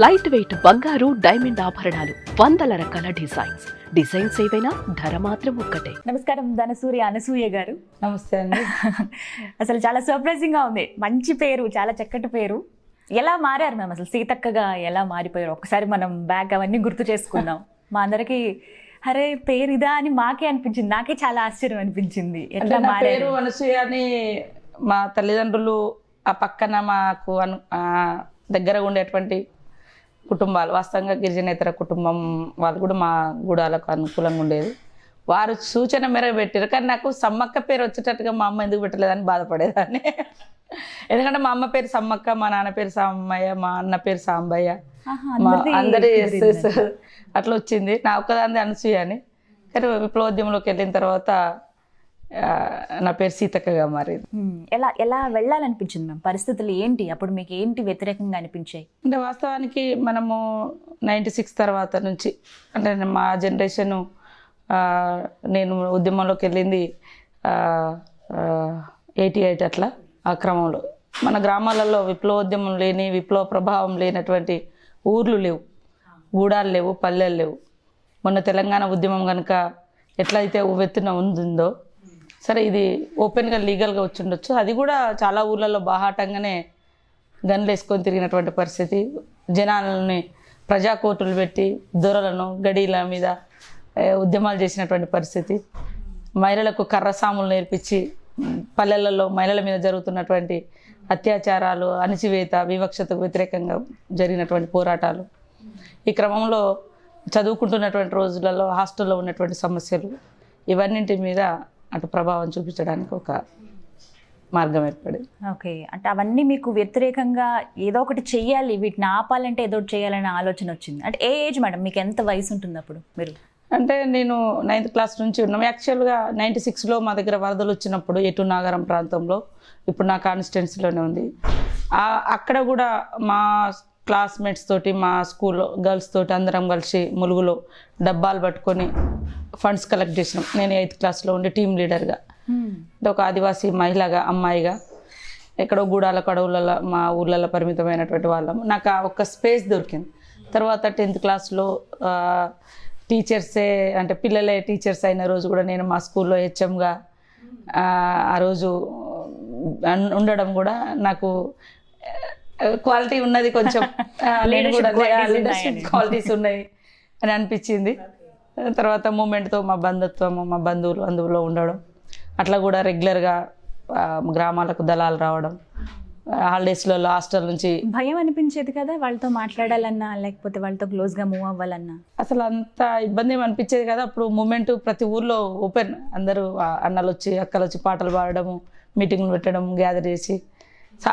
Light weight బంగారు diamond ఆభరణాలు, వందల రకాల డిజైన్స్ ఏవైనా ధర మాత్రం ఒక్కటే. నమస్కారం ధనసూర్య అనసూయ గారు. నమస్తే అండి. అసలు చాలా సర్ప్రైజింగ్ గా ఉంది, మంచి పేరు, చాలా చక్కటి పేరు. ఎలా మారారు మ్యామ్? అసలు సీతక్కగా ఎలా మారిపోయారు? ఒకసారి మనం బ్యాక్ అవన్నీ గుర్తు చేసుకుందాం. మా అందరికి అరే పేరు ఇదా అని మాకే అనిపించింది, నాకే చాలా ఆశ్చర్యం అనిపించింది. ఎట్లా పేరు అనసూయ అని మా తల్లిదండ్రులు ఆ పక్కన మాకు దగ్గర ఉండేటువంటి కుటుంబాలు, వాస్తవంగా గిరిజనేతర కుటుంబం వాళ్ళు కూడా మా గూడాలకు అనుకూలంగా ఉండేది. వారు సూచన మేరకు పెట్టారు. కానీ నాకు సమ్మక్క పేరు వచ్చేటట్టుగా మా అమ్మ ఎందుకు పెట్టలేదని బాధపడేదాన్ని. ఎందుకంటే మా అమ్మ పేరు సమ్మక్క, మా నాన్న పేరు సాంబయ్య, మా అన్న పేరు సాంబయ్య, అందరి అట్లా వచ్చింది. నా ఒక్కదాన్ని అనసూయ అని. కానీ విప్లవోద్యమంలోకి వెళ్ళిన తర్వాత నా పేరు సీతక్కగా మారింది. ఎలా ఎలా వెళ్ళాలనిపించింది మ్యామ్? పరిస్థితులు ఏంటి అప్పుడు? మీకు ఏంటి వ్యతిరేకంగా అనిపించాయి? అంటే వాస్తవానికి మనము 96 తర్వాత నుంచి, అంటే మా జనరేషను, నేను ఉద్యమంలోకి వెళ్ళింది 88 అట్లా. ఆ క్రమంలో మన గ్రామాలలో విప్లవోద్యమం లేని, విప్లవ ప్రభావం లేనటువంటి ఊర్లు లేవు, గూడాలు లేవు, పల్లెలు లేవు. మొన్న తెలంగాణ ఉద్యమం కనుక ఎట్లయితే ఉవ్వెత్తున ఉందో, సరే ఇది ఓపెన్గా లీగల్గా వచ్చి ఉండొచ్చు, అది కూడా చాలా ఊర్లలో బాహాటంగానే గన్లు వేసుకొని తిరిగినటువంటి పరిస్థితి. జనాలని ప్రజా కోర్టులు పెట్టి దొరలను గడీల మీద ఉద్యమాలు చేసినటువంటి పరిస్థితి. మహిళలకు కర్రసాములు నేర్పించి పల్లెలలో మహిళల మీద జరుగుతున్నటువంటి అత్యాచారాలు, అణచివేత, వివక్షతకు వ్యతిరేకంగా జరిగినటువంటి పోరాటాలు. ఈ క్రమంలో చదువుకుంటున్నటువంటి రోజులలో హాస్టల్లో ఉన్నటువంటి సమస్యలు, ఇవన్నింటి మీద అటు ప్రభావం చూపించడానికి ఒక మార్గం ఏర్పడింది. ఓకే, అంటే అవన్నీ మీకు వ్యతిరేకంగా ఏదో ఒకటి చెయ్యాలి, వీటిని ఆపాలంటే ఏదో ఒకటి చేయాలనే ఆలోచన వచ్చింది. అంటే ఏ ఏజ్ మేడం? మీకు ఎంత వయసు ఉంటుంది అప్పుడు? మీరు అంటే నేను 9th క్లాస్ నుంచి ఉన్నాం. యాక్చువల్గా 96లో మా దగ్గర వరదలు వచ్చినప్పుడు ఏటూరు నాగారం ప్రాంతంలో, ఇప్పుడు నా కాన్స్టిట్యున్సీలోనే ఉంది, అక్కడ కూడా మా క్లాస్మేట్స్ తోటి, మా స్కూల్లో గర్ల్స్ తోటి అందరం కలిసి ములుగులో డబ్బాలు పట్టుకొని ఫండ్స్ కలెక్ట్ చేసినాం. నేను 8th క్లాస్లో ఉండి టీమ్ లీడర్గా, అంటే ఒక ఆదివాసీ మహిళగా, అమ్మాయిగా, ఎక్కడో గూడాల కడవులలో మా ఊర్లలో పరిమితమైనటువంటి వాళ్ళము. నాకు ఒక్క స్పేస్ దొరికింది. తర్వాత 10th క్లాస్లో టీచర్సే, అంటే పిల్లలే టీచర్స్ అయిన రోజు కూడా నేను మా స్కూల్లో హెచ్ఎంగా ఆ రోజు ఉండడం కూడా నాకు క్వాలిటీ ఉన్నది, కొంచెం నేను కూడా లీడర్షిప్ క్వాలిటీస్ ఉన్నాయి అని అనిపించింది. తర్వాత మూమెంట్తో మా బంధుత్వము, మా బంధువులు అందులో ఉండడం, అట్లా కూడా రెగ్యులర్గా గ్రామాలకు దళాలు రావడం, హాలిడేస్లలో హాస్టల్ నుంచి. భయం అనిపించేది కదా వాళ్ళతో మాట్లాడాలన్నా, లేకపోతే వాళ్ళతో క్లోజ్గా మూవ్ అవ్వాలన్నా? అసలు అంత ఇబ్బంది ఏమి అనిపించేది కదా అప్పుడు. మూమెంట్ ప్రతి ఊర్లో ఓపెన్, అందరూ అన్నలు వచ్చి అక్కలు వచ్చి పాటలు పాడడము, మీటింగ్లు పెట్టడం, గ్యాదర్ చేసి.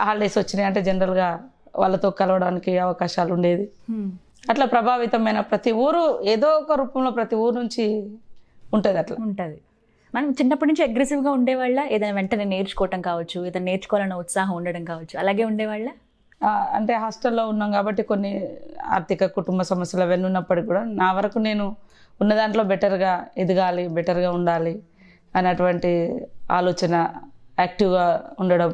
హాలిడేస్ వచ్చినాయి అంటే జనరల్గా వాళ్ళతో కలవడానికి అవకాశాలు ఉండేది. అట్లా ప్రభావితమైన ప్రతి ఊరు ఏదో ఒక రూపంలో ప్రతి ఊరు నుంచి ఉంటుంది, అట్లా ఉంటుంది. మనం చిన్నప్పటి నుంచి అగ్రెసివ్గా ఉండేవాళ్ళ? ఏదైనా వెంటనే నేర్చుకోవటం కావచ్చు, ఏదైనా నేర్చుకోవాలన్న ఉత్సాహం ఉండడం కావచ్చు, అలాగే ఉండేవాళ్ళ? అంటే హాస్టల్లో ఉన్నాం కాబట్టి కొన్ని ఆర్థిక కుటుంబ సమస్యలు అవన్నీ ఉన్నప్పటికీ కూడా నా వరకు నేను ఉన్న దాంట్లో బెటర్గా ఎదగాలి, బెటర్గా ఉండాలి అన్నటువంటి ఆలోచన, యాక్టివ్గా ఉండడం.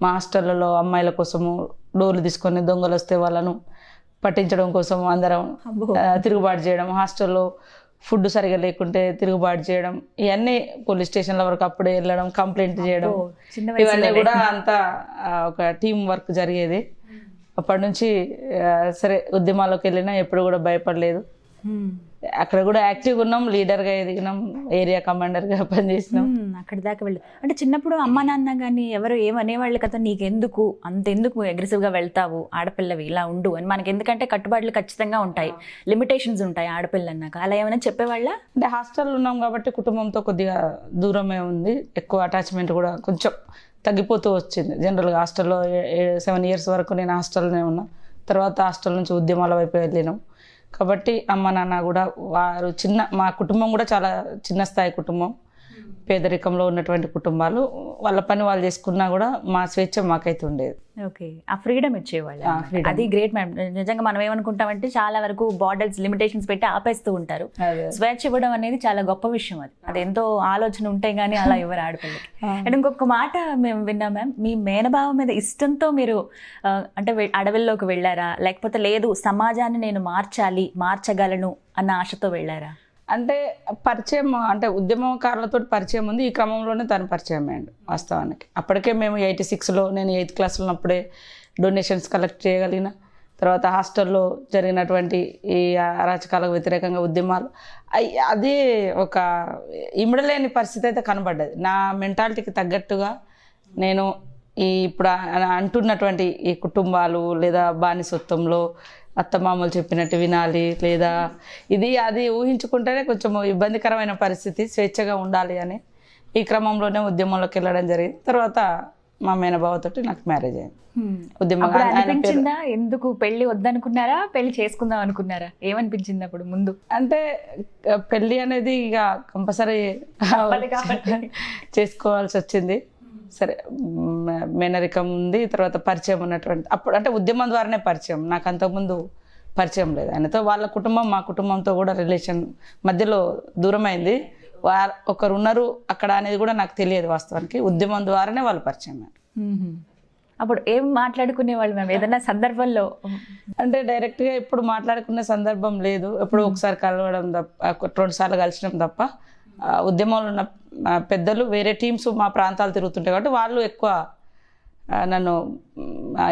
మా హాస్టళ్ళలో అమ్మాయిల కోసము డోర్లు తీసుకొని దొంగలు వస్తే వాళ్ళను పట్టించడం కోసం అందరం తిరుగుబాటు చేయడం, హాస్టల్లో ఫుడ్ సరిగా లేకుంటే తిరుగుబాటు చేయడం, ఇవన్నీ పోలీస్ స్టేషన్ల వరకు అప్పుడే వెళ్ళడం, కంప్లైంట్ చేయడం, ఇవన్నీ కూడా అంతా ఒక టీం వర్క్ జరిగేది. అప్పటి నుంచి సరే ఉద్యమాల్లోకి వెళ్ళినా ఎప్పుడు కూడా భయపడలేదు. అక్కడ కూడా యాక్టివ్గా ఉన్నాం, లీడర్గా ఎదిగినాం, ఏరియా కమాండర్గా పనిచేసినాం. అక్కడి దాకా వెళ్ళి అంటే చిన్నప్పుడు అమ్మ నాన్న కానీ ఎవరు ఏమనేవాళ్ళు కదా, నీకెందుకు అంతెందుకు అగ్రెసివ్గా వెళ్తావు, ఆడపిల్లవి ఇలా ఉండు అని? మనకి ఎందుకంటే కట్టుబాట్లు ఖచ్చితంగా ఉంటాయి, లిమిటేషన్స్ ఉంటాయి ఆడపిల్ల అన్నాక. అలా ఏమైనా చెప్పేవాళ్ళ? అంటే హాస్టల్లో ఉన్నాం కాబట్టి కుటుంబంతో కొద్దిగా దూరమే ఉంది, ఎక్కువ అటాచ్మెంట్ కూడా కొంచెం తగ్గిపోతూ వచ్చింది. జనరల్గా హాస్టల్లో 7 years వరకు నేను హాస్టల్లోనే ఉన్నా. తర్వాత హాస్టల్ నుంచి ఉద్యమాల వైపు వెళ్ళినాం కాబట్టి అమ్మ నాన్న కూడా వారు మా కుటుంబం కూడా చాలా చిన్న స్థాయి కుటుంబం. పేదరికంలో ఉన్నటువంటి కుటుంబాలు వాళ్ళ పని వాళ్ళు చేసుకున్నా కూడా మా స్వేచ్ఛ మాకైతే ఉండేది. ఓకే, ఆ ఫ్రీడమ్ ఇచ్చేవాళ్ళు. freedom. అది గ్రేట్ మ్యామ్. నిజంగా మనం ఏమనుకుంటామంటే చాలా వరకు బార్డర్స్ లిమిటేషన్స్ పెట్టి ఆపేస్తూ ఉంటారు. స్వేచ్ఛ ఇవ్వడం అనేది చాలా గొప్ప విషయం. అది ఎంతో ఆలోచన ఉంటే గానీ అలా ఎవరు ఆడపిల్లకి. అండ్ ఇంకొక మాట మేము విన్నాం మ్యామ్, మీ మేనభావం మీద ఇష్టంతో మీరు అంటే అడవుల్లోకి వెళ్ళారా, లేకపోతే లేదు సమాజాన్ని నేను మార్చగలను అన్న ఆశతో వెళ్ళారా? అంటే పరిచయం, అంటే ఉద్యమకారులతో పరిచయం ఉంది. ఈ క్రమంలోనే తను పరిచయం అయ్యండి వాస్తవానికి. అప్పటికే మేము 86లో నేను 8th క్లాస్లో ఉన్నప్పుడే డొనేషన్స్ కలెక్ట్ చేయగలిగిన. తర్వాత హాస్టల్లో జరిగినటువంటి ఈ అరాచకాలకు వ్యతిరేకంగా ఉద్యమాలు అది ఒక ఇమిడలేని పరిస్థితి అయితే కనబడ్డది. నా మెంటాలిటీకి తగ్గట్టుగా నేను ఈ ఇప్పుడు అంటున్నటువంటి ఈ కుటుంబాలు లేదా బానిసత్వంలో అత్తమామలు చెప్పినట్టు వినాలి లేదా ఇది అది ఊహించుకుంటేనే కొంచెం ఇబ్బందికరమైన పరిస్థితి. స్వేచ్ఛగా ఉండాలి అని ఈ క్రమంలోనే ఉద్యమంలోకి వెళ్ళడం జరిగింది. తర్వాత మా మేనబావతోటి నాకు మ్యారేజ్ అయింది. అప్పుడు అనిపించిందా ఎందుకు పెళ్లి వద్దనుకున్నారా, పెళ్లి చేసుకుందాం అనుకున్నారా? ఏమనిపించింది అప్పుడు ముందు? అంటే పెళ్ళి అనేది ఇక కంపల్సరీ చేసుకోవాల్సి వచ్చింది. సరే, మేనరికం ఉంది, తర్వాత పరిచయం ఉన్నటువంటి అప్పుడు అంటే ఉద్యమం ద్వారానే పరిచయం. నాకు అంతకుముందు పరిచయం లేదు ఆయనతో. వాళ్ళ కుటుంబం మా కుటుంబంతో కూడా రిలేషన్ మధ్యలో దూరమైంది. ఒకరు ఉన్నారు అక్కడ అనేది కూడా నాకు తెలియదు వాస్తవానికి. ఉద్యమం ద్వారానే వాళ్ళు పరిచయం. అప్పుడు ఏం మాట్లాడుకునేవాళ్ళు మేము ఏదైనా సందర్భంలో? అంటే డైరెక్ట్గా ఎప్పుడు మాట్లాడుకునే సందర్భం లేదు. ఎప్పుడు ఒకసారి కలవడం తప్ప, 2 సార్లు కలిసినాం తప్ప. ఉద్యమంలో ఉన్న పెద్దలు వేరే టీమ్స్ మా ప్రాంతాలు తిరుగుతుంటాయి కాబట్టి వాళ్ళు ఎక్కువ నన్ను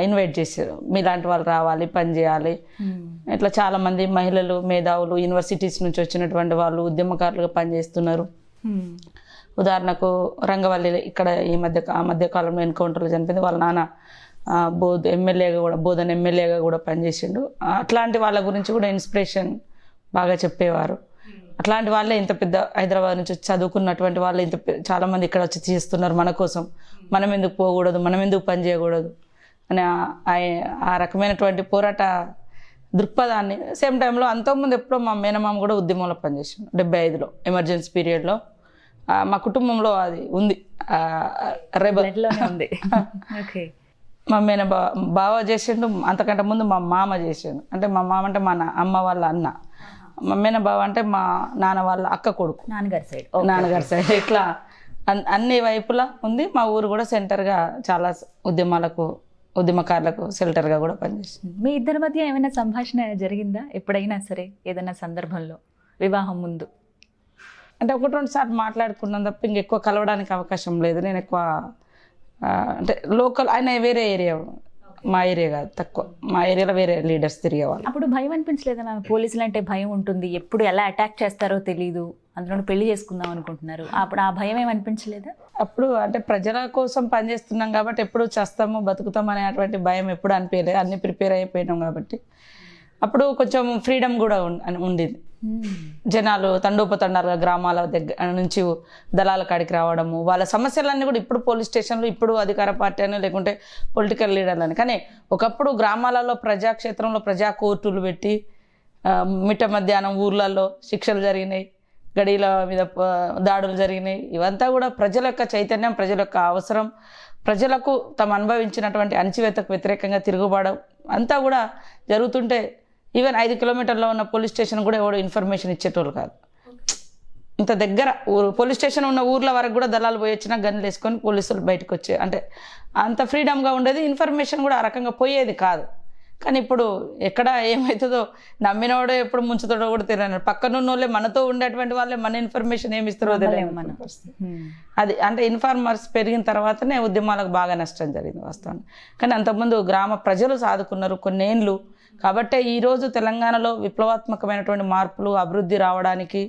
ఇన్వైట్ చేశారు. మీలాంటి వాళ్ళు రావాలి, పని చేయాలి. ఇట్లా చాలామంది మహిళలు, మేధావులు, యూనివర్సిటీస్ నుంచి వచ్చినటువంటి వాళ్ళు ఉద్యమకారులుగా పనిచేస్తున్నారు. ఉదాహరణకు రంగవల్లి ఇక్కడ ఆ మధ్య కాలంలో ఎన్కౌంటర్లో చనిపోయింది. వాళ్ళ నాన్న బోధన ఎమ్మెల్యేగా కూడా పనిచేసిండు. అట్లాంటి వాళ్ళ గురించి కూడా ఇన్స్పిరేషన్ బాగా చెప్పేవారు. అట్లాంటి వాళ్ళే ఇంత పెద్ద హైదరాబాద్ నుంచి వచ్చి చదువుకున్నటువంటి వాళ్ళు చాలామంది ఇక్కడ వచ్చి చేస్తున్నారు మన కోసం. మనం ఎందుకు పోకూడదు, మనం ఎందుకు పని చేయకూడదు అని ఆ రకమైనటువంటి పోరాట దృక్పథాన్ని సేమ్ టైంలో అంతకుముందు ఎప్పుడో మా మేనమామ కూడా ఉద్యమంలో పనిచేసాను 75లో ఎమర్జెన్సీ పీరియడ్లో. మా కుటుంబంలో అది ఉంది, ఉంది. మా బావ చేసిండు, అంతకంటే ముందు మా మామ చేసిండు. అంటే మా మామ అంటే మా అమ్మ వాళ్ళ అన్న, మా మేనబావ అంటే మా నాన్న వాళ్ళ అక్క కొడుకు, నాన్నగారి సైడ్. ఇట్లా అన్ని వైపులా ఉంది. మా ఊరు కూడా సెంటర్గా చాలా ఉద్యమకారులకు షెల్టర్గా కూడా పనిచేస్తుంది. మీ ఇద్దరి మధ్య ఏమైనా సంభాషణ జరిగిందా ఎప్పుడైనా సరే, ఏదైనా సందర్భంలో వివాహం ముందు? అంటే 1-2 సార్లు మాట్లాడుకున్నాం తప్ప ఇంకెక్కువ కలవడానికి అవకాశం లేదు. నేను ఎక్కువ అంటే లోకల్, ఆయన వేరే ఏరియా, మా ఏరియా కాదు, తక్కువ. మా ఏరియాలో వేరే లీడర్స్ తిరిగేవాళ్ళు. అప్పుడు భయం అనిపించలేదా మ్యామ్? పోలీసులు అంటే భయం ఉంటుంది, ఎప్పుడు ఎలా అటాక్ చేస్తారో తెలీదు, అందులో పెళ్లి చేసుకుందాం అనుకుంటున్నారు. అప్పుడు ఆ భయం ఏమనిపించలేదా? అప్పుడు అంటే ప్రజల కోసం పనిచేస్తున్నాం కాబట్టి ఎప్పుడు చేస్తాము బతుకుతాం అనేటువంటి భయం ఎప్పుడు అనిపించలేదు. అన్ని ప్రిపేర్ అయిపోయినాం కాబట్టి అప్పుడు కొంచెం ఫ్రీడమ్ కూడా ఉండేది. జనాలు తండోపతండాలుగా గ్రామాల దగ్గర నుంచి దళాల కాడికి రావడము, వాళ్ళ సమస్యలన్నీ కూడా ఇప్పుడు పోలీస్ స్టేషన్లు, ఇప్పుడు అధికార పార్టీ అని లేకుంటే పొలిటికల్ లీడర్లని. కానీ ఒకప్పుడు గ్రామాలలో ప్రజాక్షేత్రంలో ప్రజా కోర్టులు పెట్టి మిట్ట మధ్యాహ్నం ఊర్లలో శిక్షలు జరిగినాయి, గడీల మీద దాడులు జరిగినాయి. ఇవంతా కూడా ప్రజల యొక్క చైతన్యం, ప్రజల యొక్క అవసరం, ప్రజలకు తాము అనుభవించినటువంటి అణచివేతకు వ్యతిరేకంగా తిరుగుబాటు అంతా కూడా జరుగుతుంటే ఈవెన్ 5 కిలోమీటర్లో ఉన్న పోలీస్ స్టేషన్ కూడా ఎవడో ఇన్ఫర్మేషన్ ఇచ్చేటోళ్ళు కాదు. ఇంత దగ్గర పోలీస్ స్టేషన్ ఉన్న ఊర్ల వరకు కూడా దళాలు పోయి వచ్చినా గన్నులు వేసుకొని పోలీసులు బయటకు వచ్చే, అంటే అంత ఫ్రీడమ్గా ఉండేది. ఇన్ఫర్మేషన్ కూడా ఆ రకంగా పోయేది కాదు. కానీ ఇప్పుడు ఎక్కడ ఏమవుతుందో నమ్మినవాడో ఎప్పుడు ముంచుతాడో కూడా తెలియదు. పక్కనున్న వాళ్ళే, మనతో ఉండేటువంటి వాళ్ళే మన ఇన్ఫర్మేషన్ ఏమి ఇస్తారో తెలియదు. అది అంటే ఇన్ఫార్మర్స్ పెరిగిన తర్వాతనే ఉద్యమాలకు బాగా నష్టం జరిగింది వాస్తవానికి. కానీ అంతకుముందు గ్రామ ప్రజలు సాదుకున్నారు కొన్నేళ్ళు. కాబట్టే ఈరోజు తెలంగాణలో విప్లవాత్మకమైనటువంటి మార్పులు, అభివృద్ధి రావడానికి,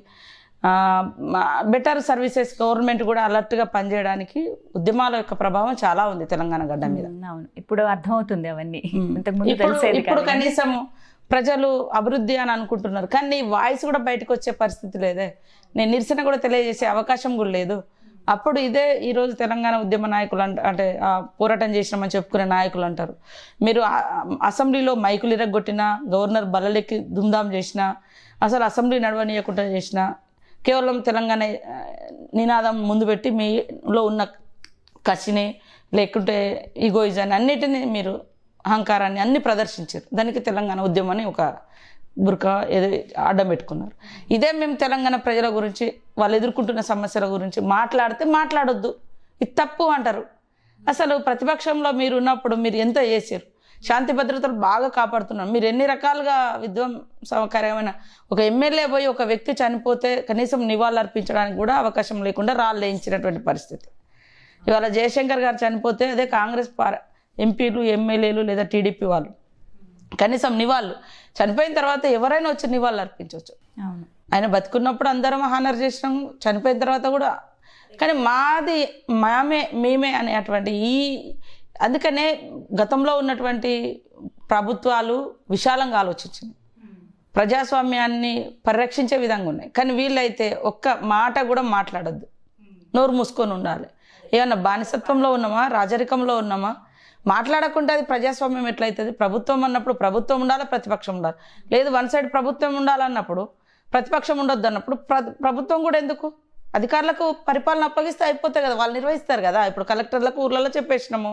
బెటర్ సర్వీసెస్, గవర్నమెంట్ కూడా అలర్ట్గా పనిచేయడానికి ఉద్యమాల యొక్క ప్రభావం చాలా ఉంది తెలంగాణ గడ్డ మీద. అవును, ఇప్పుడు అర్థమవుతుంది అవన్నీ. ఇప్పుడు కనీసం ప్రజలు అభివృద్ధి అని అనుకుంటున్నారు, కానీ వాయిస్ కూడా బయటకు వచ్చే పరిస్థితి లేదే. నేను నిరసన కూడా తెలియజేసే అవకాశం కూడా లేదు. అప్పుడు ఇదే ఈరోజు తెలంగాణ ఉద్యమ నాయకులు అంటే పోరాటం చేసినామని చెప్పుకునే నాయకులు అంటారు. మీరు అసెంబ్లీలో మైకులు ఇరగొట్టినా, గవర్నర్ బల్లలెక్కి దుమ్దాం చేసినా, అసలు అసెంబ్లీ నడవనీయకుండా చేసినా, కేవలం తెలంగాణ నినాదం ముందు పెట్టి మీలో ఉన్న కసిని లేకుంటే ఈగోయిజాన్ని అన్నిటినీ మీరు అహంకారాన్ని అన్ని ప్రదర్శించారు. దానికి తెలంగాణ ఉద్యమాన్ని ఒక బురక అడ్డం పెట్టుకున్నారు. ఇదే మేము తెలంగాణ ప్రజల గురించి వాళ్ళు ఎదుర్కొంటున్న సమస్యల గురించి మాట్లాడితే మాట్లాడొద్దు, ఇది తప్పు అంటారు. అసలు ప్రతిపక్షంలో మీరు ఉన్నప్పుడు మీరు ఎంత చేశారు? శాంతి భద్రతలు బాగా కాపాడుతున్నారు. మీరు ఎన్ని రకాలుగా విధ్వంసకరమైన ఒక ఎమ్మెల్యే పోయి ఒక వ్యక్తి చనిపోతే కనీసం నివాళులు అర్పించడానికి కూడా అవకాశం లేకుండా రాళ్ళు వేయించినటువంటి పరిస్థితి. ఇవాళ జయశంకర్ గారు చనిపోతే అదే కాంగ్రెస్ ఎంపీలు ఎమ్మెల్యేలు లేదా టీడీపీ వాళ్ళు కనీసం నివాళులు, చనిపోయిన తర్వాత ఎవరైనా వచ్చి నివాళులు అర్పించవచ్చు. ఆయన బతుకున్నప్పుడు అందరం హానర్ చేసినాము, చనిపోయిన తర్వాత కూడా. కానీ మాది మేమే అనేటువంటి అందుకనే గతంలో ఉన్నటువంటి ప్రభుత్వాలు విశాలంగా ఆలోచించింది, ప్రజాస్వామ్యాన్ని పరిరక్షించే విధంగా ఉన్నాయి. కానీ వీళ్ళైతే ఒక్క మాట కూడా మాట్లాడద్దు, నోరు మూసుకొని ఉండాలి. ఏమన్నా బానిసత్వంలో ఉన్నామా, రాజరికంలో ఉన్నామా? మాట్లాడకుండా అది ప్రజాస్వామ్యం ఎట్లయితుంది? ప్రభుత్వం అన్నప్పుడు ప్రభుత్వం ఉండాలి, ప్రతిపక్షం ఉండాలి. లేదు వన్ సైడ్ ప్రభుత్వం ఉండాలన్నప్పుడు ప్రతిపక్షం ఉండొద్దు అన్నప్పుడు ప్రభుత్వం కూడా ఎందుకు? అధికారులకు పరిపాలన అప్పగిస్తే అయిపోతాయి కదా, వాళ్ళు నిర్వహిస్తారు కదా. ఇప్పుడు కలెక్టర్లకు ఊర్లలో చెప్పేసినాము,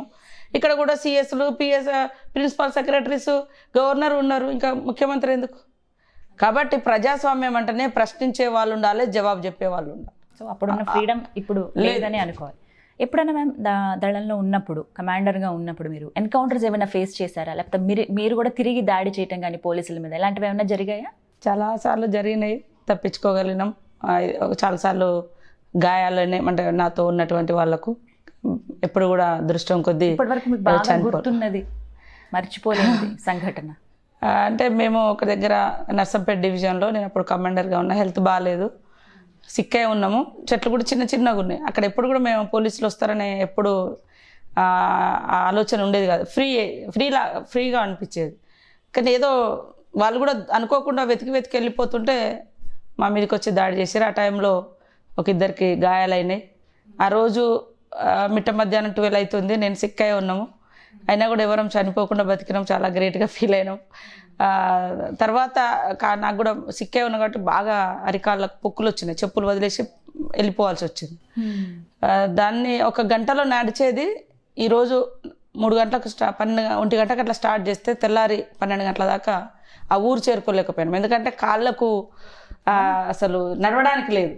ఇక్కడ కూడా సిఎస్లు పిఎస్ ప్రిన్సిపల్ సెక్రటరీస్ గవర్నర్ ఉన్నారు, ఇంకా ముఖ్యమంత్రి ఎందుకు? కాబట్టి ప్రజాస్వామ్యం అంటేనే ప్రశ్నించే వాళ్ళు ఉండాలి, జవాబు చెప్పే వాళ్ళు ఉండాలి. సో అప్పుడున్న ఫ్రీడమ్ ఇప్పుడు లేదని అనుకోవాలి. ఎప్పుడైనా మ్యామ్ దళంలో ఉన్నప్పుడు, కమాండర్గా ఉన్నప్పుడు మీరు ఎన్కౌంటర్స్ ఏమైనా ఫేస్ చేశారా? లేకపోతే మీరు కూడా తిరిగి దాడి చేయటం కానీ పోలీసుల మీద ఇలాంటివి ఏమైనా జరిగాయా? చాలాసార్లు జరిగినాయి, తప్పించుకోగలిగినాం. చాలాసార్లు గాయాలనే అంటే నాతో ఉన్నటువంటి వాళ్ళకు ఎప్పుడు కూడా దృష్టం కొద్దీ ఇప్పటివరకు మీకు బాగా గుర్తున్నది మర్చిపోలేనిది సంఘటన అంటే మేము ఒక దగ్గర నర్సంపేట డివిజన్లో, నేను అప్పుడు కమాండర్గా ఉన్నా, హెల్త్ బాగాలేదు, సిక్కే ఉన్నాము, చెట్లు కూడా చిన్నగా ఉన్నాయి. అక్కడ ఎప్పుడు కూడా మేము పోలీసులు వస్తారనే ఎప్పుడు ఆలోచన ఉండేది కాదు, ఫ్రీగా అనిపించేది. కానీ ఏదో వాళ్ళు కూడా అనుకోకుండా వెతికి వెళ్ళిపోతుంటే మా మీదకి వచ్చి దాడి చేశారు. ఆ టైంలో ఒక ఇద్దరికి గాయాలైనాయి. ఆ రోజు మిట్ట మధ్యాహ్నం 12 అవుతుంది, నేను సిక్కే ఉన్నాము, అయినా కూడా ఎవరం చనిపోకుండా బతికినాం, చాలా గ్రేట్గా ఫీల్ అయినాం. తర్వాత నాకు కూడా సిక్కే ఉన్నా కాబట్టి బాగా అరికాళ్ళకు పొక్కులు వచ్చినాయి, చెప్పులు వదిలేసి వెళ్ళిపోవాల్సి వచ్చింది. దాన్ని ఒక గంటలో నడిచేది ఈరోజు 3 గంటలకు 1 గంటకు అట్లా స్టార్ట్ చేస్తే తెల్లారి 12 గంటల దాకా ఆ ఊరు చేరుకోలేకపోయినాం. ఎందుకంటే కాళ్ళకు అసలు నడవడానికి లేదు.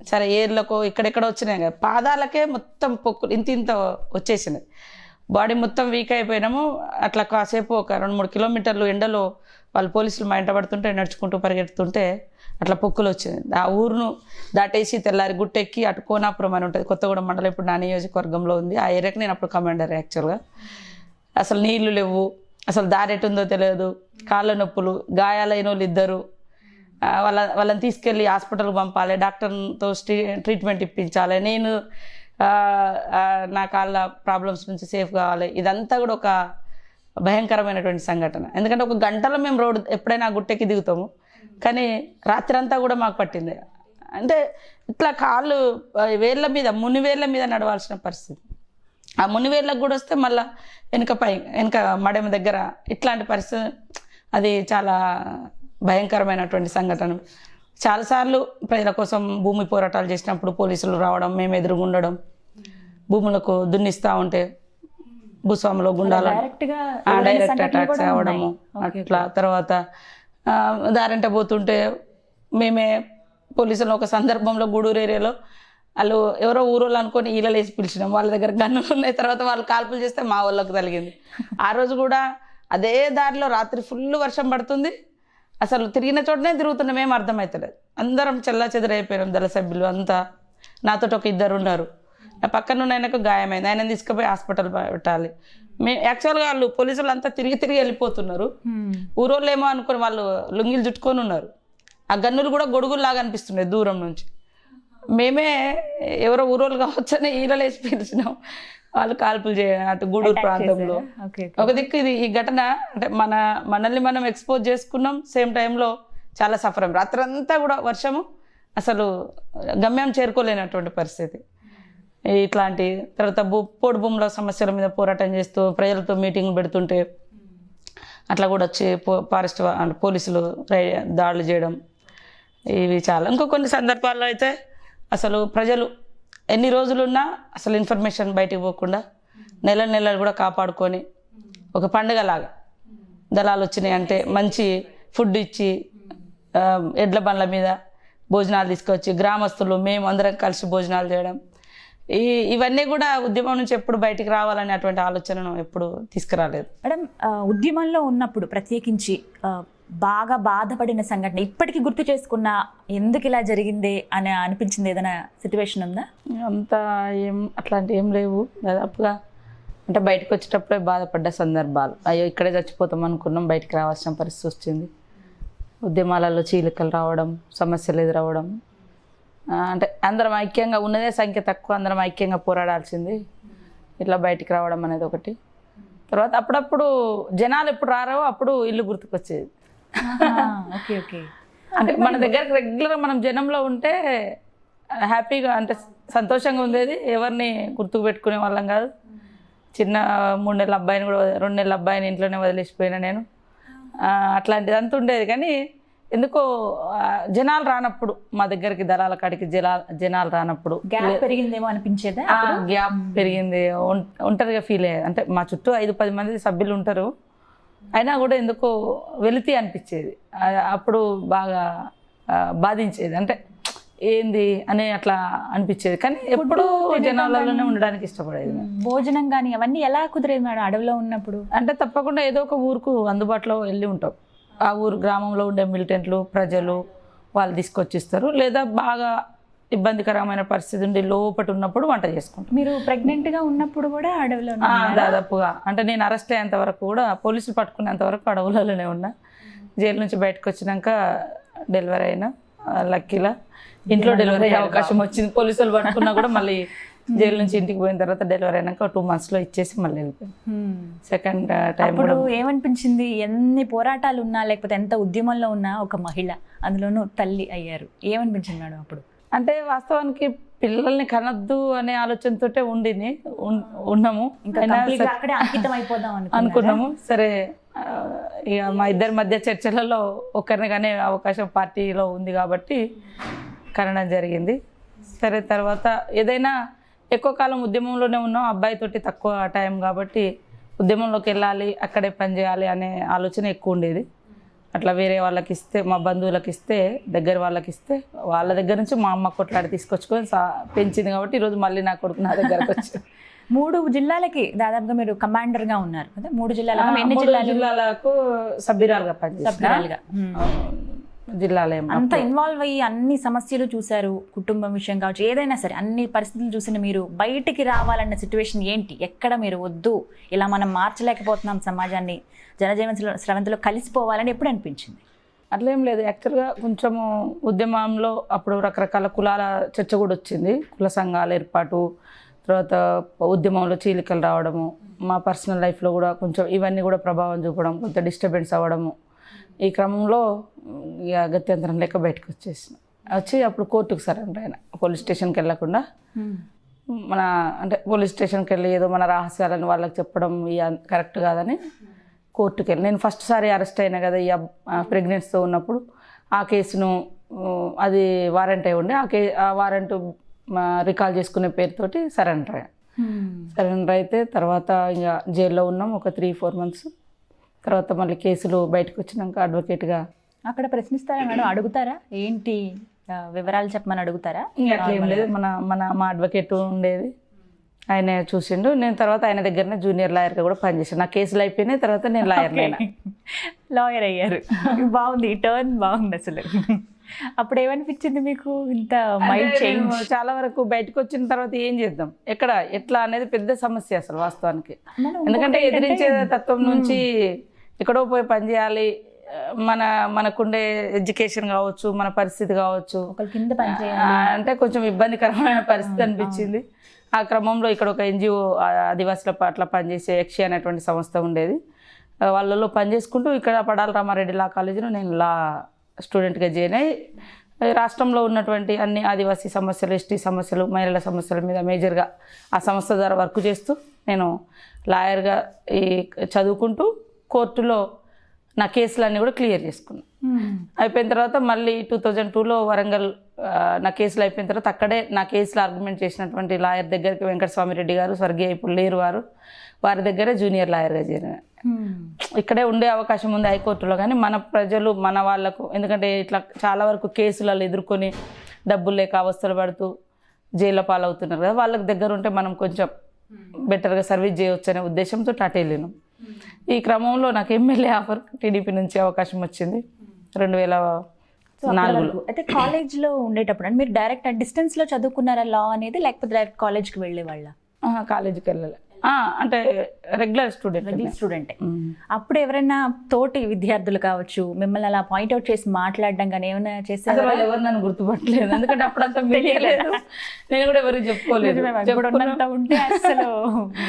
సరే ఏర్లకో ఇక్కడెక్కడ వచ్చినాయి కదా, పాదాలకే మొత్తం పొక్కులు ఇంత వచ్చేసినాయి, బాడీ మొత్తం వీక్ అయిపోయినాము. అట్లా కాసేపు ఒక 2-3 కిలోమీటర్లు ఎండలో వాళ్ళు పోలీసులు మా ఇంట పడుతుంటే నడుచుకుంటూ పరిగెడుతుంటే అట్లా పొక్కులు వచ్చింది. ఆ ఊరును దాటేసి తెల్లారి గుట్టెక్కి అటు కోనాపురం అని ఉంటుంది, కొత్తగూడెం మండలం, ఇప్పుడు నా నియోజకవర్గంలో ఉంది. ఆ ఏరియాకి నేను అప్పుడు కమాండర్. యాక్చువల్గా అసలు నీళ్లు లేవు, అసలు దారి ఎటుందో తెలియదు, కాళ్ళ నొప్పులు, గాయాలైన వాళ్ళు ఇద్దరు, వాళ్ళని తీసుకెళ్ళి హాస్పిటల్కి పంపాలి, డాక్టర్తో ట్రీట్మెంట్ ఇప్పించాలి, నేను నా కాళ్ళ ప్రాబ్లమ్స్ నుంచి సేఫ్ కావాలి. ఇదంతా కూడా ఒక భయంకరమైనటువంటి సంఘటన. ఎందుకంటే ఒక గంటలో మేము రోడ్డు ఎప్పుడైనా గుట్టెక్కి దిగుతాము, కానీ రాత్రి అంతా కూడా మాకు పట్టింది. అంటే ఇట్లా కాళ్ళు వేళ్ళ మీద, మునివేళ్ళ మీద నడవాల్సిన పరిస్థితి. ఆ మునివేళ్ళకు కూడా వస్తే మళ్ళీ వెనుక మడమ దగ్గర ఇట్లాంటి పరిస్థితి. అది చాలా భయంకరమైనటువంటి సంఘటన. చాలాసార్లు ప్రజల కోసం భూమి పోరాటాలు చేసినప్పుడు పోలీసులు రావడం, మేము ఎదురుగుండడం, భూములకు దున్నిస్తూ ఉంటే భూస్వాములో గుండాలు డైరెక్ట్ అటాక్స్ అవ్వడము అట్లా. తర్వాత దారంట పోతుంటే మేమే పోలీసులు ఒక సందర్భంలో గూడూరు ఏరియాలో వాళ్ళు ఎవరో ఊరోళ్ళు అనుకొని ఈలలు వేసి పిలిచినాం, వాళ్ళ దగ్గర గన్నులు ఉన్నాయి. తర్వాత వాళ్ళు కాల్పులు చేస్తే మా వాళ్ళకు తగిలింది. ఆ రోజు కూడా అదే దారిలో రాత్రి ఫుల్ వర్షం పడుతుంది, అసలు తిరిగిన చోటనే తిరుగుతున్నాం, ఏం అర్థమవుతలేదు. అందరం చెల్లా చెదరైపోయినాం, దళ సభ్యులు అంతా. నాతో ఒక 2 ఉన్నారు, నా పక్కన ఉన్న ఆయనకు గాయమైంది, ఆయన తీసుకుపోయి హాస్పిటల్ పెట్టాలి. యాక్చువల్గా వాళ్ళు పోలీసులు అంతా తిరిగి వెళ్ళిపోతున్నారు, ఊరోళ్ళు ఏమో అనుకుని వాళ్ళు లుంగిలు చుట్టుకొని ఉన్నారు. ఆ గన్నులు కూడా గొడుగుల్లాగా అనిపిస్తున్నాయి దూరం నుంచి. మేమే ఎవరో ఊరోళ్ళు కావచ్చని ఈలలు వేసి పిలిచినాం, వాళ్ళు కాల్పులు చేయడం అటు గూడూరు ప్రాంతంలో. ఒక దిక్కు ఇది ఈ ఘటన అంటే మనల్ని మనం ఎక్స్పోజ్ చేసుకున్నాం, సేమ్ టైంలో చాలా సఫరం. రాత్రంతా కూడా వర్షము, అసలు గమ్యం చేరుకోలేనటువంటి పరిస్థితి. ఇట్లాంటి తర్వాత పోడు భూముల సమస్యల మీద పోరాటం చేస్తూ ప్రజలతో మీటింగ్లు పెడుతుంటే అట్లా కూడా వచ్చి ఫారెస్ట్ పోలీసులు దాడులు చేయడం, ఇవి చాలా. ఇంకో కొన్ని సందర్భాల్లో అయితే అసలు ప్రజలు ఎన్ని రోజులున్నా అసలు ఇన్ఫర్మేషన్ బయటికి పోకుండా నెలలు కూడా కాపాడుకొని ఒక పండుగలాగా దళాలు వచ్చినాయి అంటే మంచి ఫుడ్ ఇచ్చి ఎడ్ల బండ్ల మీద భోజనాలు తీసుకొచ్చి గ్రామస్తులు మేము అందరం కలిసి భోజనాలు చేయడం, ఇవన్నీ కూడా ఉద్యమం నుంచి ఎప్పుడు బయటికి రావాలనే అటువంటి ఆలోచనను ఎప్పుడు తీసుకురాలేదు. మేడం, ఉద్యమంలో ఉన్నప్పుడు ప్రత్యేకించి బాగా బాధపడిన సంఘటన ఇప్పటికీ గుర్తు చేసుకున్న ఎందుకు ఇలా జరిగింది అని అనిపించింది ఏదైనా సిచ్యువేషన్ ఉందా? అంతా అట్లాంటి ఏం లేవు. దాదాపుగా అంటే బయటకు వచ్చేటప్పుడే బాధపడ్డ సందర్భాలు, అయ్యో ఇక్కడే చచ్చిపోతాం అనుకున్నాం, బయటికి రావాల్సిన పరిస్థితి వచ్చింది. ఉద్యమాలలో చీలికలు రావడం, సమస్యలు ఎదురవ్వడం, అంటే అందరం ఐక్యంగా ఉన్నదే సంఖ్య తక్కువ, అందరం ఐక్యంగా పోరాడాల్సింది, ఇట్లా బయటికి రావడం అనేది ఒకటి. తర్వాత అప్పుడప్పుడు జనాలు ఎప్పుడు రారో అప్పుడు ఇల్లు గుర్తుకొచ్చేది. Okay okay. అంటే మన దగ్గరకు రెగ్యులర్గా మనం జనంలో ఉంటే హ్యాపీగా అంటే సంతోషంగా ఉండేది, ఎవరిని గుర్తుకు పెట్టుకునే వాళ్ళం కాదు. చిన్న 3 నెలల అబ్బాయిని కూడా 2 నెలల అబ్బాయిని ఇంట్లోనే వదిలేసిపోయినా నేను. అట్లాంటిది అంత ఉండేది. కానీ ఎందుకో జనాలు రానప్పుడు మా దగ్గరికి దళాల కాడికి జనాలు రానప్పుడు గ్యాప్ పెరిగిందేమో అనిపించేదా? గ్యాప్ పెరిగింది, ఒంటరిగా ఫీల్ అయ్యేది. అంటే మా చుట్టూ 5-10 మంది సభ్యులు ఉంటారు, అయినా కూడా ఎందుకో వెలితి అనిపించేది. అప్పుడు బాగా బాధించేది, అంటే ఏంది అని అట్లా అనిపించేది. కానీ ఎప్పుడు జనాలలోనే ఉండడానికి ఇష్టపడేది. భోజనం కానీ అవన్నీ ఎలా కుదిరేది మేడం అడవిలో ఉన్నప్పుడు? అంటే తప్పకుండా ఏదో ఒక ఊరుకు అందుబాటులో వెళ్ళి ఉంటాం. ఆ ఊరు గ్రామంలో ఉండే మిలిటెంట్లు ప్రజలు వాళ్ళు తీసుకొచ్చిస్తారు, లేదా బాగా ఇబ్బందికరమైన పరిస్థితి ఉండి లోపట ఉన్నప్పుడు వంట చేసుకుంటాం. మీరు ప్రెగ్నెంట్గా ఉన్నప్పుడు కూడా అడవిలో? దాదాపుగా అంటే నేను అరెస్ట్ అయ్యేంత వరకు కూడా, పోలీసులు పట్టుకునేంత వరకు అడవులలోనే ఉన్నా. జైలు నుంచి బయటకు వచ్చినాక డెలివరీ అయినా, లక్కీలా ఇంట్లో డెలివరీ అయ్యే అవకాశం వచ్చింది. పోలీసులు పట్టుకున్నా కూడా మళ్ళీ జైలు నుంచి ఇంటికి పోయిన తర్వాత డెలివరీ అయినాక 2 monthsలో ఇచ్చేసి మళ్ళీ వెళ్ళిపోయింది. Second time. ఇప్పుడు ఏమనిపించింది? ఎన్ని పోరాటాలు ఉన్నా లేకపోతే ఎంత ఉద్యమంలో ఉన్నా ఒక మహిళ, అందులోనూ తల్లి అయ్యారు, ఏమనిపించింది మేడం అప్పుడు? అంటే వాస్తవానికి పిల్లల్ని కనద్దు అనే ఆలోచనతోటే ఉన్నాము, అక్కడే అంకితం అయిపోదాం అనుకున్నాము. సరే, ఇక మా ఇద్దరి మధ్య చర్చలలో ఒకరిని కానీ అవకాశం పార్టీలో ఉంది కాబట్టి కనడం జరిగింది. సరే, తర్వాత ఏదైనా ఎక్కువ కాలం ఉద్యమంలోనే ఉన్నాం, అబ్బాయితోటి తక్కువ టైం కాబట్టి ఉద్యమంలోకి వెళ్ళాలి, అక్కడే పని చేయాలి అనే ఆలోచన ఎక్కువ ఉండేది. అట్లా వేరే వాళ్ళకి ఇస్తే, మా బంధువులకి ఇస్తే, దగ్గర వాళ్ళకి ఇస్తే, వాళ్ళ దగ్గర నుంచి మా అమ్మ కొట్లాడి తీసుకొచ్చుకొని పెంచింది కాబట్టి ఈరోజు మళ్ళీ నా కొడుకు నా దగ్గరకు వచ్చి 3 జిల్లాలకి దాదాపుగా మీరు కమాండర్గా ఉన్నారు కదా? 3 జిల్లాలకు ఎన్ని జిల్లాలకు సభ్యురాలుగా పనిచేస్తారుగా జిల్లాలో అంతా ఇన్వాల్వ్ అయ్యి అన్ని సమస్యలు చూశారు, కుటుంబం విషయం కావచ్చు, ఏదైనా సరే అన్ని పరిస్థితులు చూసిన మీరు బయటికి రావాలన్న సిచ్యువేషన్ ఏంటి? ఎక్కడ మీరు వద్దు, ఇలా మనం మార్చలేకపోతున్నాం సమాజాన్ని, జనజీవన స్రవంతిలో కలిసిపోవాలని ఎప్పుడు అనిపించింది? అట్లేం లేదు. యాక్చువల్గా కొంచెము ఉద్యమంలో అప్పుడు రకరకాల కులాల చర్చ కూడా వచ్చింది, కుల సంఘాల ఏర్పాటు, తర్వాత ఉద్యమంలో చీలికలు రావడము, మా పర్సనల్ లైఫ్లో కూడా కొంచెం ఇవన్నీ కూడా ప్రభావం చూపడం, కొంత డిస్టర్బెన్స్ అవ్వడము. ఈ క్రమంలో ఇక గత్యంతరం లేక బయటకు వచ్చి అప్పుడు కోర్టుకు సరెండర్ అయినా, పోలీస్ స్టేషన్కి వెళ్ళకుండా. అంటే పోలీస్ స్టేషన్కి వెళ్ళి ఏదో మన రహస్యాలను వాళ్ళకి చెప్పడం కరెక్ట్ కాదని కోర్టుకి వెళ్ళి, నేను ఫస్ట్ సారి అరెస్ట్ అయినా కదా ఈ ప్రెగ్నెన్సీతో ఉన్నప్పుడు, ఆ కేసును అది వారెంట్ అయి ఉండే, ఆ వారెంట్ రికాల్ చేసుకునే పేరుతోటి సరెండర్ అయ్యా. సరెండర్ అయితే తర్వాత ఇంకా జైల్లో ఉన్నాం ఒక 3-4 months. తర్వాత మళ్ళీ కేసులు బయటకు వచ్చినాక అడ్వకేట్గా అక్కడ ప్రశ్నిస్తారా మేడం? అడుగుతారా ఏంటి వివరాలు చెప్పమని అడుగుతారా? అట్లేం లేదు, మా అడ్వకేట్ ఉండేది, ఆయన చూసిండు. నేను తర్వాత ఆయన దగ్గరనే జూనియర్ లాయర్గా కూడా పనిచేసాను. నా కేసులు అయిపోయినాయి, తర్వాత నేను లాయర్ అయ్యారు. బాగుంది, ఈ టర్న్ బాగుంది అసలు. అప్పుడు ఏమనిపించింది మీకు? ఇంత మైండ్ చేంజ్. చాలా వరకు బయటకు వచ్చిన తర్వాత ఏం చేద్దాం, ఎట్లా అనేది పెద్ద సమస్య అసలు వాస్తవానికి. ఎందుకంటే ఎదిరించే తత్వం నుంచి ఎక్కడో పోయి పనిచేయాలి, మనకుండే ఎడ్యుకేషన్ కావచ్చు, మన పరిస్థితి కావచ్చు, కింద అంటే కొంచెం ఇబ్బందికరమైన పరిస్థితి అనిపించింది. ఆ క్రమంలో ఇక్కడ ఒక NGO ఆదివాసుల పట్ల పనిచేసే యక్షి అనేటువంటి సంస్థ ఉండేది, వాళ్ళలో పనిచేసుకుంటూ ఇక్కడ పడాల రామారెడ్డి లా కాలేజీలో నేను లా స్టూడెంట్గా జాయిన్ అయ్యి రాష్ట్రంలో ఉన్నటువంటి అన్ని ఆదివాసీ సమస్యలు, ఎస్టీ సమస్యలు, మహిళల సమస్యల మీద మేజర్గా ఆ సంస్థ ద్వారా వర్క్ చేస్తూ నేను లాయర్గా చదువుకుంటూ కోర్టులో నా కేసులన్నీ కూడా క్లియర్ చేసుకున్నాను. అయిపోయిన తర్వాత మళ్ళీ 2002లో వరంగల్ నా కేసులు అయిపోయిన తర్వాత అక్కడే నా కేసులో ఆర్గ్యుమెంట్ చేసినటువంటి లాయర్ దగ్గరికి వెంకటస్వామి రెడ్డి గారు, స్వర్గీయ ఇప్పుడు లేరు వారి దగ్గరే జూనియర్ లాయర్గా చేరిన. ఇక్కడే ఉండే అవకాశం ఉంది హైకోర్టులో, కానీ మన ప్రజలు మన వాళ్ళకు, ఎందుకంటే ఇట్లా చాలా వరకు కేసులలో ఎదుర్కొని డబ్బులు లేక అవస్థలు పడుతూ జైల్లో పాలవుతున్నారు కదా, వాళ్ళకి దగ్గర ఉంటే మనం కొంచెం బెటర్గా సర్వీస్ చేయవచ్చు అనే ఉద్దేశంతో అటు వెళ్ళాను. ఈ క్రమంలో నాకు ఎమ్మెల్యే ఆఫర్ టీడీపీ నుంచి అవకాశం వచ్చింది 2004లో. అయితే కాలేజ్లో ఉండేటప్పుడు అంటే మీరు డైరెక్ట్ డిస్టెన్స్లో చదువుకున్నారా లా అనేది, లేకపోతే డైరెక్ట్ కాలేజ్కి వెళ్ళే వాళ్ళ? కాలేజీకి వెళ్ళాలి, అంటే రెగ్యులర్ స్టూడెంటే. అప్పుడు ఎవరైనా తోటి విద్యార్థులు కావచ్చు మిమ్మల్ని అలా పాయింట్అవుట్ చేసి మాట్లాడడం కానీ ఏమైనా చేస్తారు? ఎవరు నన్ను గుర్తుపట్టలేదు, ఎందుకంటే అప్పుడంతా తెలియలేదు, నేను కూడా ఎవరికి చెప్పుకోలేదు. ఉంటే అసలు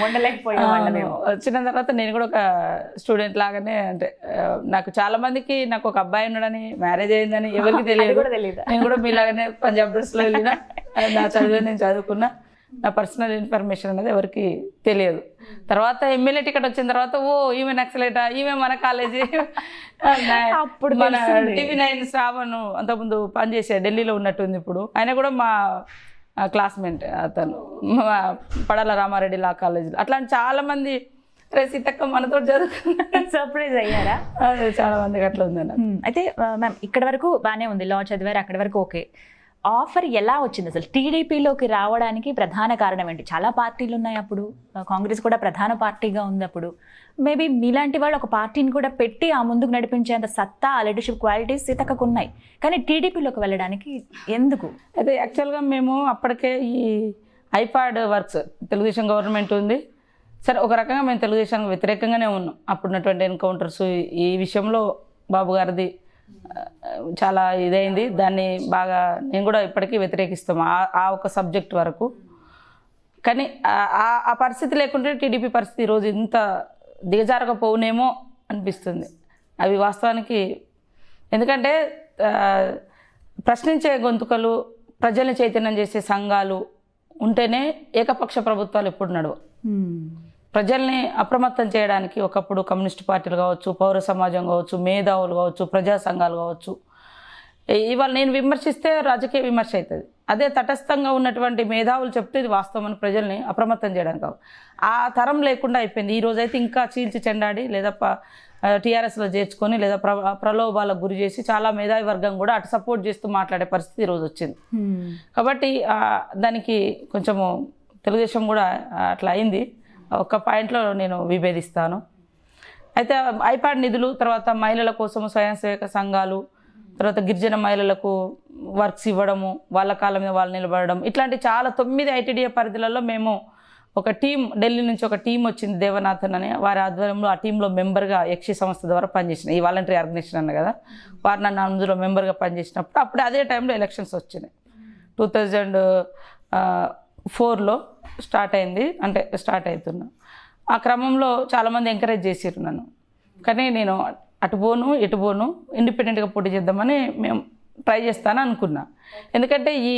ఉండలేకపోయాను. వచ్చిన తర్వాత నేను కూడా ఒక స్టూడెంట్ లాగానే, అంటే నాకు చాలా మందికి నాకు ఒక అబ్బాయి ఉన్నాడని, మ్యారేజ్ అయిందని ఎవరికి తెలియదు. నేను కూడా మీలాగానే పంజాబ్ డ్రెస్లో వెళ్ళినా, నా చదువు నేను చదువుకున్నా, నా పర్సనల్ ఇన్ఫర్మేషన్ అనేది ఎవరికి తెలియదు. తర్వాత ఎమ్మెల్యే టికెట్ వచ్చిన తర్వాత ఈమె నక్సలేటా, ఈమె మన కాలేజీ. అప్పుడు మన TV9 శ్రావణ్ అంతకుముందు పనిచేసే ఢిల్లీలో ఉన్నట్టుంది ఇప్పుడు, ఆయన కూడా మా క్లాస్మేట్, అతను పడాల రామారెడ్డి లా కాలేజీలో. అట్లాంటి చాలా మంది సీతక్క మనతో చదువుకున్నారు, సర్ప్రైజ్ అయ్యారా? అదే చాలా మందికి అట్లా ఉందన్న. అయితే మ్యామ్ ఇక్కడ వరకు బాగానే ఉంది, లా చదివారు, అక్కడి వరకు ఓకే. ఆఫర్ ఎలా వచ్చింది అసలు? టీడీపీలోకి రావడానికి ప్రధాన కారణం ఏంటి? చాలా పార్టీలు ఉన్నాయి అప్పుడు, కాంగ్రెస్ కూడా ప్రధాన పార్టీగా ఉంది అప్పుడు. మేబీ మీలాంటి వాళ్ళు ఒక పార్టీని కూడా పెట్టి ఆ ముందుకు నడిపించేంత సత్తా, లీడర్షిప్ క్వాలిటీస్ సీతక్కకు ఉన్నాయి, కానీ టీడీపీలోకి వెళ్ళడానికి ఎందుకు? అయితే యాక్చువల్గా మేము అప్పటికే ఈ ఐపాడ్ వర్క్స్ తెలుగుదేశం గవర్నమెంట్ ఉంది సరే, ఒక రకంగా మేము తెలుగుదేశానికి వ్యతిరేకంగానే ఉన్నాం. అప్పుడున్నటువంటి ఎన్కౌంటర్స్ ఈ విషయంలో బాబు గారిది చాలా ఇదైంది, దాన్ని బాగా నేను కూడా ఇప్పటికీ వ్యతిరేకిస్తాం ఆ ఒక సబ్జెక్ట్ వరకు. కానీ ఆ పరిస్థితి లేకుంటే టీడీపీ పరిస్థితి ఈరోజు ఇంత దిగజారకపోవునేమో అనిపిస్తుంది. అవి వాస్తవానికి, ఎందుకంటే ప్రశ్నించే గొంతుకలు, ప్రజల్ని చైతన్యం చేసే సంఘాలు ఉంటేనే ఏకపక్ష ప్రభుత్వాలు ఎప్పుడు నడవు. ప్రజల్ని అప్రమత్తం చేయడానికి ఒకప్పుడు కమ్యూనిస్ట్ పార్టీలు కావచ్చు, పౌర సమాజం కావచ్చు, మేధావులు కావచ్చు, ప్రజా సంఘాలు కావచ్చు. ఇవాళ నేను విమర్శిస్తే రాజకీయ విమర్శ అవుతుంది, అదే తటస్థంగా ఉన్నటువంటి మేధావులు చెప్తే ఇది వాస్తవం ప్రజల్ని అప్రమత్తం చేయడానికి ఆ తరం లేకుండా అయిపోయింది. ఈ రోజైతే ఇంకా చీల్చి చెండాడి లేదా టీఆర్ఎస్లో చేర్చుకొని లేదా ప్రలోభాలకు గురి చేసి చాలా మేధావి వర్గం కూడా అటు సపోర్ట్ చేస్తూ మాట్లాడే పరిస్థితి ఈరోజు వచ్చింది. కాబట్టి దానికి కొంచెము తెలుగుదేశం కూడా అట్లా అయింది. ఒక పాయింట్లో నేను విభేదిస్తాను. అయితే ఐపాడ్ నిధులు, తర్వాత మహిళల కోసం స్వయం సేవక సంఘాలు, తర్వాత గిరిజన మహిళలకు వర్క్స్ ఇవ్వడము, వాళ్ళ కాళ్ళ మీద వాళ్ళు నిలబడడం, ఇట్లాంటి చాలా 9 ఐటీడీఏ పరిధిలలో మేము ఒక టీం, ఢిల్లీ నుంచి ఒక టీం వచ్చింది, దేవనాథన్ అని, వారి ఆధ్వర్యంలో ఆ టీంలో మెంబర్గా యక్షి సంస్థ ద్వారా పనిచేసిన, ఈ వాలంటరీ ఆర్గనైజేషన్ అన్న కదా, వారు నన్ను అందులో మెంబర్గా పనిచేసినప్పుడు అప్పుడు అదే టైంలో ఎలక్షన్స్ వచ్చినాయి. 2004లో స్టార్ట్ అయింది, అంటే స్టార్ట్ అవుతున్నా. ఆ క్రమంలో చాలామంది ఎంకరేజ్ చేసారు నన్ను, కానీ నేను అటు పోను ఇటు పోను, ఇండిపెండెంట్గా పోటీ చేద్దామని మేము ట్రై చేస్తాను అనుకున్నా. ఎందుకంటే ఈ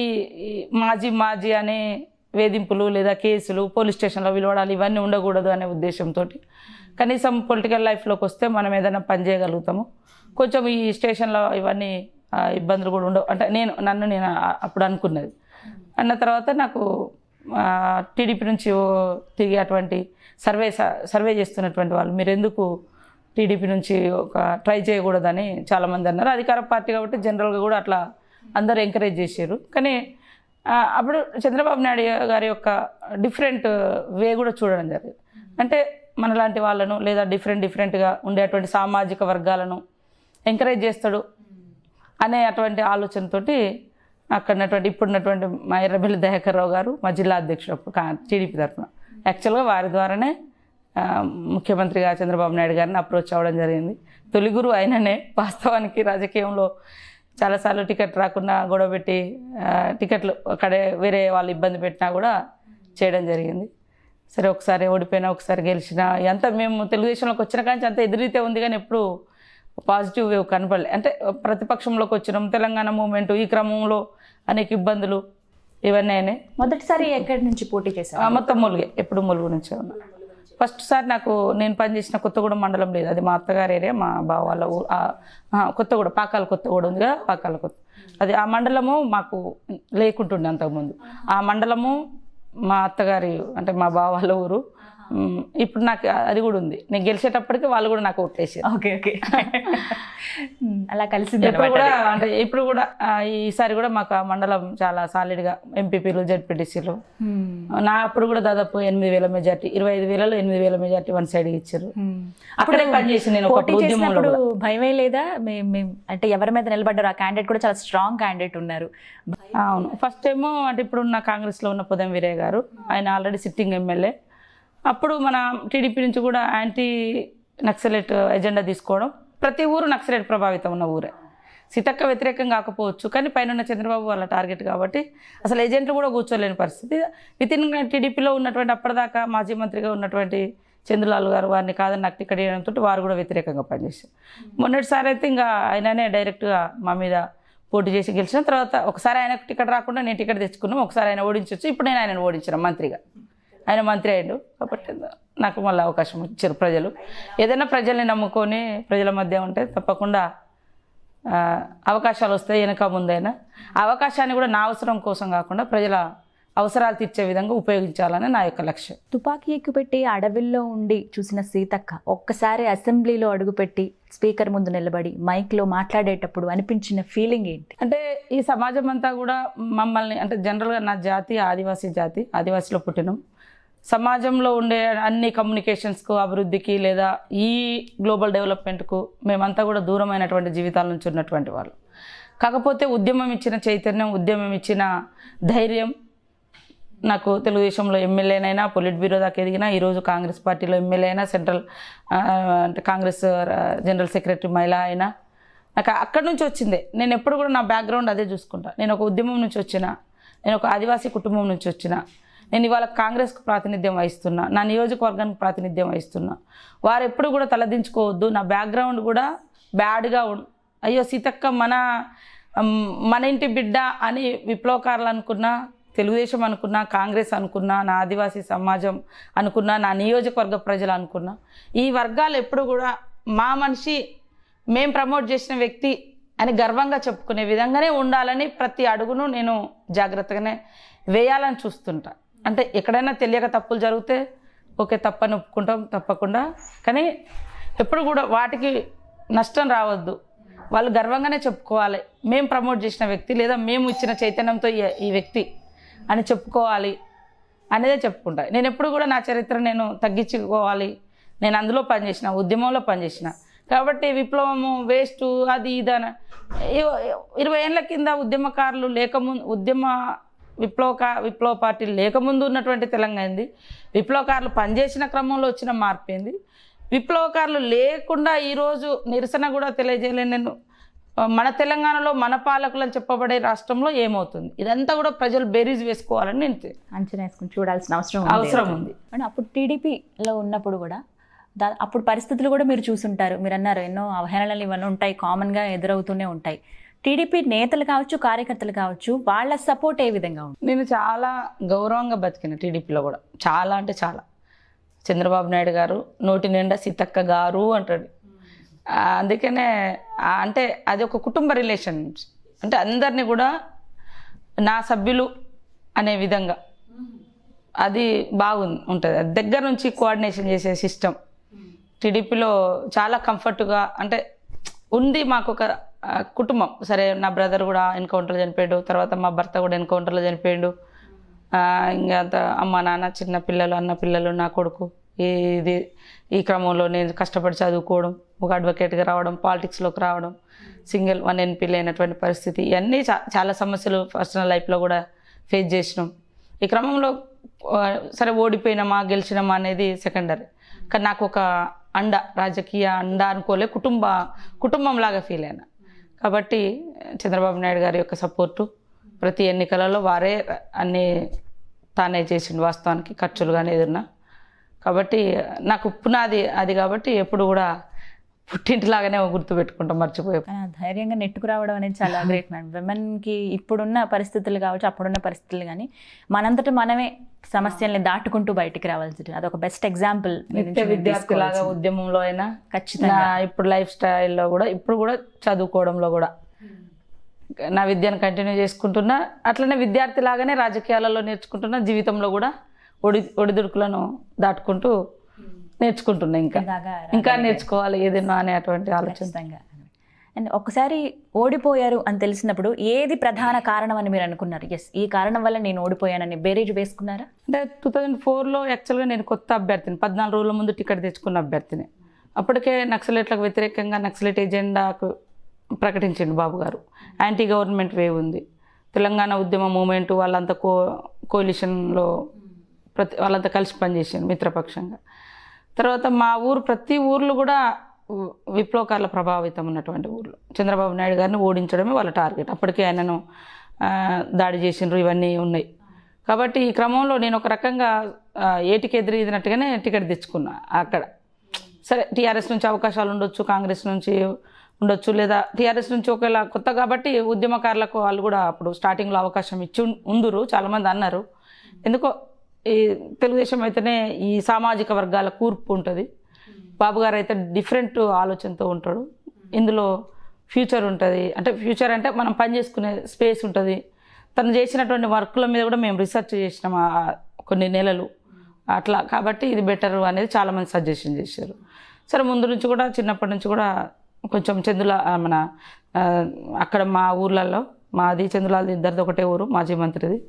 మాజీ అనే వేధింపులు లేదా కేసులు, పోలీస్ స్టేషన్లో విలువడాలి, ఇవన్నీ ఉండకూడదు అనే ఉద్దేశంతో కనీసం పొలిటికల్ లైఫ్లోకి వస్తే మనం ఏదైనా పని చేయగలుగుతాము, కొంచెం ఈ స్టేషన్లో ఇవన్నీ ఇబ్బందులు కూడా ఉండవు అంటే నన్ను నేను అప్పుడు అనుకున్నది. అన్న తర్వాత నాకు టీడీపీ నుంచి తిరిగి అటువంటి సర్వే చేస్తున్నటువంటి వాళ్ళు, మీరు ఎందుకు టీడీపీ నుంచి ఒక ట్రై చేయకూడదని చాలామంది అన్నారు. అధికార పార్టీ కాబట్టి జనరల్గా కూడా అట్లా అందరూ ఎంకరేజ్ చేశారు. కానీ అప్పుడు చంద్రబాబు నాయుడు గారి యొక్క డిఫరెంట్ వే కూడా చూడడం జరిగింది. అంటే మనలాంటి వాళ్ళను లేదా డిఫరెంట్గా ఉండేటువంటి సామాజిక వర్గాలను ఎంకరేజ్ చేస్తాడు అనే అటువంటి ఆలోచనతోటి అక్కడున్నటువంటి ఇప్పుడున్నటువంటి మా ఎర్రబెల్లి దయాకర్ రావు గారు మా జిల్లా అధ్యక్షుడు అప్పుడు టీడీపీ తరఫున, యాక్చువల్గా వారి ద్వారానే ముఖ్యమంత్రిగా చంద్రబాబు నాయుడు గారిని అప్రోచ్ అవ్వడం జరిగింది. తొలి గురువు ఆయననే. వాస్తవానికి రాజకీయంలో చాలాసార్లు టికెట్ రాకుండా గొడవ పెట్టి టికెట్లు అక్కడే వేరే వాళ్ళు ఇబ్బంది పెట్టినా కూడా చేయడం జరిగింది. సరే, ఒకసారి ఓడిపోయినా ఒకసారి గెలిచినా అంతా మేము తెలుగుదేశంలోకి వచ్చిన కానీ అంత ఎదురైతే ఉంది, కానీ ఎప్పుడు పాజిటివ్ వేవ్ కనపడలే. అంటే ప్రతిపక్షంలోకి వచ్చినాం, తెలంగాణ మూమెంట్, ఈ క్రమంలో అనేక ఇబ్బందులు ఇవన్నీ అయినాయి. మొదటిసారి ఎక్కడి నుంచి పోటీ చేశారు? మొత్తం ములుగే, ఎప్పుడు ములుగు నుంచే ఉన్నా. ఫస్ట్ సారి నాకు నేను పనిచేసిన కొత్తగూడెం మండలం లేదు, అది మా అత్తగారి ఏరియా, మా బావ వాళ్ళ ఊరు. కొత్తగూడెం, పాకాల కొత్తగూడెం ఉంది కదా, పాకాల కొత్త, అది ఆ మండలము మాకు లేకుంటుండే అంతకుముందు. ఆ మండలము మా అత్తగారి అంటే మా బావ వాళ్ళ ఊరు. ఇప్పుడు నాకు అది కూడా ఉంది. నేను గెలిచేటప్పటికి వాళ్ళు కూడా నాకు ఓట్లేసారు. ఓకే ఓకే అలా కలిసింది ఇప్పుడు కూడా అంటే ఇప్పుడు కూడా ఈసారి కూడా మాకు ఆ మండలం చాలా సాలిడ్గా ఎంపీపీలు జెడ్పీటీసీలు నా అప్పుడు కూడా దాదాపు 8,000 మెజార్టీ, 25,000లో 8,000 మెజార్టీ వన్ సైడ్ ఇచ్చారు. అక్కడే పనిచేసి నేను పోటీ చేసినప్పుడు భయమే లేదా? అంటే ఎవరి మీద నిలబడ్డారు? ఆ క్యాండిడేట్ కూడా చాలా స్ట్రాంగ్ క్యాండిడేట్ ఉన్నారు. అవును, ఫస్ట్ ఏమో అంటే ఇప్పుడు ఉన్న కాంగ్రెస్లో ఉన్న పొదం వీరయ్య గారు, ఆయన ఆల్రెడీ సిట్టింగ్ ఎమ్మెల్యే. అప్పుడు మన టీడీపీ నుంచి కూడా యాంటీ నక్సలైట్ ఎజెండా తీసుకోవడం. ప్రతి ఊరు నక్సలైట్ ప్రభావితం ఉన్న ఊరే. సీతక్క వ్యతిరేకం కాకపోవచ్చు, కానీ పైన చంద్రబాబు వాళ్ళ టార్గెట్ కాబట్టి అసలు ఏజెంట్లు కూడా కూర్చోలేని పరిస్థితి. వితిన్ టీడీపీలో ఉన్నటువంటి అప్పటిదాకా మాజీ మంత్రిగా ఉన్నటువంటి చంద్రలాల్ గారు వారిని కాదని నాకు టికెట్ ఇవ్వడంతో వారు కూడా వ్యతిరేకంగా పనిచేశారు. మొన్నటిసారి అయితే ఇంకా ఆయననే డైరెక్ట్గా మా మీద పోటీ చేసి గెలిచిన తర్వాత ఒకసారి ఆయనకు టికెట్ రాకుండా నేను టికెట్ తెచ్చుకున్నాం. ఒకసారి ఆయన ఓడించవచ్చు, ఇప్పుడు నేను ఆయనను ఓడించిన మంత్రిగా. ఆయన మంత్రి అయ్యాడు కాబట్టి నాకు మళ్ళీ అవకాశం ఇచ్చారు ప్రజలు. ఏదైనా ప్రజల్ని నమ్ముకొని ప్రజల మధ్య ఉంటే తప్పకుండా అవకాశాలు వస్తాయి, వెనక ముందైనా. ఆ అవకాశాన్ని కూడా నా అవసరం కోసం కాకుండా ప్రజల అవసరాలు తీర్చే విధంగా ఉపయోగించాలని నా యొక్క లక్ష్యం. తుపాకీ ఎక్కుపెట్టి అడవిల్లో ఉండి చూసిన సీతక్క ఒక్కసారి అసెంబ్లీలో అడుగుపెట్టి స్పీకర్ ముందు నిలబడి మైక్లో మాట్లాడేటప్పుడు అనిపించిన ఫీలింగ్ ఏంటి? అంటే ఈ సమాజం అంతా కూడా మమ్మల్ని అంటే జనరల్గా నా జాతి ఆదివాసీ జాతి, ఆదివాసీలో పుట్టినాం. సమాజంలో ఉండే అన్ని కమ్యూనికేషన్స్కు, అభివృద్ధికి లేదా ఈ గ్లోబల్ డెవలప్మెంట్కు మేమంతా కూడా దూరమైనటువంటి జీవితాల నుంచి ఉన్నటువంటి వాళ్ళు. కాకపోతే ఉద్యమం ఇచ్చిన చైతన్యం, ఉద్యమం ఇచ్చిన ధైర్యం నాకు తెలుగుదేశంలో ఎమ్మెల్యేనైనా, పొలిట్ బ్యూరో దాకా ఎదిగినా, ఈరోజు కాంగ్రెస్ పార్టీలో ఎమ్మెల్యే అయినా, సెంట్రల్ అంటే కాంగ్రెస్ జనరల్ సెక్రటరీ మహిళ అయినా నాకు అక్కడి నుంచి వచ్చిందే. నేను ఎప్పుడు కూడా నా బ్యాక్గ్రౌండ్ అదే చూసుకుంటా. నేను ఒక ఉద్యమం నుంచి వచ్చిన, నేను ఒక ఆదివాసీ కుటుంబం నుంచి వచ్చిన, నేను ఇవాళ కాంగ్రెస్కు ప్రాతినిధ్యం వహిస్తున్నా, నా నియోజకవర్గానికి ప్రాతినిధ్యం వహిస్తున్నా. వారు ఎప్పుడు కూడా తలదించుకోవద్దు. నా బ్యాక్గ్రౌండ్ కూడా బ్యాడ్గా అయ్యో సీతక్క మన ఇంటి బిడ్డ అని విప్లవకారులు అనుకున్నా, తెలుగుదేశం అనుకున్నా, కాంగ్రెస్ అనుకున్నా, నా ఆదివాసీ సమాజం అనుకున్నా, నా నియోజకవర్గ ప్రజలు అనుకున్నా, ఈ వర్గాలు ఎప్పుడు కూడా మా మనిషి, మేం ప్రమోట్ చేసిన వ్యక్తి అని గర్వంగా చెప్పుకునే విధంగానే ఉండాలని ప్రతి అడుగును నేను జాగ్రత్తగానే వేయాలని చూస్తుంటా. అంటే ఎక్కడైనా తెలియక తప్పులు జరిగితే ఓకే, తప్పని ఒప్పుకుంటాం తప్పకుండా, కానీ ఎప్పుడు కూడా వాటికి నష్టం రావద్దు. వాళ్ళు గర్వంగానే చెప్పుకోవాలి, మేము ప్రమోట్ చేసిన వ్యక్తి లేదా మేము ఇచ్చిన చైతన్యంతో ఈ వ్యక్తి అని చెప్పుకోవాలి అనేదే చెప్పుకుంటా. నేను ఎప్పుడు కూడా నా చరిత్ర నేను తగ్గించుకోవాలి, నేను అందులో పనిచేసిన, ఉద్యమంలో పనిచేసిన కాబట్టి విప్లవము వేస్ట్ అది ఇదని 20 ఏళ్ళ కింద ఉద్యమకారులు లేకముందు విప్లవ పార్టీలు లేకముందు ఉన్నటువంటి తెలంగాణది, విప్లవకారులు పనిచేసిన క్రమంలో వచ్చిన మార్పు ఏంది, విప్లవకారులు లేకుండా ఈరోజు నిరసన కూడా తెలియజేయలేను నేను. మన తెలంగాణలో మన పాలకులని చెప్పబడే రాష్ట్రంలో ఏమవుతుంది, ఇదంతా కూడా ప్రజలు బేరీజ్ వేసుకోవాలని నేను అంచనా వేసుకుని చూడాల్సిన అవసరం ఉంది. అండ్ అప్పుడు టీడీపీలో ఉన్నప్పుడు కూడా అప్పుడు పరిస్థితులు కూడా మీరు చూసుంటారు. మీరు అన్నారు ఎన్నో అవహేళనలు ఇవన్నీ ఉంటాయి, కామన్గా ఎదురవుతూనే ఉంటాయి. టీడీపీ నేతలు కావచ్చు, కార్యకర్తలు కావచ్చు, వాళ్ళ సపోర్ట్ ఏ విధంగా ఉంది? నేను చాలా గౌరవంగా బతికిన టీడీపీలో కూడా, చాలా అంటే చాలా. చంద్రబాబు నాయుడు గారు నోటి నిండా సీతక్క గారు అంటాడు. అందుకనే అంటే అది ఒక కుటుంబ రిలేషన్, అంటే అందరినీ కూడా నా సభ్యులు అనే విధంగా అది ఉంటుంది. అది దగ్గర నుంచి కోఆర్డినేషన్ చేసే సిస్టమ్ టీడీపీలో చాలా కంఫర్ట్గా అంటే ఉంది. మాకు ఒక కుటుంబం. సరే, నా బ్రదర్ కూడా ఎన్కౌంటర్లో చనిపోయాడు, తర్వాత మా భర్త కూడా ఎన్కౌంటర్లో చనిపోయాడు. ఇంకా అంత అమ్మ నాన్న, చిన్న పిల్లలు, అన్న పిల్లలు, నా కొడుకు, ఈ క్రమంలో నేను కష్టపడి చదువుకోవడం, ఒక అడ్వకేట్గా రావడం, పాలిటిక్స్లోకి రావడం, సింగిల్ 1 MP లేనటువంటి పరిస్థితి, ఇవన్నీ చాలా సమస్యలు పర్సనల్ లైఫ్లో కూడా ఫేస్ చేసినాం. ఈ క్రమంలో సరే ఓడిపోయినామా గెలిచినామా అనేది సెకండరీ, కానీ నాకు ఒక అండ, రాజకీయ అండ అనుకోలే, కుటుంబంలాగా ఫీల్ అయినా. కాబట్టి చంద్రబాబు నాయుడు గారి యొక్క సపోర్టు ప్రతి ఎన్నికలలో వారే అన్నీ తానే చేసిండు, వాస్తవానికి ఖర్చులు కానీ ఏదన్నా. కాబట్టి నాకు పునాది అది, కాబట్టి ఎప్పుడు కూడా పుట్టింటిలాగానే గుర్తుపెట్టుకుంటాం, మర్చిపోయే. కానీ ఆ ధైర్యంగా నెట్టుకురావడం అనేది చాలా గ్రేట్ మేడం. విమెన్కి ఇప్పుడున్న పరిస్థితులు కావచ్చు, అప్పుడున్న పరిస్థితులు కానీ మనంతట మనమే సమస్యల్ని దాటుకుంటూ బయటికి రావాల్సి, అదొక బెస్ట్ ఎగ్జాంపుల్. విద్యార్థిలాగా ఉద్యమంలో అయినా ఖచ్చితంగా ఇప్పుడు లైఫ్ స్టైల్లో కూడా, ఇప్పుడు కూడా చదువుకోవడంలో కూడా నా విద్యను కంటిన్యూ చేసుకుంటున్నా. అట్లనే విద్యార్థిలాగానే రాజకీయాలలో నేర్చుకుంటున్నా, జీవితంలో కూడా ఒడిదుడుకులను దాటుకుంటూ నేర్చుకుంటున్నా. ఇంకా నేర్చుకోవాలి ఏదైనా అనేటువంటి ఆలోచన. అండ్ ఒకసారి ఓడిపోయారు అని తెలిసినప్పుడు ఏది ప్రధాన కారణం అని మీరు అనుకున్నారు? ఎస్, ఈ కారణం వల్ల నేను ఓడిపోయానని బేరీజ్ వేసుకున్నారా? అంటే 2004లో యాక్చువల్గా నేను కొత్త అభ్యర్థిని, 14 రోజుల ముందు టికెట్ తెచ్చుకున్న అభ్యర్థిని. అప్పటికే నక్సలైట్లకు వ్యతిరేకంగా నక్సలైట్ ఎజెండాకు ప్రకటించిండు బాబు గారు. యాంటీ గవర్నమెంట్ వేవ్ ఉంది, తెలంగాణ ఉద్యమ మూమెంట్, వాళ్ళంతా కోalitionలో వాళ్ళంతా కలిసి పనిచేసాను మిత్రపక్షంగా. తర్వాత మా ఊరు, ప్రతి ఊర్లో కూడా విప్లవకారుల ప్రభావితం ఉన్నటువంటి ఊర్లు. చంద్రబాబు నాయుడు గారిని ఓడించడమే వాళ్ళ టార్గెట్. అప్పటికే ఆయనను దాడి చేసిండ్రు, ఇవన్నీ ఉన్నాయి. కాబట్టి ఈ క్రమంలో నేను ఒక రకంగా ఏటికి ఎదురీదినట్టుగానే టికెట్ తెచ్చుకున్నా. అక్కడ సరే టీఆర్ఎస్ నుంచి అవకాశాలు ఉండొచ్చు, కాంగ్రెస్ నుంచి ఉండొచ్చు, లేదా టీఆర్ఎస్ నుంచి ఒకవేళ కొత్త కాబట్టి ఉద్యమకారులకు వాళ్ళు కూడా అప్పుడు స్టార్టింగ్లో అవకాశం ఇచ్చి ఉందురు, చాలామంది అన్నారు. ఎందుకో ఈ తెలుగుదేశం అయితేనే ఈ సామాజిక వర్గాల కూర్పు ఉంటుంది, బాబు గారు అయితే డిఫరెంట్ ఆలోచనతో ఉంటాడు, ఇందులో ఫ్యూచర్ ఉంటుంది. అంటే ఫ్యూచర్ అంటే మనం పని చేసుకునే స్పేస్ ఉంటుంది. తను చేసినటువంటి వర్క్ల మీద కూడా మేము రీసెర్చ్ చేసినాం కొన్ని నెలలు అట్లా. కాబట్టి ఇది బెటర్ అనేది చాలామంది సజెషన్ చేశారు. సరే ముందు నుంచి కూడా, చిన్నప్పటి నుంచి కూడా కొంచెం మన అక్కడ మా ఊర్లలో, మాది చందులాది ఇద్దరిది ఒకటే ఊరు, మాజీ మంత్రిది.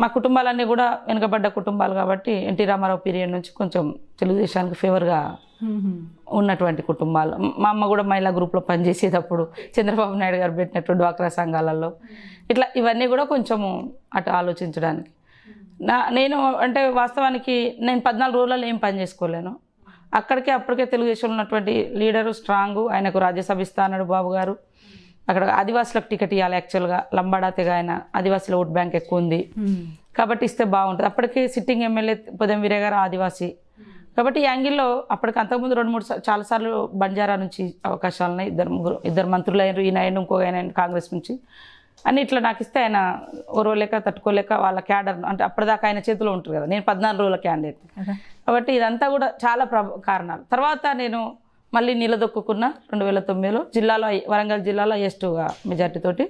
మా కుటుంబాలన్నీ కూడా వెనుకబడ్డ కుటుంబాలు కాబట్టి ఎన్టీ రామారావు పీరియడ్ నుంచి కొంచెం తెలుగుదేశానికి ఫేవర్గా ఉన్నటువంటి కుటుంబాలు. మా అమ్మ కూడా మహిళా గ్రూప్లో పనిచేసేటప్పుడు చంద్రబాబు నాయుడు గారు పెట్టినట్టు డ్వాక్రా సంఘాలలో ఇట్లా ఇవన్నీ కూడా కొంచెము అటు ఆలోచించడానికి. నేను అంటే వాస్తవానికి నేను 14 రోజులలో ఏం పని చేసుకోలేను. అప్పటికే తెలుగుదేశంలో ఉన్నటువంటి లీడరు స్ట్రాంగు, ఆయనకు రాజ్యసభ ఇస్తా అన్నాడు బాబు గారు. అక్కడ ఆదివాసులకు టికెట్ ఇవ్వాలి, యాక్చువల్గా లంబాడా తెగ ఆయన, ఆదివాసీల ఓట్ బ్యాంక్ ఎక్కువ ఉంది కాబట్టి ఇస్తే బాగుంటుంది. అప్పటికే సిట్టింగ్ ఎమ్మెల్యే పొదం వీరయ్య గారు ఆదివాసీ కాబట్టి ఈ యాంగిల్లో అప్పటికి అంతకుముందు 2-3 చాలాసార్లు బంజారా నుంచి అవకాశాలు ఉన్నాయి. ఇద్దరు మంత్రులు అయినారు, ఈయన అయిన ఇంకో ఆయన కాంగ్రెస్ నుంచి అని. ఇట్లా నాకు ఇస్తే ఆయన ఓర్వలేక తట్టుకోలేక వాళ్ళ క్యాడర్, అంటే అప్పటిదాకా ఆయన చేతిలో ఉంటుంది కదా, నేను 14 రోజుల క్యాండిడేట్ కాబట్టి ఇదంతా కూడా చాలా కారణాలు. తర్వాత నేను మళ్ళీ నిలదొక్కున్న 2009లో జిల్లాలో, వరంగల్ జిల్లాలో ఎస్టుగా మెజార్టీతోటి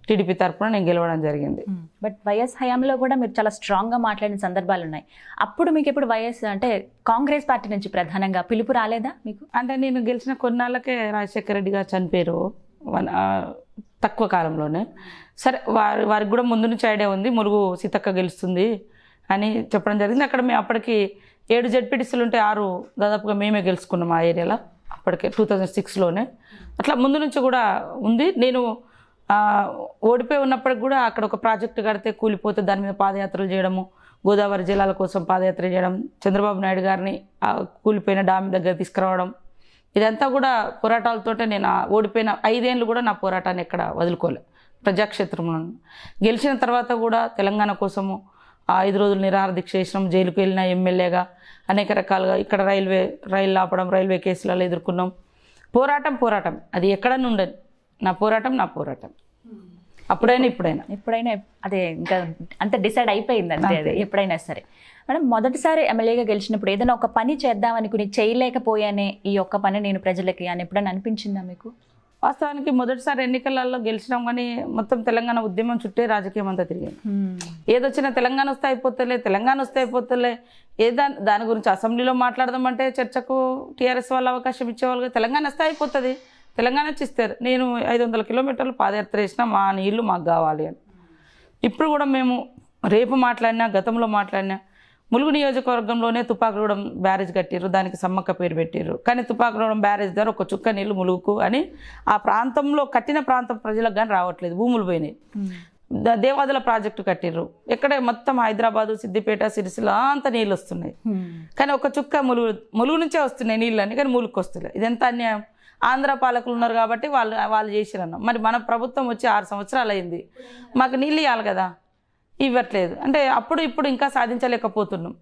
టీడీపీ తరఫున నేను గెలవడం జరిగింది. బట్ వైఎస్ హయాంలో కూడా మీరు చాలా స్ట్రాంగ్గా మాట్లాడిన సందర్భాలు ఉన్నాయి. అప్పుడు మీకు ఎప్పుడు వైఎస్ అంటే కాంగ్రెస్ పార్టీ నుంచి ప్రధానంగా పిలుపు రాలేదా మీకు? అంటే నేను గెలిచిన కొన్నాళ్ళకే రాజశేఖర రెడ్డి గారు చనిపోయారు, తక్కువ కాలంలోనే. సరే వారికి కూడా ముందు నుంచి ఐడియా ఉంది ములుగు సీతక్క గెలుస్తుంది అని చెప్పడం జరిగింది. అక్కడ మేము అప్పటికి 7 జెడ్పీటీసీలు ఉంటే 6 దాదాపుగా మేమే గెలుచుకున్నాం ఆ ఏరియాలో అప్పటికే 2006లోనే. అట్లా ముందు నుంచి కూడా ఉంది. నేను ఓడిపోయి ఉన్నప్పటికి కూడా అక్కడ ఒక ప్రాజెక్టు కడితే కూలిపోతే దాని మీద పాదయాత్రలు చేయడము, గోదావరి జిల్లాల కోసం పాదయాత్ర చేయడం, చంద్రబాబు నాయుడు గారిని కూలిపోయిన డామ్ దగ్గర తీసుకురావడం, ఇదంతా కూడా పోరాటాలతోటే. నేను ఓడిపోయిన 5 ఏళ్ళు కూడా నా పోరాటాన్ని ఎక్కడ వదులుకోలే ప్రజాక్షేత్రంలో. గెలిచిన తర్వాత కూడా తెలంగాణ కోసము 5 రోజులు నిరాహార దీక్ష చేసినాం, జైలుకు వెళ్ళిన ఎమ్మెల్యేగా అనేక రకాలుగా. ఇక్కడ రైలు ఆపడం, రైల్వే కేసులలో ఎదుర్కొన్నాం. పోరాటం అది ఎక్కడన్నా ఉండదు. నా పోరాటం అప్పుడైనా ఇప్పుడైనా అదే ఇంకా అంత డిసైడ్ అయిపోయింది అంతే. అది ఎప్పుడైనా సరే. మేడం, మొదటిసారి ఎమ్మెల్యేగా గెలిచినప్పుడు ఏదైనా ఒక పని చేద్దామనుకుని చేయలేకపోయానే, ఈ ఒక్క పని నేను ప్రజలకి అని ఎప్పుడైనా అనిపించిందా మీకు? వాస్తవానికి మొదటిసారి ఎన్నికలలో గెలిచినాం కానీ మొత్తం తెలంగాణ ఉద్యమం చుట్టే రాజకీయం అంతా తిరిగింది. ఏదొచ్చినా తెలంగాణ వస్తే అయిపోతలే దాని గురించి అసెంబ్లీలో మాట్లాడదామంటే చర్చకు టీఆర్ఎస్ వాళ్ళు అవకాశం ఇచ్చేవాళ్ళు. తెలంగాణ వస్తే అయిపోతుంది, తెలంగాణ ఇస్తారు. నేను 500 కిలోమీటర్లు పాదయాత్ర చేసినా మా నీళ్లు మాకు కావాలి అని. ఇప్పుడు కూడా మేము రేపు మాట్లాడినా, గతంలో మాట్లాడినా, ములుగు నియోజకవర్గంలోనే తుపాకుగూడెం బ్యారేజ్ కట్టిర్రు, దానికి సమ్మక్క పేరు పెట్టిర్రు. కానీ తుపాకుగూడెం బ్యారేజ్ ద్వారా ఒక చుక్క నీళ్ళు ములుగుకు అని ఆ ప్రాంతంలో కట్టిన ప్రాంతం ప్రజలకు కానీ రావట్లేదు, భూములు పోయినాయి. దేవాదుల ప్రాజెక్టు కట్టిర్రు, ఎక్కడే మొత్తం హైదరాబాదు, సిద్దిపేట, సిరిసిల్ల అంత నీళ్ళు వస్తున్నాయి. కానీ ఒక చుక్క ములుగు నుంచే వస్తున్నాయి నీళ్ళు అని, కానీ ములుగుకు వస్తున్నాయి. ఇదంతా అన్యాయం. ఆంధ్ర పాలకులు ఉన్నారు కాబట్టి వాళ్ళు చేసిరన్నాం. మరి మన ప్రభుత్వం వచ్చి 6 సంవత్సరాలు అయింది, మాకు నీళ్ళు ఇవ్వాలి కదా, ఇవ్వట్లేదు. అంటే అప్పుడు ఇప్పుడు ఇంకా సాధించలేకపోతున్నాం.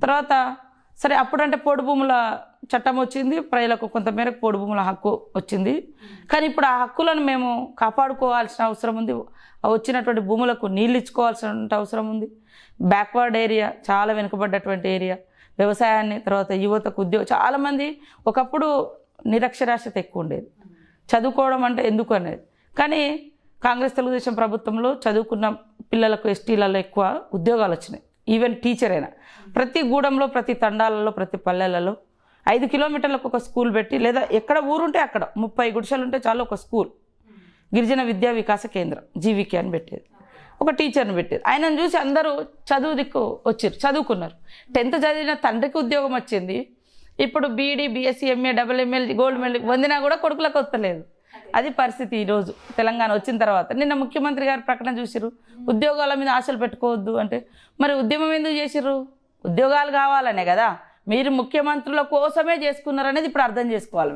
తర్వాత సరే అప్పుడంటే పోడు భూముల చట్టం వచ్చింది, ప్రజలకు కొంతమేరకు పోడు భూముల హక్కు వచ్చింది. కానీ ఇప్పుడు ఆ హక్కులను మేము కాపాడుకోవాల్సిన అవసరం ఉంది. వచ్చినటువంటి భూములకు నీళ్ళు ఇచ్చుకోవాల్సిన అవసరం ఉంది. బ్యాక్వర్డ్ ఏరియా, చాలా వెనుకబడ్డటువంటి ఏరియా, వ్యవసాయాన్ని, తర్వాత యువతకు ఉద్యోగం. చాలామంది ఒకప్పుడు నిరక్షరాస్యత ఎక్కువ ఉండేది, చదువుకోవడం అంటే ఎందుకు అనేది. కానీ కాంగ్రెస్ తెలుగుదేశం ప్రభుత్వంలో చదువుకున్న పిల్లలకు ఎస్టీలలో ఎక్కువ ఉద్యోగాలు వచ్చినాయి. ఈవెన్ టీచర్ అయినా ప్రతి గూడెంలో, ప్రతి తండాలలో, ప్రతి పల్లెలలో 5 కిలోమీటర్లకు ఒక స్కూల్ పెట్టి, లేదా ఎక్కడ ఊరుంటే అక్కడ 30 గుడిసెలు ఉంటే చాలు ఒక స్కూల్, గిరిజన విద్యా వికాస కేంద్రం జీవికే అని పెట్టేది, ఒక టీచర్ని పెట్టేది. ఆయనను చూసి అందరూ చదువు దిక్కు వచ్చారు, చదువుకున్నారు. 10th చదివిన తండ్రికి ఉద్యోగం వచ్చింది. ఇప్పుడు BEd, BSc, MA, double gold medal పొందినా కూడా కొడుకులకు వస్తలేదు. అది పరిస్థితి ఈరోజు తెలంగాణ వచ్చిన తర్వాత. నిన్న ముఖ్యమంత్రి గారు ప్రకటన చూసిరు, ఉద్యోగాల మీద ఆశలు పెట్టుకోవద్దు అంటే. మరి ఉద్యమం ఎందుకు చేసిర్రు? ఉద్యోగాలు కావాలనే కదా. మీరు ముఖ్యమంత్రుల కోసమే చేసుకున్నారనేది ఇప్పుడు అర్థం చేసుకోవాలి.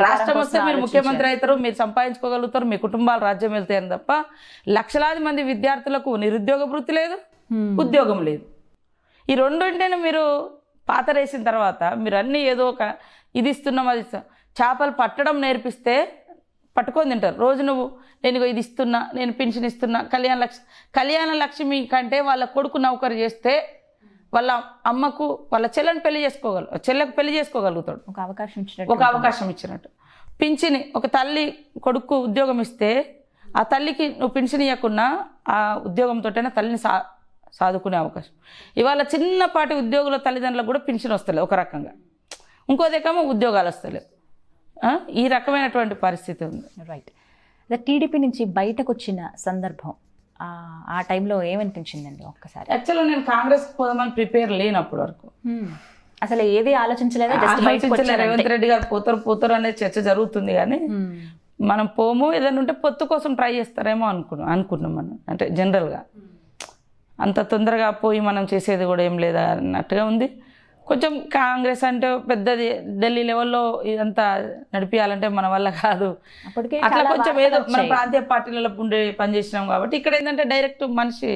రాష్ట్రం వస్తే మీరు ముఖ్యమంత్రి అవుతారు, మీరు సంపాదించుకోగలుగుతారు, మీ కుటుంబాలు రాజ్యం వెళ్తాయని తప్ప లక్షలాది మంది విద్యార్థులకు నిరుద్యోగ వృత్తి లేదు, ఉద్యోగం లేదు. ఈ రెండింటిని మీరు పాతరేసిన తర్వాత మీరు అన్నీ ఏదో ఒక ఇది ఇస్తున్నాం, అది ఇస్తాం. చేపలు పట్టడం నేర్పిస్తే పట్టుకొని తింటారు. రోజు నువ్వు నేను ఇది ఇస్తున్నా, నేను పెన్షన్ ఇస్తున్నా, కళ్యాణ లక్ష్మి కంటే వాళ్ళ కొడుకు నౌకరు చేస్తే వాళ్ళ అమ్మకు వాళ్ళ చెల్లెకి పెళ్లి చేసుకోగలుగుతాడు. ఒక అవకాశం ఇచ్చినట్టు. పింఛని ఒక తల్లి కొడుకు ఉద్యోగం ఇస్తే ఆ తల్లికి నువ్వు పింఛన్ ఇవ్వకున్నా ఆ ఉద్యోగంతోటైనా తల్లిని సాదుకునే అవకాశం. ఇవాళ చిన్నపాటి ఉద్యోగుల తల్లిదండ్రులకు కూడా పింఛన్ వస్తలేదు ఒక రకంగా, ఇంకోదేకేమో ఉద్యోగాలు వస్తలేవు. ఈ రకమైనటువంటి పరిస్థితి ఉంది. రైట్. టీడీపీ నుంచి బయటకు వచ్చిన సందర్భం ఆ టైంలో ఏమనిపించిందండి ఒక్కసారి? యాక్చువల్గా నేను కాంగ్రెస్కి పోదామని ప్రిపేర్ లేనప్పటి వరకు, అసలు ఏది ఆలోచించలేదు. రేవంత్ రెడ్డి గారు పోతారు అనే చర్చ జరుగుతుంది, కానీ మనం పోము, ఏదైనా ఉంటే పొత్తు కోసం ట్రై చేస్తారేమో అనుకున్నాం మనం. అంటే జనరల్గా అంత తొందరగా పోయి మనం చేసేది కూడా ఏం లేదా అన్నట్టుగా ఉంది. కొంచెం కాంగ్రెస్ అంటే పెద్దది, ఢిల్లీ లెవెల్లో ఇదంతా నడిపించాలంటే మన వల్ల కాదు. అట్లా కొంచెం ఏదో మన ప్రాంతీయ పార్టీలలో ఉండే పనిచేసినాం కాబట్టి ఇక్కడ ఏంటంటే డైరెక్ట్ మనిషి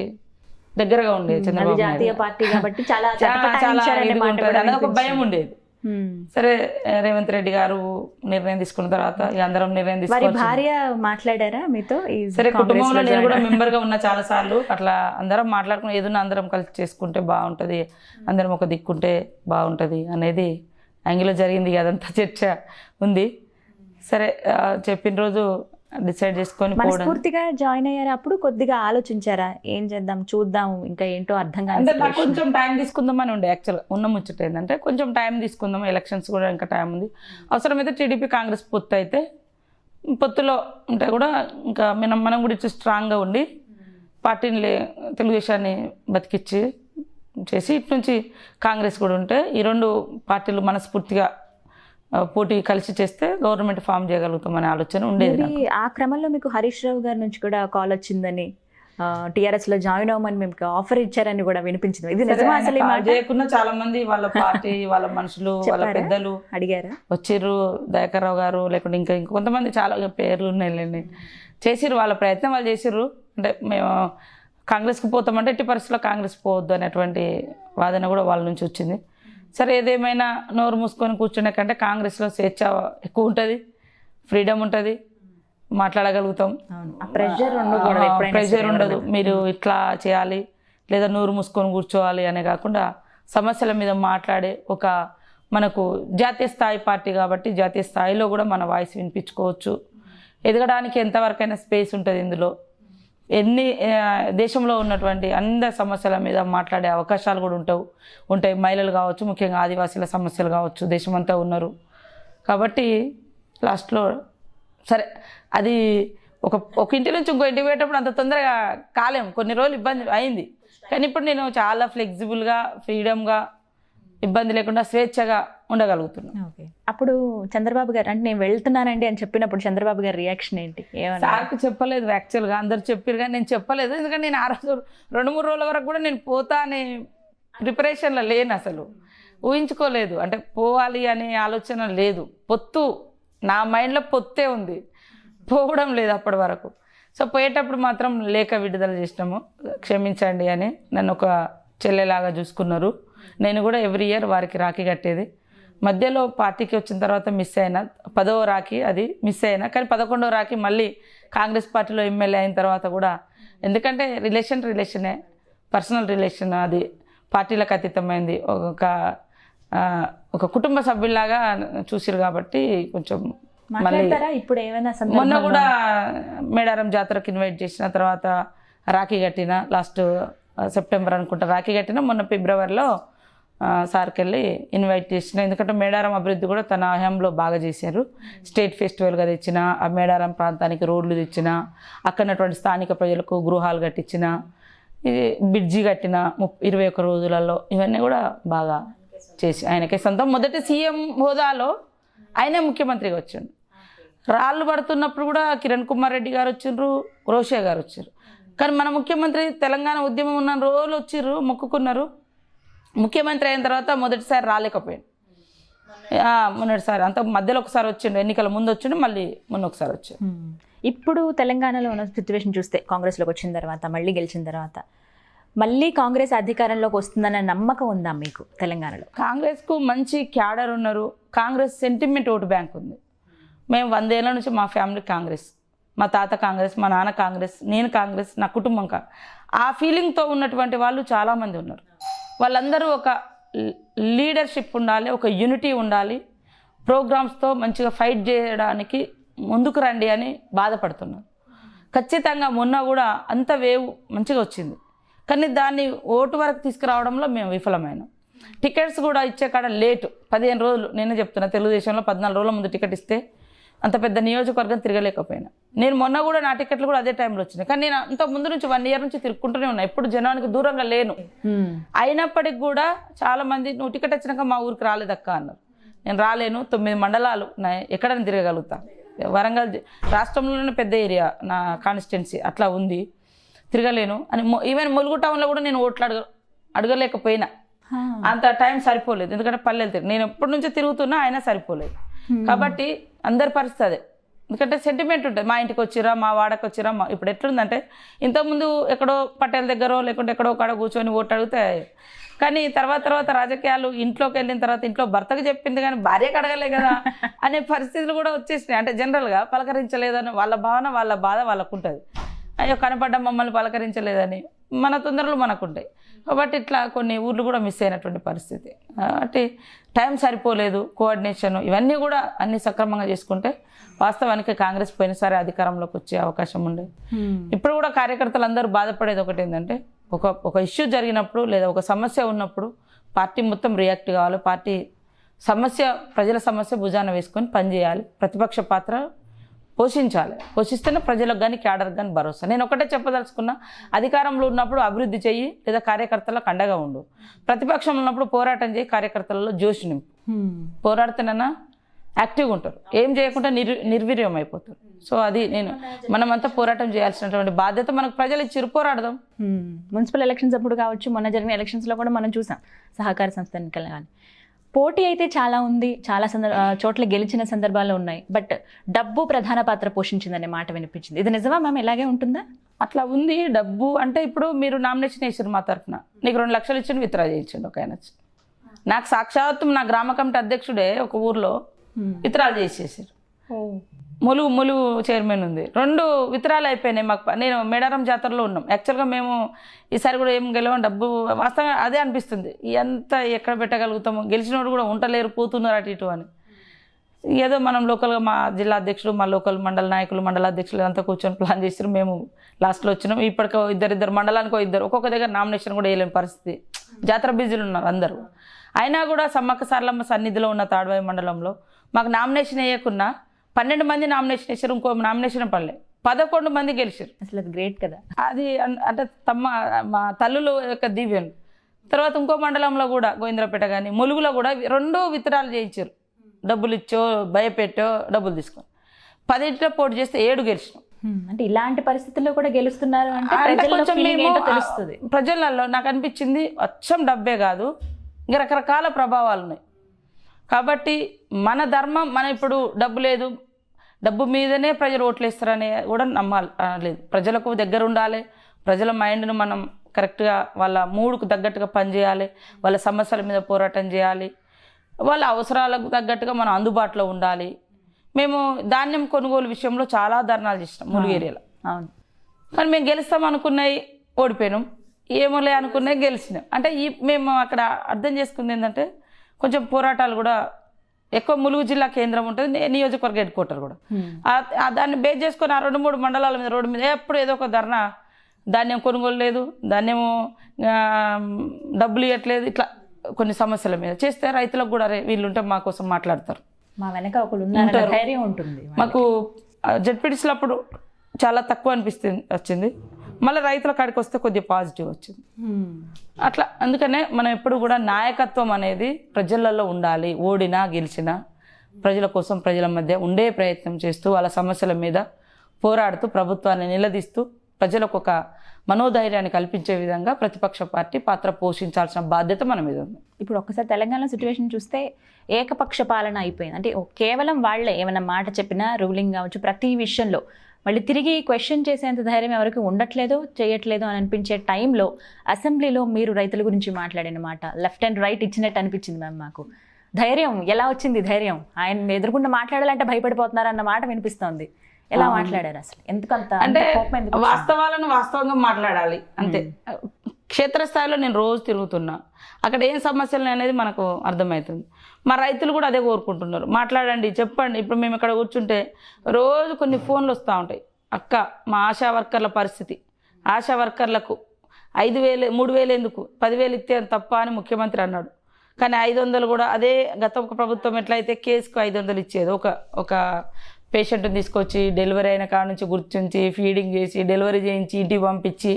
దగ్గరగా ఉండేది. చంద్రబాబు జాతీయ పార్టీ కాబట్టి చాలా ఒక భయం ఉండేది. సరే రేవంత్ రెడ్డి గారు నిర్ణయం తీసుకున్న తర్వాత అందరం నిర్ణయం తీసుకుని భార్య మాట్లాడారా మీతో? సరే కుటుంబంలో నేను కూడా మెంబర్ గా ఉన్న చాలా సార్లు అట్లా అందరం మాట్లాడుకుని ఏదైనా అందరం కలిసి చేసుకుంటే బాగుంటది, అందరం ఒక దిక్కుంటే బాగుంటది అనేది యాంగిల్లో జరిగింది. అదంతా చర్చ ఉంది. సరే చెప్పిన రోజు డిసైడ్ చేసుకొని పూర్తిగా జాయిన్ అయ్యారు. అప్పుడు కొద్దిగా ఆలోచించారా, ఏం చేద్దాం చూద్దాం, ఇంకా ఏంటో అర్థం కాదు. అంటే నాకు కొంచెం టైం తీసుకుందామని ఉండే. యాక్చువల్గా ఉన్న ముచ్చట ఏంటంటే కొంచెం టైం తీసుకుందాం, ఎలక్షన్స్ కూడా ఇంకా టైం ఉంది. అవసరమైతే టీడీపీ కాంగ్రెస్ పొత్తు అయితే పొత్తులో ఉంటే కూడా ఇంకా మనం కూడా ఇచ్చి స్ట్రాంగ్గా ఉండి పార్టీని తెలుగుదేశాన్ని బతికిచ్చి చేసి ఇటు నుంచి కాంగ్రెస్ కూడా ఉంటే ఈ రెండు పార్టీలు మనస్ఫూర్తిగా పోటీ కలిసి చేస్తే గవర్నమెంట్ ఫామ్ చేయగలుగుతాం అనే ఆలోచన ఉండేది. ఆ క్రమంలో మీకు హరీష్ రావు గారి నుంచి కూడా కాల్ వచ్చిందని, టీఆర్ఎస్ లో జాయిన్ అవ్వమని మీకు ఆఫర్ ఇచ్చారని కూడా వినిపించింది. ఇది నిజమా? అసలు చేయకుండా చాలా మంది వాళ్ళ పార్టీ వాళ్ళ మనుషులు వాళ్ళ పెద్దలు అడిగారా? వచ్చిర్రు, దయాకర్ రావు గారు లేకుంటే ఇంకా కొంతమంది చాలా పేర్లు ఉన్నాయిలేండి, చేసిర్రు, వాళ్ళ ప్రయత్నం వాళ్ళు చేసిర్రు. అంటే మేము కాంగ్రెస్కి పోతామంటే ఎట్టి పరిస్థితుల్లో కాంగ్రెస్ పోవద్దు అనేటువంటి వాదన కూడా వాళ్ళ నుంచి వచ్చింది. సరే ఏదేమైనా నోరు మూసుకొని కూర్చునే కంటే కాంగ్రెస్లో స్వేచ్ఛ ఎక్కువ ఉంటుంది, ఫ్రీడమ్ ఉంటుంది, మాట్లాడగలుగుతాం, ప్రెషర్ ఉండదు. మీరు ఇట్లా చేయాలి లేదా నోరు మూసుకొని కూర్చోవాలి అనే కాకుండా సమస్యల మీద మాట్లాడే ఒక మనకు జాతీయ స్థాయి పార్టీ కాబట్టి జాతీయ స్థాయిలో కూడా మన వాయిస్ వినిపించుకోవచ్చు. ఎదగడానికి ఎంతవరకైనా స్పేస్ ఉంటుంది ఇందులో. దేశంలో ఉన్నటువంటి అందరి సమస్యల మీద మాట్లాడే అవకాశాలు కూడా ఉంటాయి. మహిళలు కావచ్చు, ముఖ్యంగా ఆదివాసీల సమస్యలు కావచ్చు, దేశమంతా ఉన్నారు కాబట్టి లాస్ట్లో సరే అది ఒక ఇంటి నుంచి ఇంకో ఇంటికి పోయేటప్పుడు అంత తొందరగా కాలేము, కొన్ని రోజులు ఇబ్బంది అయింది. కానీ ఇప్పుడు నేను చాలా ఫ్లెక్సిబుల్గా, ఫ్రీడమ్గా, ఇబ్బంది లేకుండా స్వేచ్ఛగా ఉండగలుగుతున్నాను. ఓకే. అప్పుడు చంద్రబాబు గారు అంటే నేను వెళ్తున్నానండి అని చెప్పినప్పుడు చంద్రబాబు గారి రియాక్షన్ ఏంటి? సార్కి చెప్పలేదు యాక్చువల్గా, అందరు చెప్పారు కానీ నేను చెప్పలేదు. ఎందుకంటే నేను ఆ రోజు 2-3 రోజుల వరకు కూడా నేను పోతా అనే ప్రిపరేషన్లో లేను, అసలు ఊహించుకోలేదు. అంటే పోవాలి అనే ఆలోచన లేదు, పొత్తు నా మైండ్లో పొత్తే ఉంది, పోవడం లేదు అప్పటి వరకు. సో పోయేటప్పుడు మాత్రం లేఖ విడుదల చేసినాము, క్షమించండి అని. నన్ను ఒక చెల్లెలాగా చూసుకున్నారు. నేను కూడా ఎవ్రీ ఇయర్ వారికి రాఖీ కట్టేది. మధ్యలో పార్టీకి వచ్చిన తర్వాత మిస్ అయినా 10వ రాకి అది మిస్ అయినా, కానీ 11వ రాకి మళ్ళీ కాంగ్రెస్ పార్టీలో ఎమ్మెల్యే అయిన తర్వాత కూడా, ఎందుకంటే రిలేషనే, పర్సనల్ రిలేషన్, అది పార్టీలకు అతీతమైంది, ఒక కుటుంబ సభ్యుల్లాగా చూసిరు కాబట్టి కొంచెం మళ్ళీ ఇప్పుడు ఏమైనా మొన్న కూడా మేడారం జాతరకు ఇన్వైట్ చేసిన తర్వాత రాఖీ కట్టిన, లాస్ట్ సెప్టెంబర్ అనుకుంటా రాఖీ కట్టిన, మొన్న ఫిబ్రవరిలో సార్కి వెళ్ళి ఇన్వైట్ చేసిన. ఎందుకంటే మేడారం అభివృద్ధి కూడా తన హయాంలో బాగా చేశారు. స్టేట్ ఫెస్టివల్గా తెచ్చిన, ఆ మేడారం ప్రాంతానికి రోడ్లు తెచ్చిన, అక్కడటువంటి స్థానిక ప్రజలకు గృహాలు కట్టించిన, ఇది బ్రిడ్జి కట్టిన 21 రోజులలో, ఇవన్నీ కూడా బాగా చేసి ఆయనకే సొంతం. మొదటి సీఎం హోదాలో ఆయనే ముఖ్యమంత్రిగా వచ్చిండు. రాళ్ళు పడుతున్నప్పుడు కూడా కిరణ్ కుమార్ రెడ్డి గారు వచ్చిండ్రు, రోషే గారు వచ్చారు. కానీ మన ముఖ్యమంత్రి తెలంగాణ ఉద్యమం ఉన్న రోజులు వచ్చిర్రు, మొక్కుకున్నారు. ముఖ్యమంత్రి అయిన తర్వాత మొదటిసారి రాలేకపోయాడు. మొన్నటిసారి అంత మధ్యలో ఒకసారి వచ్చిండు, ఎన్నికల ముందు వచ్చిండు, మళ్ళీ మొన్న ఒకసారి వచ్చాడు. ఇప్పుడు తెలంగాణలో ఉన్న సిచ్యువేషన్ చూస్తే, కాంగ్రెస్లోకి వచ్చిన తర్వాత, మళ్ళీ గెలిచిన తర్వాత, మళ్ళీ కాంగ్రెస్ అధికారంలోకి వస్తుందన్న నమ్మకం ఉందా మీకు తెలంగాణలో? కాంగ్రెస్కు మంచి క్యాడర్ ఉన్నారు. కాంగ్రెస్ సెంటిమెంట్ ఓటు బ్యాంక్ ఉంది. మేము 100 ఏళ్ళ నుంచి మా ఫ్యామిలీ కాంగ్రెస్, మా తాత కాంగ్రెస్, మా నాన్న కాంగ్రెస్, నేను కాంగ్రెస్, నా కుటుంబం ఆ ఫీలింగ్తో ఉన్నటువంటి వాళ్ళు చాలామంది ఉన్నారు. వాళ్ళందరూ ఒక లీడర్షిప్ ఉండాలి, ఒక యూనిటీ ఉండాలి, ప్రోగ్రామ్స్తో మంచిగా ఫైట్ చేయడానికి ముందుకు రండి అని బాధపడుతున్నారు. ఖచ్చితంగా మొన్న కూడా అంత వేవ్ మంచిగా వచ్చింది, కానీ దాన్ని ఓటు వరకు తీసుకురావడంలో మేము విఫలమైనాం. టికెట్స్ కూడా ఇచ్చే కాడ లేటు, 15 రోజులు. నేనే చెప్తున్నా, తెలుగుదేశంలో 14 రోజుల ముందు టికెట్ ఇస్తే అంత పెద్ద నియోజకవర్గం తిరగలేకపోయినా. నేను మొన్న కూడా నా టికెట్లు కూడా అదే టైంలో వచ్చినాయి, కానీ నేను అంత ముందు నుంచి 1 ఇయర్ నుంచి తిరుగుకుంటూనే ఉన్నా, ఎప్పుడు జనానికి దూరంగా లేను. అయినప్పటికి కూడా చాలామంది నువ్వు టికెట్ వచ్చినాక మా ఊరికి రాలేదక్క అన్నారు. నేను రాలేను, 9 మండలాలు ఎక్కడైనా తిరగలుగుతా. వరంగల్ రాష్ట్రంలోనే పెద్ద ఏరియా నా కాన్స్టిట్యున్సీ, అట్లా ఉంది, తిరగలేను అని. ఈవెన్ ములుగు టౌన్లో కూడా నేను ఓట్లు అడగలేకపోయినా, అంత టైం సరిపోలేదు. ఎందుకంటే పల్లెలు తిరిగి నేను ఎప్పటి నుంచో తిరుగుతున్నా, అయినా సరిపోలేదు. కాబట్టి అందరి పరిస్థితి అదే, ఎందుకంటే సెంటిమెంట్ ఉంటుంది. మా ఇంటికి వచ్చిరా, మా వాడకి వచ్చిరా. ఇప్పుడు ఎట్లుందంటే, ఇంతకుముందు ఎక్కడో పటేల్ దగ్గర లేకుంటే ఎక్కడో కాడ కూర్చొని ఓటు అడిగితే, కానీ తర్వాత రాజకీయాలు ఇంట్లోకి వెళ్ళిన తర్వాత ఇంట్లో భర్తకు చెప్పింది కానీ భార్యకు అడగలే కదా అనే పరిస్థితులు కూడా వచ్చేసినాయి. అంటే జనరల్గా పలకరించలేదని వాళ్ళ భావన, వాళ్ళ బాధ వాళ్ళకు ఉంటుంది. అయ్యో కనపడ్డ మమ్మల్ని పలకరించలేదని మన తొందరలు మనకుంటాయి. కాబట్టి ఇట్లా కొన్ని ఊర్లు కూడా మిస్ అయినటువంటి పరిస్థితి. అంటే టైం సరిపోలేదు, కోఆర్డినేషన్, ఇవన్నీ కూడా అన్ని సక్రమంగా చేసుకుంటే వాస్తవానికి కాంగ్రెస్ పోయినసారి అధికారంలోకి వచ్చే అవకాశం ఉండేది. ఇప్పుడు కూడా కార్యకర్తలు అందరూ బాధపడేది ఒకటి ఏంటంటే, ఒక ఇష్యూ జరిగినప్పుడు లేదా ఒక సమస్య ఉన్నప్పుడు పార్టీ మొత్తం రియాక్ట్ కావాలి, పార్టీ ప్రజల సమస్య భుజాన వేసుకొని పనిచేయాలి, ప్రతిపక్ష పాత్ర పోషిస్తేనే ప్రజలకు కానీ క్యాడర్కి కానీ భరోసా. నేను ఒకటే చెప్పదలుచుకున్నా, అధికారంలో ఉన్నప్పుడు అభివృద్ధి చెయ్యి లేదా కార్యకర్తలకు అండగా ఉండు, ప్రతిపక్షంలో ఉన్నప్పుడు పోరాటం చేయి, కార్యకర్తలలో జోష్ నింపు. పోరాడితేనైనా యాక్టివ్గా ఉంటారు, ఏం చేయకుండా నిర్వీర్యం అయిపోతారు. సో అది మనమంతా పోరాటం చేయాల్సినటువంటి బాధ్యత మనకు ప్రజలు ఇచ్చిరు, పోరాడదాం. మున్సిపల్ ఎలక్షన్స్ అప్పుడు కావచ్చు, మొన్న జరిగిన ఎలక్షన్స్లో కూడా మనం చూసాం సహకార సంస్థ ఎన్నికలు కానీ. పోటీ అయితే చాలా ఉంది, చాలా చోట్ల గెలిచిన సందర్భాలు ఉన్నాయి, బట్ డబ్బు ప్రధాన పాత్ర పోషించిందనే మాట వినిపించింది. ఇది నిజమా మ్యామ్? ఇలాగే ఉంటుందా? అట్లా ఉంది. డబ్బు అంటే ఇప్పుడు మీరు నామినేషన్ వేసారు మా తరఫున, నీకు 2 లక్షలు ఇచ్చి విత్డ్రా చేయించండి ఒక ఆయన. నాకు సాక్షాత్తు నా గ్రామ కమిటీ అధ్యక్షుడే ఒక ఊర్లో విత్డ్రాలు చేసేసారు. ములుగు చైర్మన్ ఉంది, 2 విత్డ్రాలు అయిపోయినాయి మాకు. నేను మేడారం జాతరలో ఉన్నాం. యాక్చువల్గా మేము ఈసారి కూడా ఏం గెలవం, డబ్బు వాస్తవంగా అదే అనిపిస్తుంది, ఎంత ఎక్కడ పెట్టగలుగుతాము, గెలిచినోడు కూడా ఉండలేరు, పోతున్నారు అటు ఇటు అని. ఏదో మనం లోకల్గా మా జిల్లా అధ్యక్షుడు, మా లోకల్ మండల నాయకులు, మండల అధ్యక్షులు అంతా కూర్చొని ప్లాన్ చేసారు. మేము లాస్ట్లో వచ్చినాం. ఇప్పటికో ఇద్దరు మండలానికో ఇద్దరు, ఒక్కొక్క దగ్గర నామినేషన్ కూడా వేయలేని పరిస్థితి. జాతర బిజీలు ఉన్నారు అందరూ. అయినా కూడా సమ్మక్క సారలమ్మ సన్నిధిలో ఉన్న తాడ్వాయి మండలంలో మాకు నామినేషన్ వేయకున్నా 12 మంది నామినేషన్ వేసారు, ఇంకో నామినేషన్ పడలే, 11 మంది గెలిచారు. అసలు అది గ్రేట్ కదా. అది అంటే మా తల్లుల యొక్క దీవెన్. తర్వాత ఇంకో మండలంలో కూడా గోవింద్రపేట కానీ ములుగులో కూడా 2 విత్డ్రాలు చేయించారు. డబ్బులు ఇచ్చో భయపెట్టో డబ్బులు తీసుకొని 10 పోటీ చేస్తే 7 గెలిచినాం. అంటే ఇలాంటి పరిస్థితుల్లో కూడా గెలుస్తున్నారు అంటే కొంచెం తెలుస్తుంది. ప్రజలలో నాకు అనిపించింది అచ్చం డబ్బే కాదు, ఇంకా రకరకాల ప్రభావాలు ఉన్నాయి. కాబట్టి మన ధర్మం, మన ఇప్పుడు డబ్బు లేదు, డబ్బు మీదనే ప్రజలు ఓట్లేస్తారని కూడా నమ్మాలి లేదు. ప్రజలకు దగ్గర ఉండాలి, ప్రజల మైండ్ను మనం కరెక్ట్గా వాళ్ళ మూడుకు తగ్గట్టుగా పనిచేయాలి, వాళ్ళ సమస్యల మీద పోరాటం చేయాలి. వాళ్ళ అవసరాలకు తగ్గట్టుగా మనం అందుబాటులో ఉండాలి. మేము ధాన్యం కొనుగోలు విషయంలో చాలా ధర్నాలు చేసినాం ములుగు ఏరియాలో. అవును. కానీ మేము గెలుస్తాం అనుకున్నాయి ఓడిపోయినాం, ఏమోలే అనుకున్నాయి గెలిచినాం. అంటే మేము అక్కడ అర్థం చేసుకుంది ఏంటంటే కొంచెం పోరాటాలు కూడా ఎక్కువ. ములుగు జిల్లా కేంద్రం ఉంటుంది, నియోజకవర్గ హెడ్ క్వార్టర్ కూడా. దాన్ని బేస్ చేసుకొని ఆ 2-3 మండలాల మీద రోడ్డు మీద ఎప్పుడు ఏదో ఒక ధర్నా, ధాన్యం కొనుగోలు లేదు, ధాన్యము డబ్బులు ఇవ్వట్లేదు, ఇట్లా కొన్ని సమస్యల మీద చేస్తే రైతులకు కూడా వీళ్ళు ఉంటే మా కోసం మాట్లాడతారు, మా వెనక ఒకళ్ళు ఉన్నారు, ధైర్యం ఉంటుంది. మాకు జడ్పీటీసీలో అప్పుడు చాలా తక్కువ వచ్చింది, మళ్ళీ రైతుల కాడికి వస్తే కొద్దిగా పాజిటివ్ వచ్చింది అట్లా. అందుకనే మనం ఎప్పుడు కూడా నాయకత్వం అనేది ప్రజలలో ఉండాలి. ఓడినా గెలిచినా ప్రజల కోసం ప్రజల మధ్య ఉండే ప్రయత్నం చేస్తూ వాళ్ళ సమస్యల మీద పోరాడుతూ ప్రభుత్వాన్ని నిలదీస్తూ ప్రజలకు ఒక మనోధైర్యాన్ని కల్పించే విధంగా ప్రతిపక్ష పార్టీ పాత్ర పోషించాల్సిన బాధ్యత మన మీద ఉంది. ఇప్పుడు ఒక్కసారి తెలంగాణ సిచ్యువేషన్ చూస్తే ఏకపక్ష పాలన అయిపోయింది. అంటే కేవలం వాళ్ళే ఏమైనా మాట చెప్పినా రూలింగ్ కావచ్చు ప్రతి విషయంలో మళ్ళీ తిరిగి క్వశ్చన్ చేసేంత ధైర్యం ఎవరికి ఉండట్లేదు, చేయట్లేదు అని అనిపించే టైంలో అసెంబ్లీలో మీరు రైతుల గురించి మాట్లాడిన మాట లెఫ్ట్ అండ్ రైట్ ఇచ్చినట్టు అనిపించింది మ్యామ్ మాకు. ధైర్యం ఎలా వచ్చింది? ధైర్యం ఆయన ఎదురుకుండా మాట్లాడాలంటే భయపడిపోతున్నారు అన్న మాట వినిపిస్తోంది. ఎలా మాట్లాడారు అసలు? ఎందుకంత అంటే వాస్తవాలను వాస్తవంగా మాట్లాడాలి అంతే. క్షేత్రస్థాయిలో నేను రోజు తిరుగుతున్నా, అక్కడ ఏం సమస్యలు అనేది మనకు అర్థమవుతుంది. మా రైతులు కూడా అదే కోరుకుంటున్నారు, మాట్లాడండి చెప్పండి. ఇప్పుడు మేము ఇక్కడ కూర్చుంటే రోజు కొన్ని ఫోన్లు వస్తూ ఉంటాయి, అక్క మా ఆశా వర్కర్ల పరిస్థితి, ఆశా వర్కర్లకు 5,000 3,000 ఎందుకు 10,000 ఇస్తే తప్ప అని ముఖ్యమంత్రి అన్నాడు. కానీ 500 కూడా అదే గత ప్రభుత్వం ఎట్లయితే కేసుకు 500 ఇచ్చేది. ఒక పేషెంట్ని తీసుకొచ్చి డెలివరీ అయిన కాడ నుంచి గుర్తించి ఫీడింగ్ చేసి డెలివరీ చేయించి ఇంటికి పంపించి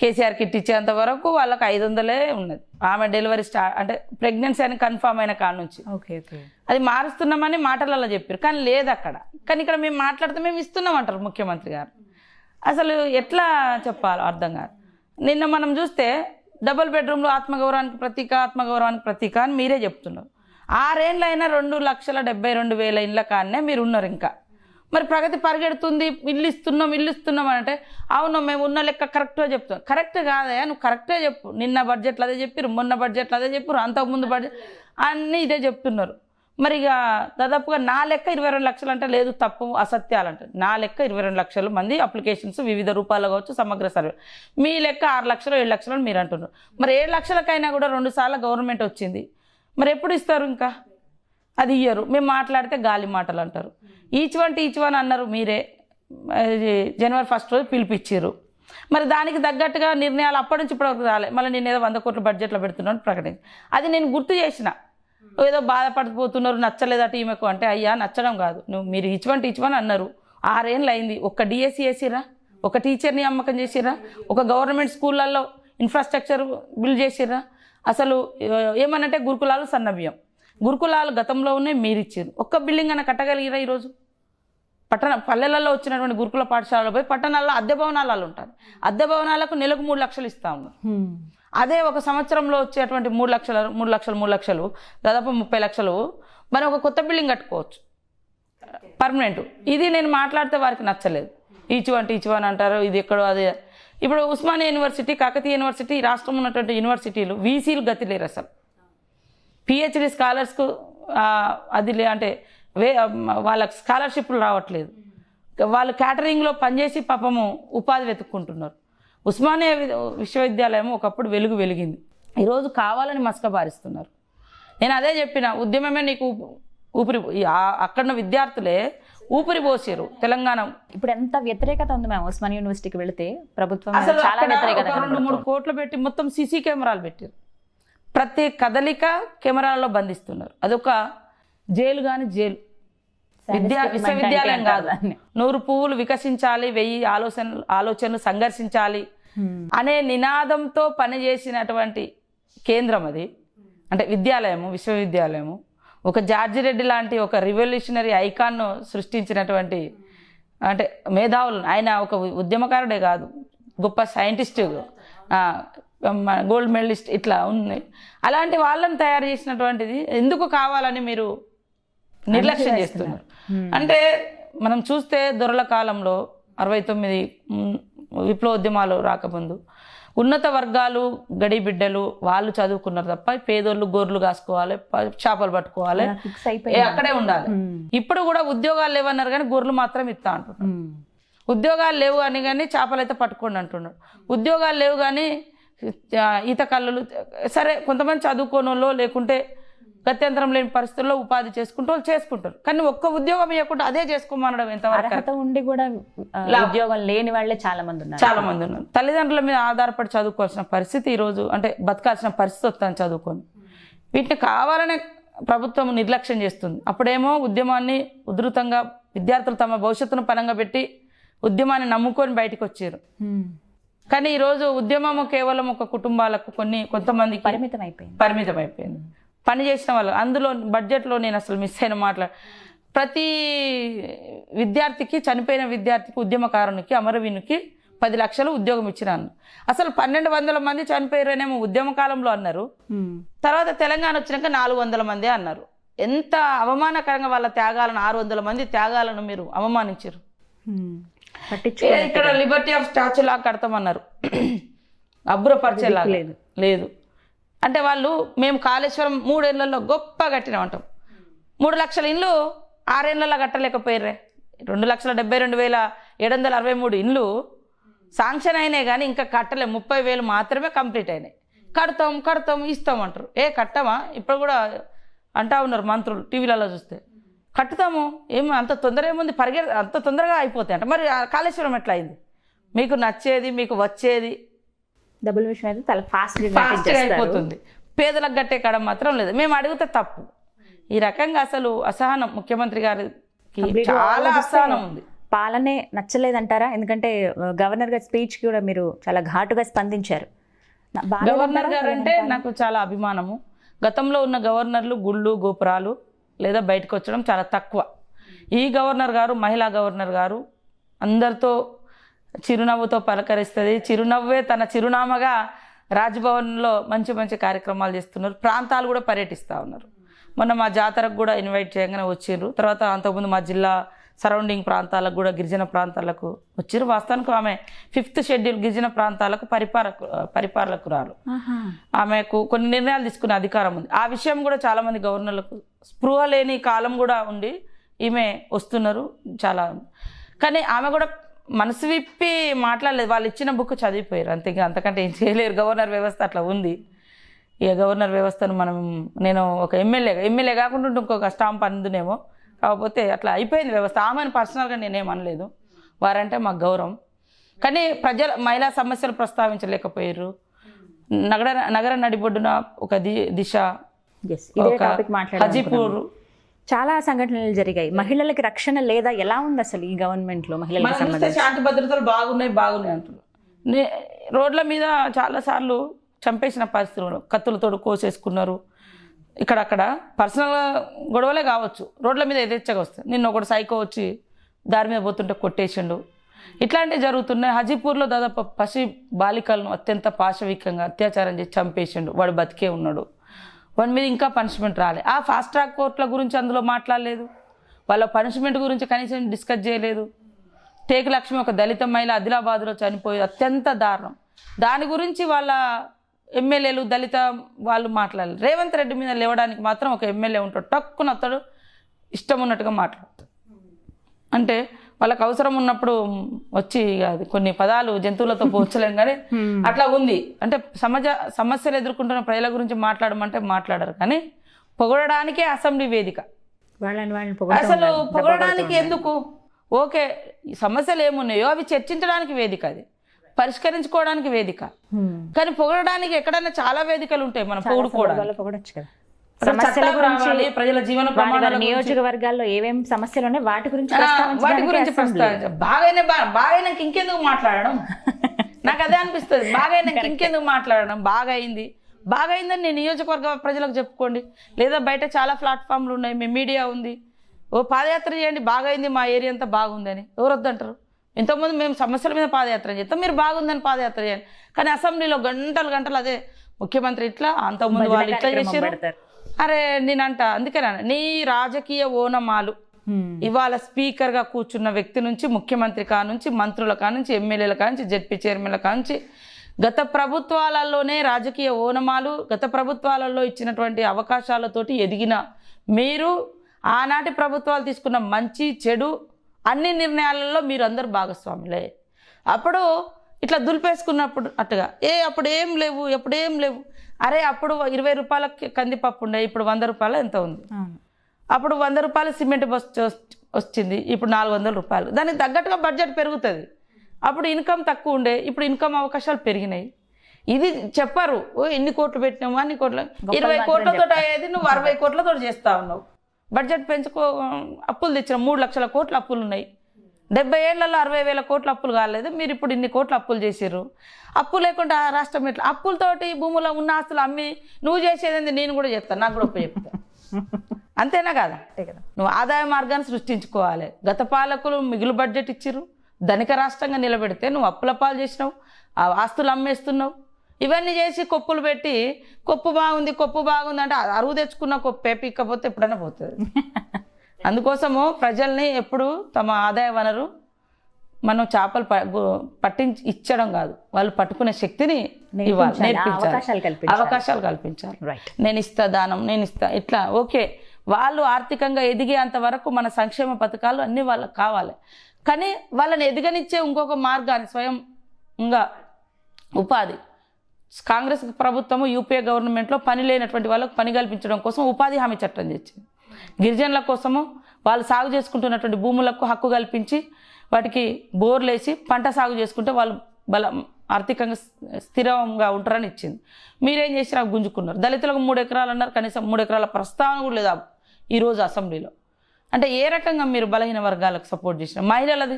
కేసీఆర్ కిట్ ఇచ్చేంత వరకు వాళ్ళకి 500 ఉన్నది. ఆమె డెలివరీ అంటే ప్రెగ్నెన్సీ అని కన్ఫామ్ అయిన కాడ నుంచి. అది మారుస్తున్నామని మాటలలో చెప్పారు, కానీ లేదు అక్కడ. కానీ ఇక్కడ మేము మాట్లాడితే మేము ఇస్తున్నాం అంటారు ముఖ్యమంత్రి గారు. అసలు ఎట్లా చెప్పాలో అర్థం కాదు. నిన్న మనం చూస్తే డబుల్ బెడ్రూమ్లు ఆత్మగౌరవానికి ప్రతీక అని మీరే చెప్తున్నారు. 6 ఏళ్ళు అయినా 2,72,000 ఇళ్ళ కాడనే మీరు ఉన్నారు. ఇంకా మరి ప్రగతి పరిగెడుతుంది, ఇల్లు ఇస్తున్నాం అని అంటే అవును మేము ఉన్న లెక్క కరెక్ట్గా చెప్తాం. కరెక్ట్ కాదయా, నువ్వు కరెక్టే చెప్పు. నిన్న బడ్జెట్లో అదే చెప్పారు, మొన్న బడ్జెట్లో అదే చెప్పారు, అంతకుముందు బడ్జెట్ అన్నీ ఇదే చెప్తున్నారు. మరి ఇక దాదాపుగా నా లెక్క 22 లక్షలు అంటే లేదు, తప్పు అసత్యాలంటే. నా లెక్క 22 లక్షల మంది అప్లికేషన్స్ వివిధ రూపాల్లో కావచ్చు సమగ్ర సర్వే. మీ లెక్క 6 లక్షలు 7 లక్షలు అని మీరు అంటున్నారు. మరి 7 లక్షలకైనా కూడా 2 సార్లు గవర్నమెంట్ వచ్చింది, మరి ఎప్పుడు ఇస్తారు? ఇంకా అది ఇయ్యరు. మేము మాట్లాడితే గాలి మాటలు అంటారు. ఈచ్ వన్ అన్నారు మీరే. జనవరి 1 రోజు పిలిపించారు. మరి దానికి తగ్గట్టుగా నిర్ణయాలు అప్పటి నుంచి ఇప్పటివరకు రాలేదు. మళ్ళీ నేను ఏదో 100 కోట్ల బడ్జెట్లో పెడుతున్నాను ప్రకటించి అది నేను గుర్తు చేసిన. ఏదో బాధపడిపోతున్నారు, నచ్చలేదట ఈమెకు అంటే అయ్యా నచ్చడం కాదు, మీరు ఈచ్ వన్ అన్నారు. 6 ఏళ్ళు అయింది. ఒక్క డిఎస్సి వేసిరా, ఒక టీచర్ని అమ్మకం చేసిరా, ఒక గవర్నమెంట్ స్కూళ్ళల్లో ఇన్ఫ్రాస్ట్రక్చర్ బిల్డ్ చేసిరా. అసలు ఏమనంటే గురుకులాలు సన్నబియ్యం, గురుకులాలు గతంలో ఉన్నాయి, మీరు ఇచ్చారు. ఒక్క బిల్డింగ్ అన్న కట్టగలిగిరా? ఈరోజు పల్లెలలో వచ్చినటువంటి గురుకుల పాఠశాలలో పోయి పట్టణాల్లో అద్దె భవనాలు ఉంటారు. అద్దె భవనాలకు నెలకు 3 లక్షలు ఇస్తా ఉన్నారు. అదే ఒక సంవత్సరంలో వచ్చేటువంటి 3 లక్షలు దాదాపు 30 లక్షలు మనం ఒక కొత్త బిల్డింగ్ కట్టుకోవచ్చు పర్మనెంట్. ఇది నేను మాట్లాడితే వారికి నచ్చలేదు. ఈచ్ వన్ అంటారు, ఇది ఎక్కడో అదే. ఇప్పుడు ఉస్మానియా యూనివర్సిటీ, కాకతీయ యూనివర్సిటీ, రాష్ట్రం ఉన్నటువంటి యూనివర్సిటీలు వీసీలు గతి లేరు అసలు. పిహెచ్డి స్కాలర్స్కు అది అంటే వాళ్ళకి స్కాలర్షిప్లు రావట్లేదు. వాళ్ళు క్యాటరింగ్లో పనిచేసి పాపము ఉపాధి వెతుక్కుంటున్నారు. ఉస్మానియా విశ్వవిద్యాలయం ఒకప్పుడు వెలిగింది, ఈరోజు కావాలని మసకబారిస్తున్నారు. నేను అదే చెప్పిన, ఉద్యమమే నీకు ఊపిరి. అక్కడ విద్యార్థులే ఊపిరి పోసారు తెలంగాణ. ఇప్పుడు ఎంత వ్యతిరేకత ఉంది మ్యామ్ ఉస్మానియా యూనివర్సిటీకి వెళితే ప్రభుత్వం అసలు చాలా వ్యతిరేకత. 2-3 కోట్లు పెట్టి మొత్తం సీసీ కెమెరాలు పెట్టారు. ప్రతి కదలిక కెమెరాలలో బంధిస్తున్నారు. అదొక జైలు కానీ జైలు. విశ్వవిద్యాలయం కాదు. 100 పువ్వులు వికసించాలి, 1000 ఆలోచనలు సంఘర్షించాలి అనే నినాదంతో పనిచేసినటువంటి కేంద్రం అది. అంటే విశ్వవిద్యాలయము ఒక జార్జి రెడ్డి లాంటి ఒక రివల్యూషనరీ ఐకాన్ను సృష్టించినటువంటి అంటే మేధావులు. ఆయన ఒక ఉద్యమకారుడే కాదు, గొప్ప సైంటిస్టు, గోల్డ్ మెడలిస్ట్, ఇట్లా ఉంది. అలాంటి వాళ్ళని తయారు చేసినటువంటిది ఎందుకు కావాలని మీరు నిర్లక్ష్యం చేస్తున్నారు? అంటే మనం చూస్తే దొరల కాలంలో 69 విప్లవోద్యమాలు రాకముందు ఉన్నత వర్గాలు గడి బిడ్డలు వాళ్ళు చదువుకున్నారు తప్ప పేదోళ్ళు గొర్రెలు కాసుకోవాలి, చేపలు పట్టుకోవాలి, ఫిక్స్ అయిపోయి అక్కడే ఉండాలి. ఇప్పుడు కూడా ఉద్యోగాలు లేవన్నారు కానీ గొర్రెలు మాత్రం ఇస్తా అంటున్నారు. ఉద్యోగాలు లేవు అని కానీ చేపలు అయితే పట్టుకోండి అంటున్నాడు. ఉద్యోగాలు లేవు కానీ ఈత కళ్ళలు, సరే కొంతమంది చదువుకోని వాళ్ళు లేకుంటే గత్యంతరం లేని పరిస్థితుల్లో ఉపాధి చేసుకుంటూ వాళ్ళు చేసుకుంటారు. కానీ ఒక్క ఉద్యోగం ఇవ్వకుండా అదే చేసుకోమనడం ఎంతవరకు? అర్హత ఉండి కూడా ఉద్యోగం లేని వాళ్ళే చాలా మంది ఉన్నారు. తల్లిదండ్రుల మీద ఆధారపడి చదువుకోవాల్సిన పరిస్థితి ఈరోజు, అంటే బతకాల్సిన పరిస్థితి వస్తాను చదువుకొని. వీటిని కావాలనే ప్రభుత్వం నిర్లక్ష్యం చేస్తుంది. అప్పుడేమో ఉద్యమాన్ని ఉధృతంగా విద్యార్థులు తమ భవిష్యత్తును పరంగా పెట్టి ఉద్యమాన్ని నమ్ముకొని బయటకు వచ్చారు. కానీ ఈరోజు ఉద్యమము కేవలం ఒక కుటుంబాలకు కొంతమందికి పరిమితం అయిపోయింది. పని చేసిన వాళ్ళు అందులో బడ్జెట్లో నేను అసలు మిస్ అయిన ప్రతి విద్యార్థికి, చనిపోయిన విద్యార్థికి, ఉద్యమకారునికి, అమరవీరునికి 10 లక్షలు ఉద్యోగం ఇచ్చినాను. అసలు 1200 మంది చనిపోయారనేమో ఉద్యమ కాలంలో అన్నారు. తర్వాత తెలంగాణ వచ్చినాక 400 మంది అన్నారు. ఎంత అవమానకరంగా వాళ్ళ త్యాగాలను, 600 మంది త్యాగాలను మీరు అవమానించారు. ఇక్కడ లిబర్టీ ఆఫ్ స్టాచ్యూ లాగా కడతామన్నారు, అబ్బురపరిచేలాగా లేదు. అంటే వాళ్ళు మేము కాళేశ్వరం 3 ఏళ్లలో గొప్ప కట్టినామంటాం. 3 లక్షల ఇండ్లు 6 ఏళ్లలో కట్టలేకపోయారే. 2,72,763 ఇండ్లు శాంక్షన్ అయినాయి కానీ ఇంకా కట్టలే. 30,000 మాత్రమే కంప్లీట్ అయినాయి. కడతాం ఇస్తామంటారు. కట్టమా? ఇప్పుడు కూడా అంటా ఉన్నారు మంత్రులు టీవీలలో చూస్తే. కట్టుతాము, ఏమో అంత తొందర ఏముంది, అంత తొందరగా అయిపోతాయి అంట. మరి కాళేశ్వరం ఎట్లా అయింది? మీకు నచ్చేది, మీకు వచ్చేది డబుల్ విషయం అయితే చాలా ఫాస్ట్గా అయిపోతుంది. పేదలకు గట్టే కాడ మాత్రం లేదు. మేము అడిగితే తప్పు. ఈ రకంగా అసలు అసహనం ముఖ్యమంత్రి గారికి చాలా అసహనం ఉంది. పాలనే నచ్చలేదంటారా? ఎందుకంటే గవర్నర్ గారి స్పీచ్ కూడా మీరు చాలా ఘాటుగా స్పందించారు. గవర్నర్ గారు అంటే నాకు చాలా అభిమానము. గతంలో ఉన్న గవర్నర్లు గుళ్ళు గోపురాలు లేదా బయటకు వచ్చడం చాలా తక్కువ. ఈ గవర్నర్ గారు, మహిళా గవర్నర్ గారు అందరితో చిరునవ్వుతో పలకరిస్తుంది. చిరునవ్వే తన చిరునామాగా రాజ్భవన్లో మంచి మంచి కార్యక్రమాలు చేస్తున్నారు. ప్రాంతాలు కూడా పర్యటిస్తూ ఉన్నారు. మొన్న మా జాతరకు కూడా ఇన్వైట్ చేయగానే వచ్చిర్రు. తర్వాత అంతకుముందు మా జిల్లా సరౌండింగ్ ప్రాంతాలకు కూడా, గిరిజన ప్రాంతాలకు వచ్చిర్రు. వాస్తవానికి ఆమె 5th షెడ్యూల్ గిరిజన ప్రాంతాలకు పరిపాలకురాలు. ఆమెకు కొన్ని నిర్ణయాలు తీసుకునే అధికారం ఉంది. ఆ విషయం కూడా చాలామంది గవర్నర్లకు స్పృహ లేని కాలం కూడా ఉండి ఈమె వస్తున్నారు చాలా. కానీ ఆమె కూడా మనసు విప్పి మాట్లాడలేదు. వాళ్ళు ఇచ్చిన బుక్ చదివిపోయారు అంతే, అంతకంటే ఏం చేయలేరు. గవర్నర్ వ్యవస్థ అట్లా ఉంది. ఇక గవర్నర్ వ్యవస్థను నేను ఒక ఎమ్మెల్యే కాకుండా ఇంకొక స్టాంప్ అందునేమో, కాకపోతే అట్లా అయిపోయింది వ్యవస్థ. ఆమెను పర్సనల్గా నేనేమనలేదు, వారంటే మాకు గౌరవం. కానీ మహిళా సమస్యలు ప్రస్తావించలేకపోయారు. నగర నడిబొడ్డున ఒక దిశ, ఒక హజీపూర్, చాలా సంఘటనలు జరిగాయి. మహిళలకి రక్షణ లేదా? ఎలా ఉంది అసలు ఈ గవర్నమెంట్ లో మహిళలకు సంబంధించి? శాంతి భద్రతలు బాగున్నాయి అంటున్నారు. రోడ్ల మీద చాలా సార్లు చంపేసిన పరిస్థితులు, కత్తులతో కోసేసుకున్నారు. ఇక్కడక్కడ పర్సనల్ గొడవలే కావచ్చు, రోడ్ల మీద యథేచ్ఛగా వస్తాయి. నిన్న ఒకటి సైకో వచ్చి దారి మీద పోతుంటే కొట్టేసిండు. ఇట్లాంటివి జరుగుతున్నాయి. హజీపూర్లో దాదాపు పసి బాలికలను అత్యంత పాశవికంగా అత్యాచారం చేసి చంపేసిండు. వాడు బతికే ఉన్నాడు. వాడి మీద ఇంకా పనిష్మెంట్ రాలే. ఆ ఫాస్ట్ ట్రాక్ కోర్టుల గురించి అందులో మాట్లాడలేదు. వాళ్ళ పనిష్మెంట్ గురించి కనీసం డిస్కస్ చేయలేదు. టేకు లక్ష్మి ఒక దళిత మహిళ ఆదిలాబాద్లో చనిపోయి అత్యంత దారుణం. దాని గురించి వాళ్ళ ఎమ్మెల్యేలు దళిత వాళ్ళు మాట్లాడలేదు. రేవంత్ రెడ్డి మీద లేవడానికి మాత్రం ఒక ఎమ్మెల్యే ఉంటాడు, టక్కున అతడు ఇష్టం ఉన్నట్టుగా మాట్లాడతాడు. అంటే వాళ్ళకి అవసరం ఉన్నప్పుడు వచ్చి అది కొన్ని పదాలు జంతువులతో పోల్చలేం కానీ అట్లా ఉంది. అంటే సమస్యలు ఎదుర్కొంటున్న ప్రజల గురించి మాట్లాడమంటే మాట్లాడరు. కానీ పొగడడానికే అసెంబ్లీ వేదిక. అసలు పొగడడానికి ఎందుకు? ఓకే, సమస్యలు ఏమున్నాయో అవి చర్చించడానికి వేదిక, అది పరిష్కరించుకోవడానికి వేదిక. కానీ పొగడడానికి ఎక్కడైనా చాలా వేదికలు ఉంటాయి. మనం పొగడచ్చు కదా. సమస్యల గురించి, ప్రజల జీవన ప్రమాణాల, నియోజకవర్గాల్లో ఏమేం సమస్యలు ఉన్నాయి వాటి గురించి బాగైనాక ఇంకెందుకు మాట్లాడడం? నాకు అదే అనిపిస్తుంది. బాగైనాక ఇంకెందుకు మాట్లాడడం? బాగైందని నేను నియోజకవర్గ ప్రజలకు చెప్పుకోండి, లేదా బయట చాలా ప్లాట్ఫామ్లు ఉన్నాయి, మీ మీడియా ఉంది, ఓ పాదయాత్ర చేయండి, బాగైంది మా ఏరియా అంతా బాగుందని. ఎవరు వద్దంటారు? ఇంతకుముందు మేము సమస్యల మీద పాదయాత్ర చేస్తాం, మీరు బాగుందని పాదయాత్ర చేయండి. కానీ అసెంబ్లీలో గంటలు అదే ముఖ్యమంత్రి ఇట్లా, అంతకుముందు వాళ్ళు ఇట్లా చేసారు. అరే నేనంట, అందుకేనా నీ రాజకీయ ఓనమాలు ఇవాళ స్పీకర్గా కూర్చున్న వ్యక్తి నుంచి, ముఖ్యమంత్రి కానుంచి, మంత్రుల కానుంచి, ఎమ్మెల్యేల కానుంచి, జెడ్పీ చైర్మన్ల కానుంచి, గత ప్రభుత్వాలలోనే రాజకీయ ఓనమాలు, గత ప్రభుత్వాలలో ఇచ్చినటువంటి అవకాశాలతోటి ఎదిగిన మీరు ఆనాటి ప్రభుత్వాలు తీసుకున్న మంచి చెడు అన్ని నిర్ణయాలలో మీరు అందరు భాగస్వాములే. అప్పుడు ఇట్లా దులిపేసుకున్నప్పుడు అట్టుగా అప్పుడు ఏం లేవు, ఎప్పుడేం లేవు. అరే అప్పుడు 20 రూపాయల కందిపప్పు ఉండే, ఇప్పుడు 100 రూపాయలు ఎంత ఉంది. అప్పుడు 100 రూపాయలు సిమెంట్ బస్ వచ్చింది, ఇప్పుడు 400 రూపాయలు. దానికి తగ్గట్టుగా బడ్జెట్ పెరుగుతుంది. అప్పుడు ఇన్కమ్ తక్కువ ఉండే, ఇప్పుడు ఇన్కమ్ అవకాశాలు పెరిగినాయి. ఇది చెప్పారు. ఎన్ని కోట్లు పెట్టినాము, అన్ని కోట్లు. 20 కోట్లతో అయ్యేది నువ్వు 60 కోట్లతో చేస్తా ఉన్నావు. బడ్జెట్ పెంచుకో, అప్పులు తెచ్చిన 3 లక్షల కోట్ల అప్పులు ఉన్నాయి. 70 ఏళ్లలో 60,000 కోట్ల అప్పులు కాలేదు. మీరు ఇప్పుడు ఇన్ని కోట్ల అప్పులు చేసారు. అప్పు లేకుండా రాష్ట్రం ఎట్లా? అప్పులతోటి భూములో ఉన్న ఆస్తులు అమ్మి నువ్వు చేసేది నేను కూడా చెప్తాను, నాకు కూడా చెప్తాను. అంతేనా కదా? నువ్వు ఆదాయ మార్గాన్ని సృష్టించుకోవాలి. గత పాలకులు మిగులు బడ్జెట్ ఇచ్చిర్రు, ధనిక రాష్ట్రంగా నిలబెడితే నువ్వు అప్పుల పాలు చేసినావు, ఆ ఆస్తులు అమ్మేస్తున్నావు. ఇవన్నీ చేసి కొప్పులు పెట్టి కొప్పు బాగుంది అంటే అరువు తెచ్చుకున్న కొప్పే పీక్కపోతే ఎప్పుడైనా పోతుంది. అందుకోసము ప్రజల్ని ఎప్పుడు తమ ఆదాయ వనరు మనం చేపలు పట్టించి ఇచ్చడం కాదు, వాళ్ళు పట్టుకునే శక్తిని ఇవ్వాలి, నేర్పించాలి, అవకాశాలు కల్పించాలి. నేను ఇస్తా దానం, నేను ఇస్తా ఇట్లా ఓకే. వాళ్ళు ఆర్థికంగా ఎదిగేంత వరకు మన సంక్షేమ పథకాలు అన్నీ వాళ్ళకి కావాలి. కానీ వాళ్ళని ఎదగనిచ్చే ఇంకొక మార్గాన్ని స్వయంగా ఉపాధి, కాంగ్రెస్ ప్రభుత్వము యూపీఏ గవర్నమెంట్లో పని లేనటువంటి వాళ్ళకు పని కల్పించడం కోసం ఉపాధి హామీ చట్టం తెచ్చింది. గిరిజనుల కోసము వాళ్ళు సాగు చేసుకుంటున్నటువంటి భూములకు హక్కు కల్పించి వాటికి బోర్లేసి పంట సాగు చేసుకుంటే వాళ్ళు ఆర్థికంగా స్థిరంగా ఉంటారని ఇచ్చింది. మీరేం చేసి నాకు గుంజుకున్నారు. దళితులకు 3 ఎకరాలు అన్నారు, కనీసం 3 ఎకరాల ప్రస్తావన కూడా లేదా ఈరోజు అసెంబ్లీలో. అంటే ఏ రకంగా మీరు బలహీన వర్గాలకు సపోర్ట్ చేసిన? మహిళలది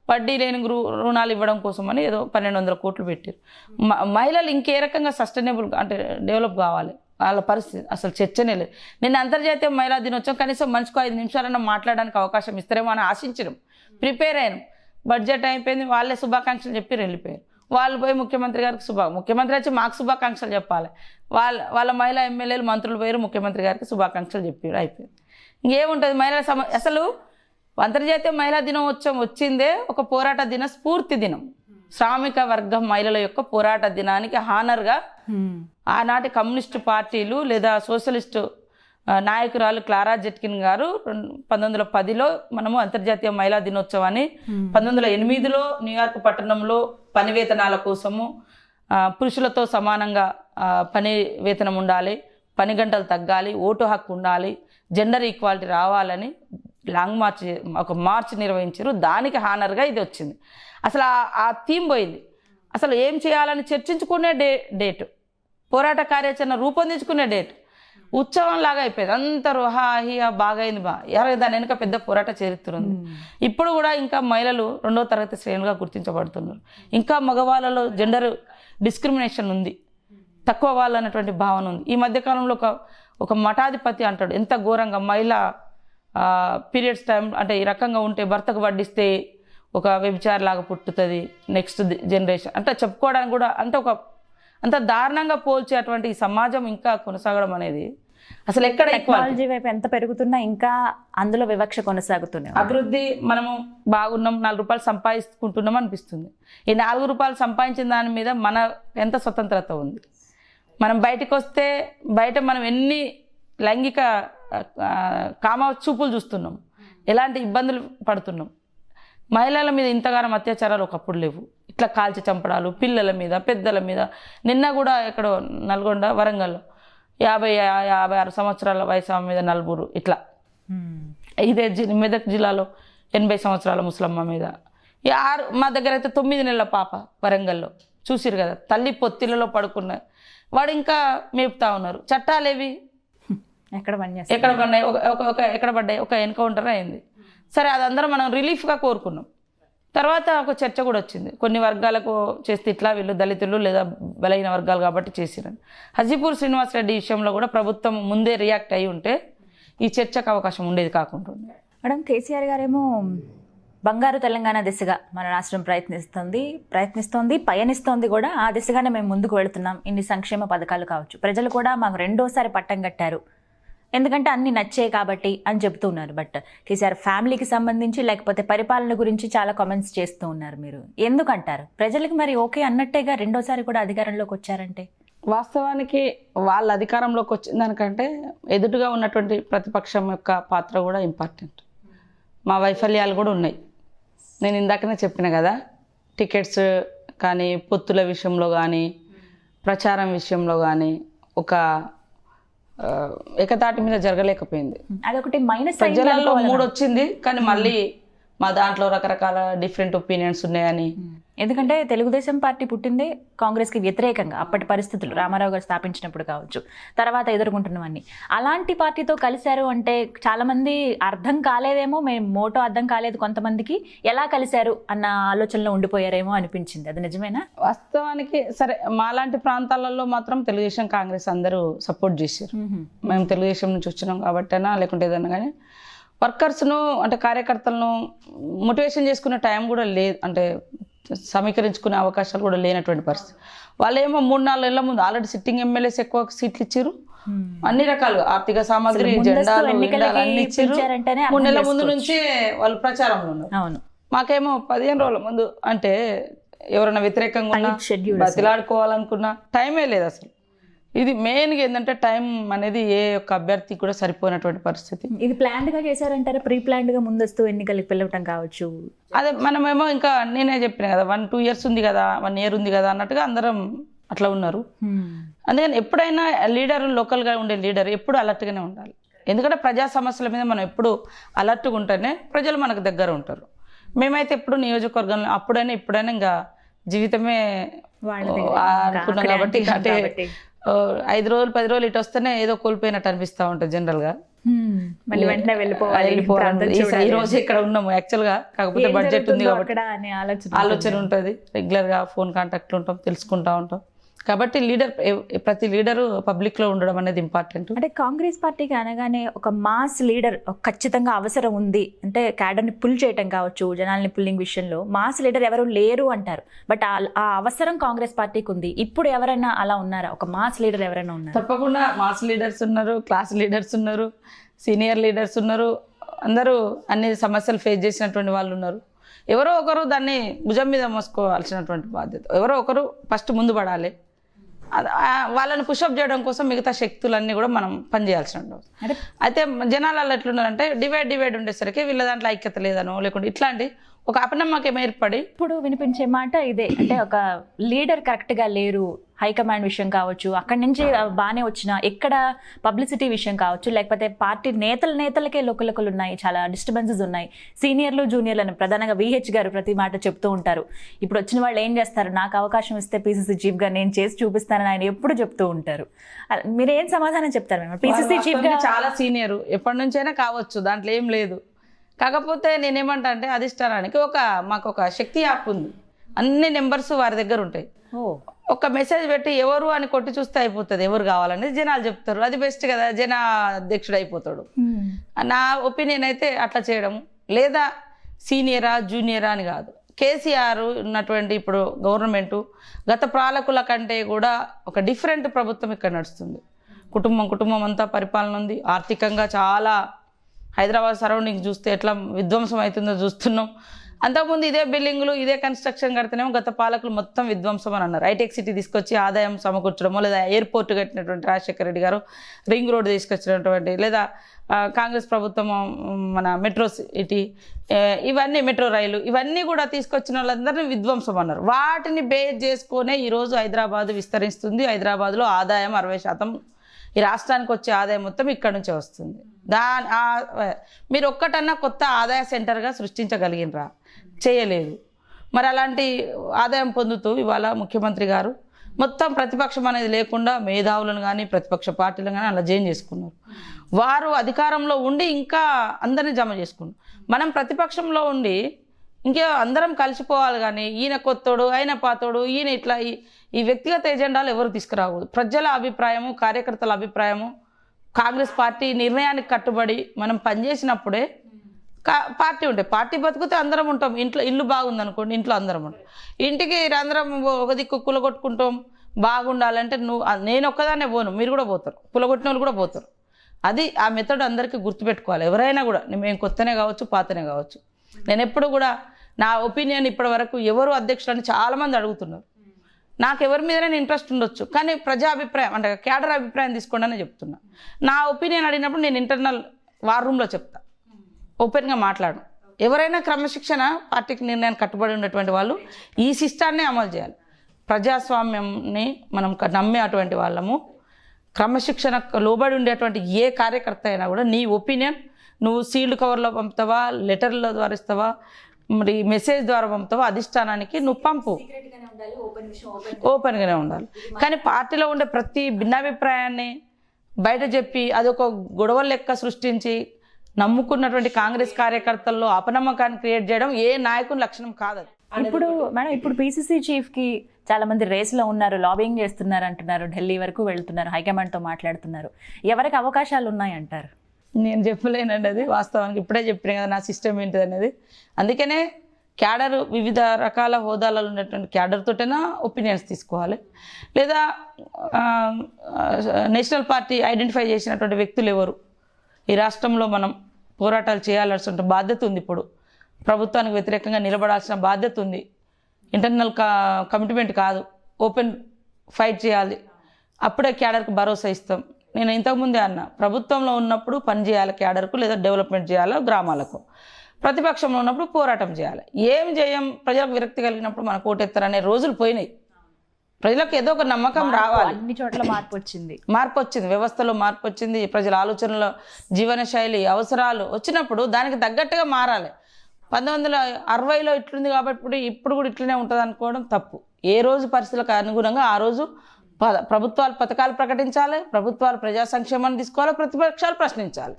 వడ్డీ లేని రుణాలు ఇవ్వడం కోసం అని ఏదో 1200 కోట్లు పెట్టారు. మహిళలు ఇంకే రకంగా సస్టైనబుల్ అంటే డెవలప్ కావాలి, వాళ్ళ పరిస్థితి అసలు చర్చనే లేదు. నిన్న అంతర్జాతీయ మహిళా దినోత్సవం, కనీసం మనిషికి 5 నిమిషాలన్నా మాట్లాడడానికి అవకాశం ఇస్తారేమో అని ఆశించడం. ప్రిపేర్ అయ్యాను, బడ్జెట్ అయిపోయింది, వాళ్ళే శుభాకాంక్షలు చెప్పి వెళ్ళిపోయారు. వాళ్ళు పోయి ముఖ్యమంత్రి గారికి ముఖ్యమంత్రి వచ్చి మాకు శుభాకాంక్షలు చెప్పాలి. వాళ్ళ మహిళా ఎమ్మెల్యేలు మంత్రులు పోయారు, ముఖ్యమంత్రి గారికి శుభాకాంక్షలు చెప్పారు, అయిపోయింది. ఇంకేముంటుంది మహిళల అసలు అంతర్జాతీయ మహిళా దినోత్సవం వచ్చిందే ఒక పోరాట దిన స్ఫూర్తి దినం. శ్రామిక వర్గం మహిళల యొక్క పోరాట దినానికి హానర్గా ఆనాటి కమ్యూనిస్టు పార్టీలు లేదా సోషలిస్టు నాయకురాలు క్లారా జెట్కిన్ గారు 1910లో మనము అంతర్జాతీయ మహిళా దినోత్సవాన్ని 1908లో న్యూయార్క్ పట్టణంలో పని వేతనాల కోసము పురుషులతో సమానంగా పని వేతనం ఉండాలి, పని గంటలు తగ్గాలి, ఓటు హక్కు ఉండాలి, జెండర్ ఈక్వాలిటీ రావాలని లాంగ్ మార్చ్, ఒక మార్చ్ నిర్వహించారు. దానికి హానర్గా ఇది వచ్చింది. అసలు ఆ థీమ్ పోయింది. అసలు ఏం చేయాలని చర్చించుకునే డేట్, పోరాట కార్యాచరణ రూపొందించుకునే డేట్, ఉత్సవం లాగా అయిపోయింది. అందరూ హియా బాగైంది దాని వెనుక పెద్ద పోరాట చరిత్ర ఉంది. ఇప్పుడు కూడా ఇంకా మహిళలు 2వ తరగతి శ్రేణులుగా గుర్తించబడుతున్నారు. ఇంకా మగవాళ్ళలో జెండర్ డిస్క్రిమినేషన్ ఉంది, తక్కువ వాళ్ళు అన్నటువంటి భావన ఉంది. ఈ మధ్యకాలంలో ఒక మఠాధిపతి అంటాడు, ఎంత ఘోరంగా మహిళ పీరియడ్స్ టైం అంటే ఈ రకంగా ఉంటే భర్తకు వడ్డిస్తే ఒక వ్యభిచార లాగా పుట్టుతుంది నెక్స్ట్ జనరేషన్ అంటే చెప్పుకోవడానికి కూడా అంత దారుణంగా పోల్చేటువంటి ఈ సమాజం ఇంకా కొనసాగడం అనేది అసలు ఎక్కడ టెక్నాలజీ వైపు ఎంత పెరుగుతున్నా ఇంకా అందులో వివక్ష కొనసాగుతుంది. అభివృద్ధి మనము బాగున్నాం, 4 రూపాయలు సంపాదించుకుంటున్నాం అనిపిస్తుంది. ఈ 4 రూపాయలు సంపాదించిన దాని మీద మన ఎంత స్వతంత్రత ఉంది? మనం బయటకు వస్తే బయట మనం ఎన్ని లైంగిక కామ చూపులు చూస్తున్నాం, ఎలాంటి ఇబ్బందులు పడుతున్నాం. మహిళల మీద ఇంతగానం అత్యాచారాలు ఒకప్పుడు లేవు. ఇట్లా కాల్చి చంపడాలు పిల్లల మీద, పెద్దల మీద. నిన్న కూడా ఎక్కడో నల్గొండ, వరంగల్లో 56 సంవత్సరాల వయసు ఆమె మీద 4 ఇట్లా. ఇదే మెదక్ జిల్లాలో 80 సంవత్సరాల ముసలమ్మ మీద. మా దగ్గర అయితే 9 నెలల పాప వరంగల్లో చూసిరు కదా, తల్లి పొత్తిళ్ళలో పడుకున్న వాడు ఇంకా మేపుతా ఉన్నారు. చట్టాలేవి ఎక్కడ పడ్డాయి? ఎక్కడ పడ్డాయి? ఒక ఎన్కౌంటర్ అయింది. సరే, అదందరం మనం రిలీఫ్గా కోరుకున్నాం. తర్వాత ఒక చర్చ కూడా వచ్చింది, కొన్ని వర్గాలకు చేస్తే ఇట్లా, వీళ్ళు దళితులు లేదా బలహీన వర్గాలు కాబట్టి చేసిరని. హజీపూర్ శ్రీనివాస్ రెడ్డి విషయంలో కూడా ప్రభుత్వం ముందే రియాక్ట్ అయి ఉంటే ఈ చర్చకు అవకాశం ఉండేది కాకుండా. మేడం, కేసీఆర్ గారేమో బంగారు తెలంగాణ దిశగా మన రాష్ట్రం ప్రయత్నిస్తోంది, పయనిస్తోంది కూడా. ఆ దిశగానే మేము ముందుకు వెళుతున్నాం. ఇన్ని సంక్షేమ పథకాలు కావచ్చు, ప్రజలు కూడా మాకు 2వసారి పట్టం కట్టారు, ఎందుకంటే అన్ని నచ్చాయి కాబట్టి అని చెప్తున్నారు. బట్ కేసీఆర్ ఫ్యామిలీకి సంబంధించి లేకపోతే పరిపాలన గురించి చాలా కామెంట్స్ చేస్తూ ఉన్నారు. మీరు ఎందుకంటారు? ప్రజలకు మరి ఓకే అన్నట్టేగా రెండోసారి కూడా అధికారంలోకి వచ్చారంటే. వాస్తవానికి వాళ్ళ అధికారంలోకి వచ్చిన దానికంటే ఎదుటిగా ఉన్నటువంటి ప్రతిపక్షం యొక్క పాత్ర కూడా ఇంపార్టెంట్. మా వైఫల్యాలు కూడా ఉన్నాయి. నేను ఇందాకనే చెప్పిన కదా, టికెట్స్ కానీ పొత్తుల విషయంలో కానీ ప్రచారం విషయంలో కానీ ఒక ఏకతాటి మీద జరగలేకపోయింది. అదొకటి మైనస్. ప్రజలలో 3 వచ్చింది, కానీ మళ్ళీ మా దాంట్లో రకరకాల డిఫరెంట్ ఒపీనియన్స్ ఉన్నాయని. ఎందుకంటే తెలుగుదేశం పార్టీ పుట్టిందే కాంగ్రెస్కి వ్యతిరేకంగా, అప్పటి పరిస్థితులు రామారావు గారు స్థాపించినప్పుడు కావచ్చు, తర్వాత ఎదుర్కొంటున్నవన్నీ. అలాంటి పార్టీతో కలిశారు అంటే చాలామంది అర్థం కాలేదేమో, మేము మోటో అర్థం కాలేదు కొంతమందికి, ఎలా కలిశారు అన్న ఆలోచనలో ఉండిపోయారేమో అనిపించింది. అది నిజమేనా? వాస్తవానికి సరే, మాలాంటి ప్రాంతాలలో మాత్రం తెలుగుదేశం కాంగ్రెస్ అందరూ సపోర్ట్ చేశారు. మేము తెలుగుదేశం నుంచి వచ్చినాం కాబట్టేనా లేకుంటే ఏదన్నా కానీ వర్కర్స్ను అంటే కార్యకర్తలను మోటివేషన్ చేసుకునే టైం కూడా లేదు, అంటే సమీకరించుకునే అవకాశాలు కూడా లేనటువంటి పరిస్థితి. వాళ్ళు ఏమో 3-4 నెలల ముందు ఆల్రెడీ సిట్టింగ్ ఎమ్మెల్యేస్ ఎక్కువ సీట్లు ఇచ్చారు, అన్ని రకాలుగా ఆర్థిక సామాగ్రి, జెండాలు, అన్ని ఇచ్చారు. 3 నెలల ముందు నుంచే వాళ్ళు ప్రచారంలో ఉన్నారు. అవును. మాకేమో 15 రోజుల ముందు, అంటే ఎవరైనా వ్యతిరేకంగా ఉన్నా బతిలాడుకోవాలనుకున్నా టైమే లేదు అసలు. ఇది మెయిన్గా ఏంటంటే టైం అనేది ఏ ఒక్క అభ్యర్థి కూడా సరిపోయినటువంటి పరిస్థితి. ఇది ప్లాన్డ్ గా చేశారంటారా? ప్రీ ప్లాన్డ్ గా ముందస్తు ఎన్నికలకు పిలవటం కావచ్చు. అదే మనమేమో ఇంకా నేనే చెప్పిన కదా 1-2 years ఉంది కదా, 1 year ఉంది కదా అన్నట్టుగా అందరం అట్లా ఉన్నారు. అందుకని ఎప్పుడైనా లీడర్, లోకల్గా ఉండే లీడర్ ఎప్పుడు అలర్ట్గానే ఉండాలి. ఎందుకంటే ప్రజా సమస్యల మీద మనం ఎప్పుడు అలర్ట్గా ఉంటేనే ప్రజలు మనకు దగ్గర ఉంటారు. మేమైతే ఎప్పుడు నియోజకవర్గంలో అప్పుడైనా ఇప్పుడైనా ఇంకా జీవితమే అనుకున్నాం కాబట్టి, అంటే 5 రోజులు 10 రోజులు ఇటు వస్తేనే ఏదో కోల్పోయినట్టు అనిపిస్తూ ఉంటుంది జనరల్గా. మళ్ళీ వెంటనే వెళ్ళిపోవాలి. ఈ రోజు ఇక్కడ ఉన్నాము యాక్చువల్గా, కాకపోతే బడ్జెట్ ఉంది కాబట్టి ఆలోచన ఉంటుంది. రెగ్యులర్గా ఫోన్ కాంటాక్ట్లు ఉంటాం, తెలుసుకుంటూ ఉంటాం. కాబట్టి ప్రతి లీడరు పబ్లిక్లో ఉండడం అనేది ఇంపార్టెంట్. అంటే కాంగ్రెస్ పార్టీకి అనగానే ఒక మాస్ లీడర్ ఖచ్చితంగా అవసరం ఉంది. అంటే క్యాడర్ని పుల్ చేయటం కావచ్చు, జనాల్ని పుల్లింగ్ విషయంలో మాస్ లీడర్ ఎవరు లేరు అంటారు. బట్ ఆ అవసరం కాంగ్రెస్ పార్టీకి ఉంది. ఇప్పుడు ఎవరైనా అలా ఉన్నారా? ఒక మాస్ లీడర్ ఎవరైనా ఉన్నారా? తప్పకుండా మాస్ లీడర్స్ ఉన్నారు, క్లాస్ లీడర్స్ ఉన్నారు, సీనియర్ లీడర్స్ ఉన్నారు. అందరూ అన్ని సమస్యలు ఫేస్ చేసినటువంటి వాళ్ళు ఉన్నారు. ఎవరో ఒకరు దాన్ని భుజం మీద మోసుకోవాల్సినటువంటి బాధ్యత. ఎవరో ఒకరు ఫస్ట్ ముందు పడాలి. వాళ్ళని పుషప్ చేయడం కోసం మిగతా శక్తులన్నీ కూడా మనం పనిచేయాల్సిన ఉంటుంది. అయితే జనాలలో ఎట్లున్నారంటే డివైడ్ ఉండేసరికి వీళ్ళ దాంట్లో ఐక్యత లేదనో లేకుంటే ఇట్లాంటి ఒక అపనమ్మకం ఏర్పడి ఇప్పుడు వినిపించే మాట ఇదే. అంటే ఒక లీడర్ కరెక్ట్గా లేరు, హైకమాండ్ విషయం కావచ్చు, అక్కడి నుంచి బాగానే వచ్చిన ఎక్కడ పబ్లిసిటీ విషయం కావచ్చు, లేకపోతే పార్టీ నేతలకే లోకలకులు ఉన్నాయి, చాలా డిస్టర్బెన్సెస్ ఉన్నాయి. సీనియర్లు జూనియర్లను ప్రధానంగా VH గారు ప్రతి మాట చెప్తూ ఉంటారు. ఇప్పుడు వచ్చిన వాళ్ళు ఏం చేస్తారు, నాకు అవకాశం ఇస్తే PCC చీఫ్గా నేను చేసి చూపిస్తానని ఆయన ఎప్పుడు చెప్తూ ఉంటారు. మీరు ఏం సమాధానం చెప్తారు? మేము PCC చీఫ్గా చాలా సీనియర్ ఎప్పటి నుంచైనా కావచ్చు, దాంట్లో ఏం లేదు. కాకపోతే నేనేమంటా అంటే అధిష్టానానికి మాకు ఒక శక్తి యాప్ ఉంది, అన్ని నెంబర్స్ వారి దగ్గర ఉంటాయి. ఒక మెసేజ్ పెట్టి ఎవరు అని కొట్టి చూస్తే అయిపోతుంది, ఎవరు కావాలనేది జనాలు చెప్తారు. అది బెస్ట్ కదా, అధ్యక్షుడు అయిపోతాడు. నా ఒపీనియన్ అయితే అట్లా చేయడం. లేదా సీనియరా జూనియరా అని కాదు, కేసీఆర్ ఉన్నటువంటి ఇప్పుడు గవర్నమెంటు గత పాలకుల కంటే కూడా ఒక డిఫరెంట్ ప్రభుత్వం ఇక్కడ నడుస్తుంది. కుటుంబం అంతా పరిపాలన ఉంది. ఆర్థికంగా చాలా హైదరాబాద్ సరౌండింగ్స్ చూస్తే ఎట్లా విధ్వంసం అవుతుందో చూస్తున్నాం. అంతకుముందు ఇదే బిల్డింగ్లు ఇదే కన్స్ట్రక్షన్ కడితేనేమో గత పాలకులు మొత్తం విధ్వంసం అని అన్నారు. హైటెక్ సిటీ తీసుకొచ్చి ఆదాయం సమకూర్చడమో, లేదా ఎయిర్పోర్ట్ కట్టినటువంటి రాజశేఖర రెడ్డి గారు రింగ్ రోడ్ తీసుకొచ్చినటువంటి, లేదా కాంగ్రెస్ ప్రభుత్వం మన మెట్రో సిటీ, ఇవన్నీ మెట్రో రైలు, ఇవన్నీ కూడా తీసుకొచ్చిన వాళ్ళందరినీ విధ్వంసం అన్నారు. వాటిని బేస్ చేసుకునే ఈరోజు హైదరాబాద్ విస్తరిస్తుంది. హైదరాబాద్లో ఆదాయం 60%, ఈ రాష్ట్రానికి వచ్చే ఆదాయం మొత్తం ఇక్కడ నుంచే వస్తుంది. మీరు ఒక్కటన్నా కొత్త ఆదాయ సెంటర్గా సృష్టించగలిగినరా? చేయలేదు. మరి అలాంటి ఆదాయం పొందుతూ ఇవాళ ముఖ్యమంత్రి గారు మొత్తం ప్రతిపక్షం అనేది లేకుండా మేధావులను కానీ ప్రతిపక్ష పార్టీలను కానీ అలా జాయిన్ చేసుకున్నారు. వారు అధికారంలో ఉండి ఇంకా అందరినీ జమ చేసుకున్నారు. మనం ప్రతిపక్షంలో ఉండి ఇంకే అందరం కలిసిపోవాలి, కానీ ఈయన కొత్తోడు ఆయన పాతోడు ఈయన ఇట్లా ఈ వ్యక్తిగత ఎజెండాలు ఎవరు తీసుకురాకూడదు. ప్రజల అభిప్రాయము, కార్యకర్తల అభిప్రాయము, కాంగ్రెస్ పార్టీ నిర్ణయానికి కట్టుబడి మనం పనిచేసినప్పుడే పార్టీ ఉంటాయి. పార్టీ బతికితే అందరం ఉంటాం. ఇల్లు బాగుంది అనుకోండి, ఇంట్లో అందరం ఉంటాం. ఇంటికి అందరం ఒక దిక్కు కులగొట్టుకుంటాం. బాగుండాలంటే నేను ఒక్కదాన్నే పోను, మీరు కూడా పోతారు, కులగొట్టిన వాళ్ళు కూడా పోతారు. అది ఆ మెథడ్ అందరికీ గుర్తుపెట్టుకోవాలి. ఎవరైనా కూడా మేము కొత్తనే కావచ్చు, పాతనే కావచ్చు. నేను ఎప్పుడు కూడా నా ఒపీనియన్ ఇప్పటి వరకు ఎవరు అధ్యక్షులని చాలామంది అడుగుతున్నారు. నాకు ఎవరి మీదనే ఇంట్రెస్ట్ ఉండొచ్చు, కానీ ప్రజా అభిప్రాయం అంటే క్యాడర్ అభిప్రాయం తీసుకోండి అని చెప్తున్నా. నా ఒపీనియన్ అడిగినప్పుడు నేను ఇంటర్నల్ వార్ రూమ్లో చెప్తా, ఓపెన్గా మాట్లాడు. ఎవరైనా క్రమశిక్షణ పార్టీకి నిర్ణయాన్ని కట్టుబడి ఉన్నటువంటి వాళ్ళు ఈ సిస్టాన్ని అమలు చేయాలి. ప్రజాస్వామ్యంని మనం నమ్మే అటువంటి వాళ్ళము, క్రమశిక్షణ లోబడి ఉండేటువంటి ఏ కార్యకర్త అయినా కూడా నీ ఒపీనియన్ నువ్వు సీల్డ్ కవర్లో పంపుతావా, లెటర్ల ద్వారా ఇస్తావా, మరి మెసేజ్ ద్వారా పంపుతావా, అధిష్టానానికి నువ్వు పంపు, ఓపెన్గానే ఉండాలి. కానీ పార్టీలో ఉండే ప్రతి భిన్నాభిప్రాయాన్ని బయట చెప్పి అదొక గొడవల లెక్క సృష్టించి నమ్ముకున్నటువంటి కాంగ్రెస్ కార్యకర్తల్లో అపనమ్మకాన్ని క్రియేట్ చేయడం ఏ నాయకుని లక్షణం కాదు. ఇప్పుడు మేడం, ఇప్పుడు పిసిసి చీఫ్కి చాలా మంది రేస్లో ఉన్నారు, లాబింగ్ చేస్తున్నారు అంటున్నారు, ఢిల్లీ వరకు వెళ్తున్నారు, హైకమాండ్తో మాట్లాడుతున్నారు. ఎవరికి అవకాశాలు ఉన్నాయంటారు? నేను చెప్పలేనండి, అది వాస్తవానికి ఇప్పుడే చెప్పిన కదా నా సిస్టమ్ ఏంటిది అనేది. అందుకనే క్యాడర్ వివిధ రకాల హోదాలలో ఉన్నటువంటి క్యాడర్ తోటైనా ఒపీనియన్స్ తీసుకోవాలి, లేదా నేషనల్ పార్టీ ఐడెంటిఫై చేసినటువంటి వ్యక్తులు ఎవరు ఈ రాష్ట్రంలో మనం పోరాటాలు చేయాల్సిన బాధ్యత ఉంది. ఇప్పుడు ప్రభుత్వానికి వ్యతిరేకంగా నిలబడాల్సిన బాధ్యత ఉంది. ఇంటర్నల్ కమిట్మెంట్ కాదు, ఓపెన్ ఫైట్ చేయాలి. అప్పుడే క్యాడర్కి భరోసా ఇస్తాం. నేను ఇంతకుముందే అన్నా, ప్రభుత్వంలో ఉన్నప్పుడు పని చేయాలి క్యాడర్కు, లేదా డెవలప్మెంట్ చేయాలి గ్రామాలకు. ప్రతిపక్షంలో ఉన్నప్పుడు పోరాటం చేయాలి. ఏం చేయం, ప్రజలకు విరక్తి కలిగినప్పుడు మనకు ఓటెత్తారనే రోజులు పోయినాయి. ప్రజలకు ఏదో ఒక నమ్మకం రావాలి. అన్ని చోట్ల మార్పు వచ్చింది, వ్యవస్థలో మార్పు వచ్చింది, ప్రజల ఆలోచనలో, జీవన శైలి, అవసరాలు వచ్చినప్పుడు దానికి తగ్గట్టుగా మారాలి. 1960లో ఇట్లుంది కాబట్టి ఇప్పుడు కూడా ఇట్లనే ఉంటుంది అనుకోవడం తప్పు. ఏ రోజు పరిస్థితులకు అనుగుణంగా ఆ రోజు ప్రభుత్వాలు పథకాలు ప్రకటించాలి, ప్రభుత్వాలు ప్రజా సంక్షేమాన్ని తీసుకోవాలి, ప్రతిపక్షాలు ప్రశ్నించాలి.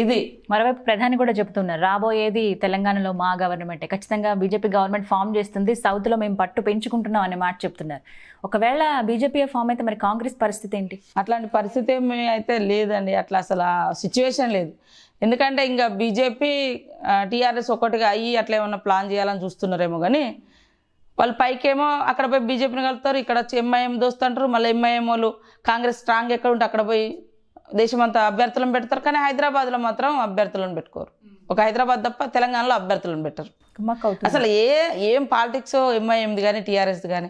ఇది మరోవైపు ప్రధాని కూడా చెప్తున్నారు, రాబోయేది తెలంగాణలో మా గవర్నమెంటే, ఖచ్చితంగా బీజేపీ గవర్నమెంట్ ఫామ్ చేస్తుంది, సౌత్లో మేము పట్టు పెంచుకుంటున్నాం అనే మాట చెప్తున్నారు. ఒకవేళ బీజేపీ ఫామ్ అయితే మరి కాంగ్రెస్ పరిస్థితి ఏంటి? అట్లాంటి పరిస్థితి ఏమి అయితే లేదండి, అట్లా అసలు ఆ సిచ్యువేషన్ లేదు. ఎందుకంటే ఇంకా బీజేపీ టీఆర్ఎస్ ఒకటిగా అయ్యి అట్లా ఏమన్నా ప్లాన్ చేయాలని చూస్తున్నారేమో, కానీ వాళ్ళు పైకేమో అక్కడ పోయి బీజేపీని కలుపుతారు, ఇక్కడ వచ్చి ఎంఐఎం దోస్తుంటారు, మళ్ళీ ఎంఐఎం వాళ్ళు కాంగ్రెస్ స్ట్రాంగ్ ఎక్కడ ఉంటే అక్కడ పోయి దేశమంతా అభ్యర్థులను పెడతారు. కానీ హైదరాబాద్లో మాత్రం అభ్యర్థులను పెట్టుకోరు. ఒక హైదరాబాద్ తప్ప తెలంగాణలో అభ్యర్థులను పెట్టరు. అసలు ఏం పాలిటిక్స్ ఎంఐఎంది కానీ టీఆర్ఎస్ది కానీ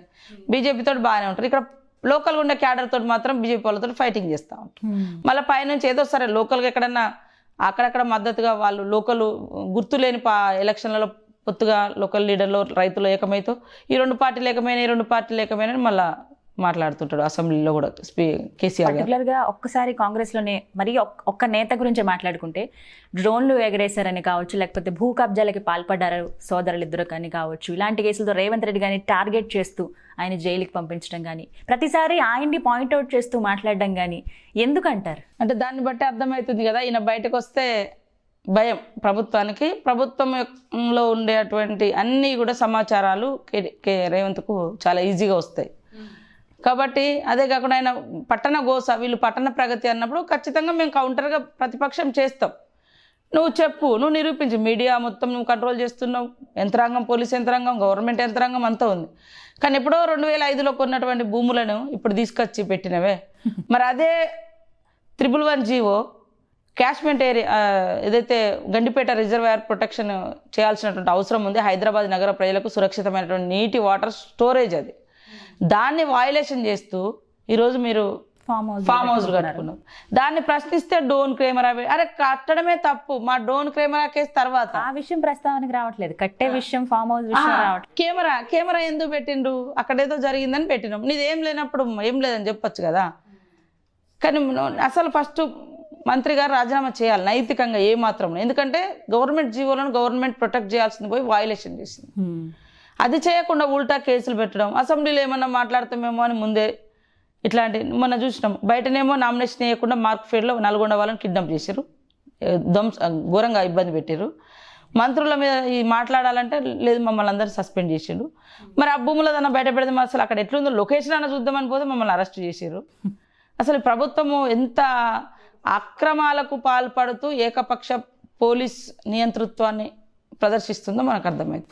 బీజేపీతో బాగానే ఉంటారు. ఇక్కడ లోకల్గా ఉండే క్యాడర్ తోటి మాత్రం బీజేపీ వాళ్ళతో ఫైటింగ్ చేస్తూ ఉంటారు. మళ్ళీ పైనుంచి ఏదో సరే లోకల్గా ఎక్కడన్నా అక్కడక్కడ మద్దతుగా వాళ్ళు లోకల్ గుర్తులేని ఎలక్షన్లలో పొత్తుగా లోకల్ లీడర్లు రైతులు ఏకమైతే ఈ రెండు పార్టీలు ఏకమైన మళ్ళీ మాట్లాడుతుంటాడు అసెంబ్లీలో కూడా కేసీఆర్. పర్టికులర్గా ఒక్కసారి కాంగ్రెస్లోనే మరి ఒక్క నేత గురించి మాట్లాడుకుంటే డ్రోన్లు ఎగరేశారని కావచ్చు, లేకపోతే భూ కబ్జాలకి పాల్పడ్డారు సోదరులు ఇద్దరు కానీ కావచ్చు, ఇలాంటి కేసులతో రేవంత్ రెడ్డి కానీ టార్గెట్ చేస్తూ ఆయన జైలుకి పంపించడం కానీ, ప్రతిసారి ఆయన్ని పాయింట్అవుట్ చేస్తూ మాట్లాడడం కానీ ఎందుకంటారు? అంటే దాన్ని బట్టి అర్థమవుతుంది కదా, ఈయన బయటకు వస్తే భయం ప్రభుత్వానికి, ప్రభుత్వంలో ఉండేటువంటి అన్నీ కూడా సమాచారాలు రేవంత్కు చాలా ఈజీగా వస్తాయి. కాబట్టి అదే కాకుండా ఆయన పట్టణ గోస, వీళ్ళు పట్టణ ప్రగతి అన్నప్పుడు ఖచ్చితంగా మేము కౌంటర్గా ప్రతిపక్షం చేస్తాం. నువ్వు చెప్పు, నువ్వు నిరూపించు, మీడియా మొత్తం నువ్వు కంట్రోల్ చేస్తున్నావు, యంత్రాంగం, పోలీస్ యంత్రాంగం, గవర్నమెంట్ యంత్రాంగం అంతా ఉంది. కానీ ఎప్పుడో 2005లో కొన్నటువంటి భూములను ఇప్పుడు తీసుకొచ్చి పెట్టినవే. మరి అదే 111 జీవో క్యాష్మెంట్ ఏరియా ఏదైతే గండిపేట రిజర్వాయర్ ప్రొటెక్షన్ చేయాల్సినటువంటి అవసరం ఉంది, హైదరాబాద్ నగర ప్రజలకు సురక్షితమైనటువంటి నీటి వాటర్ స్టోరేజ్, అది దాన్ని వయలేషన్ చేస్తూ ఈరోజు మీరు ఫామ్ హౌస్లు కట్టుకున్నాం. దాన్ని ప్రశ్నిస్తే డోన్ క్రేమరా, అరే కట్టడమే తప్పు, మా డోన్ క్రేమరా కేసు తర్వాత ఆ విషయం ప్రస్తావనకి రావట్లేదు, కట్టే విషయం ఫామ్ హౌస్ విషయం రావట్లేదు. కెమెరా ఎందుకు పెట్టిండ్రు, అక్కడేదో జరిగిందని పెట్టినాం, నీదేం లేనప్పుడు ఏం లేదని చెప్పొచ్చు కదా. కానీ అసలు ఫస్ట్ మంత్రి గారు రాజీనామా చేయాలి నైతికంగా ఏమాత్రం. ఎందుకంటే గవర్నమెంట్ జీవోలను గవర్నమెంట్ ప్రొటెక్ట్ చేయాల్సింది పోయి వయలేషన్ చేసింది. అది చేయకుండా ఉల్టా కేసులు పెట్టడం, అసెంబ్లీలో ఏమన్నా మాట్లాడతామేమో అని ముందే ఇట్లాంటి మొన్న చూసినాం. బయటనేమో నామినేషన్ వేయకుండా మార్క్ ఫీల్డ్లో నల్గొండ వాళ్ళని కిడ్నాప్ చేశారు, ఘోరంగా ఇబ్బంది పెట్టారు. మంత్రుల మీద ఈ మాట్లాడాలంటే లేదు, మమ్మల్ని అందరూ సస్పెండ్ చేసిండు. మరి ఆ భూములదన్నా బయట పెడితే అసలు అక్కడ ఎట్లుందో లొకేషన్ అన్న చూద్దామని పోతే మమ్మల్ని అరెస్ట్ చేశారు. అసలు ప్రభుత్వము ఎంత అక్రమాలకు పాల్పడుతూ ఏకపక్ష పోలీస్ నియంతృత్వాన్ని ప్రదర్శిస్తుందో మనకు అర్థమైంది.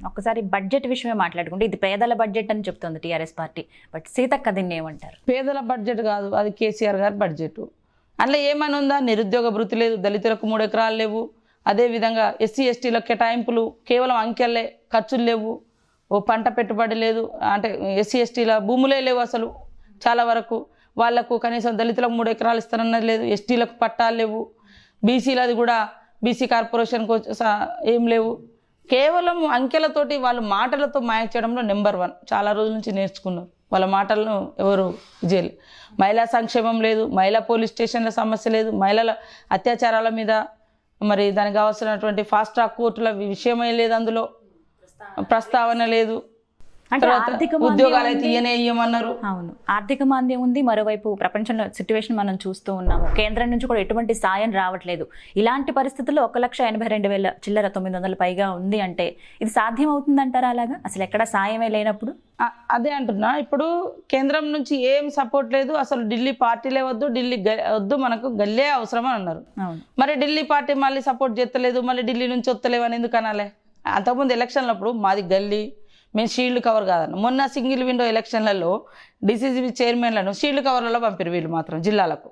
ఒకసారి బడ్జెట్ విషయమే మాట్లాడుకుంటే ఇది పేదల బడ్జెట్ అని చెప్తుంది టీఆర్ఎస్ పార్టీ, బట్ సీతక్క దీన్ని ఏమంటారు? పేదల బడ్జెట్ కాదు, అది కేసీఆర్ గారి బడ్జెట్. అందులో ఏమని ఉందా? నిరుద్యోగ భృతి లేదు, దళితులకు 3 ఎకరాలు లేవు, అదేవిధంగా ఎస్సీ ఎస్టీలకు కేటాయింపులు కేవలం అంకెలే, ఖర్చులు లేవు, ఓ పంట పెట్టుబడి లేదు, అంటే ఎస్సీ ఎస్టీల భూములే లేవు అసలు చాలా వరకు. వాళ్లకు కనీసం దళితులకు 3 ఎకరాలు ఇస్తానన్నది లేదు, ఎస్టీలకు పట్టాలు లేవు, బీసీలది కూడా బీసీ కార్పొరేషన్కు ఏం లేవు. కేవలం అంకెలతోటి వాళ్ళు మాటలతో మాయ చేయడంలో నెంబర్ 1. చాలా రోజుల నుంచి నేర్చుకున్నారు, వాళ్ళ మాటలను ఎవరు చేయలేదు. మహిళా సంక్షేమం లేదు, మహిళా పోలీస్ స్టేషన్ల సమస్య లేదు, మహిళల అత్యాచారాల మీద మరి దానికి కావాల్సినటువంటి ఫాస్ట్ ట్రాక్ కోర్టుల విషయమే లేదు, అందులో ప్రస్తావన లేదు. అంటే ఆర్థిక ఉద్యోగాలు అయితే ఇయ్యమన్నారు. అవును, ఆర్థిక మాంద్యం ఉంది. మరోవైపు ప్రపంచంలో సిట్యువేషన్ మనం చూస్తూ ఉన్నాము. కేంద్రం నుంచి కూడా ఎటువంటి సాయం రావట్లేదు. ఇలాంటి పరిస్థితుల్లో 1,82,000 చిల్లర 900 పైగా ఉంది అంటే ఇది సాధ్యం అవుతుందంటారా? అలాగా అసలు ఎక్కడ సాయమే లేనప్పుడు అదే అంటున్నా. ఇప్పుడు కేంద్రం నుంచి ఏం సపోర్ట్ లేదు, అసలు ఢిల్లీ పార్టీలే వద్దు, ఢిల్లీ వద్దు, మనకు గల్లే అవసరం అని అన్నారు. మరి ఢిల్లీ పార్టీ మళ్ళీ సపోర్ట్ చేస్తలేదు, మళ్ళీ ఢిల్లీ నుంచి వస్తలేవు అని ఎందుకు అనాలి? అంతకుముందు ఎలక్షన్లప్పుడు మాది గల్లీ, మేము షీల్డ్ కవర్ కాదన్న. మొన్న సింగిల్ విండో ఎలక్షన్లలో డిసిసిబి చైర్మన్లను షీల్డ్ కవర్లలో పంపారు వీళ్ళు మాత్రం జిల్లాలకు.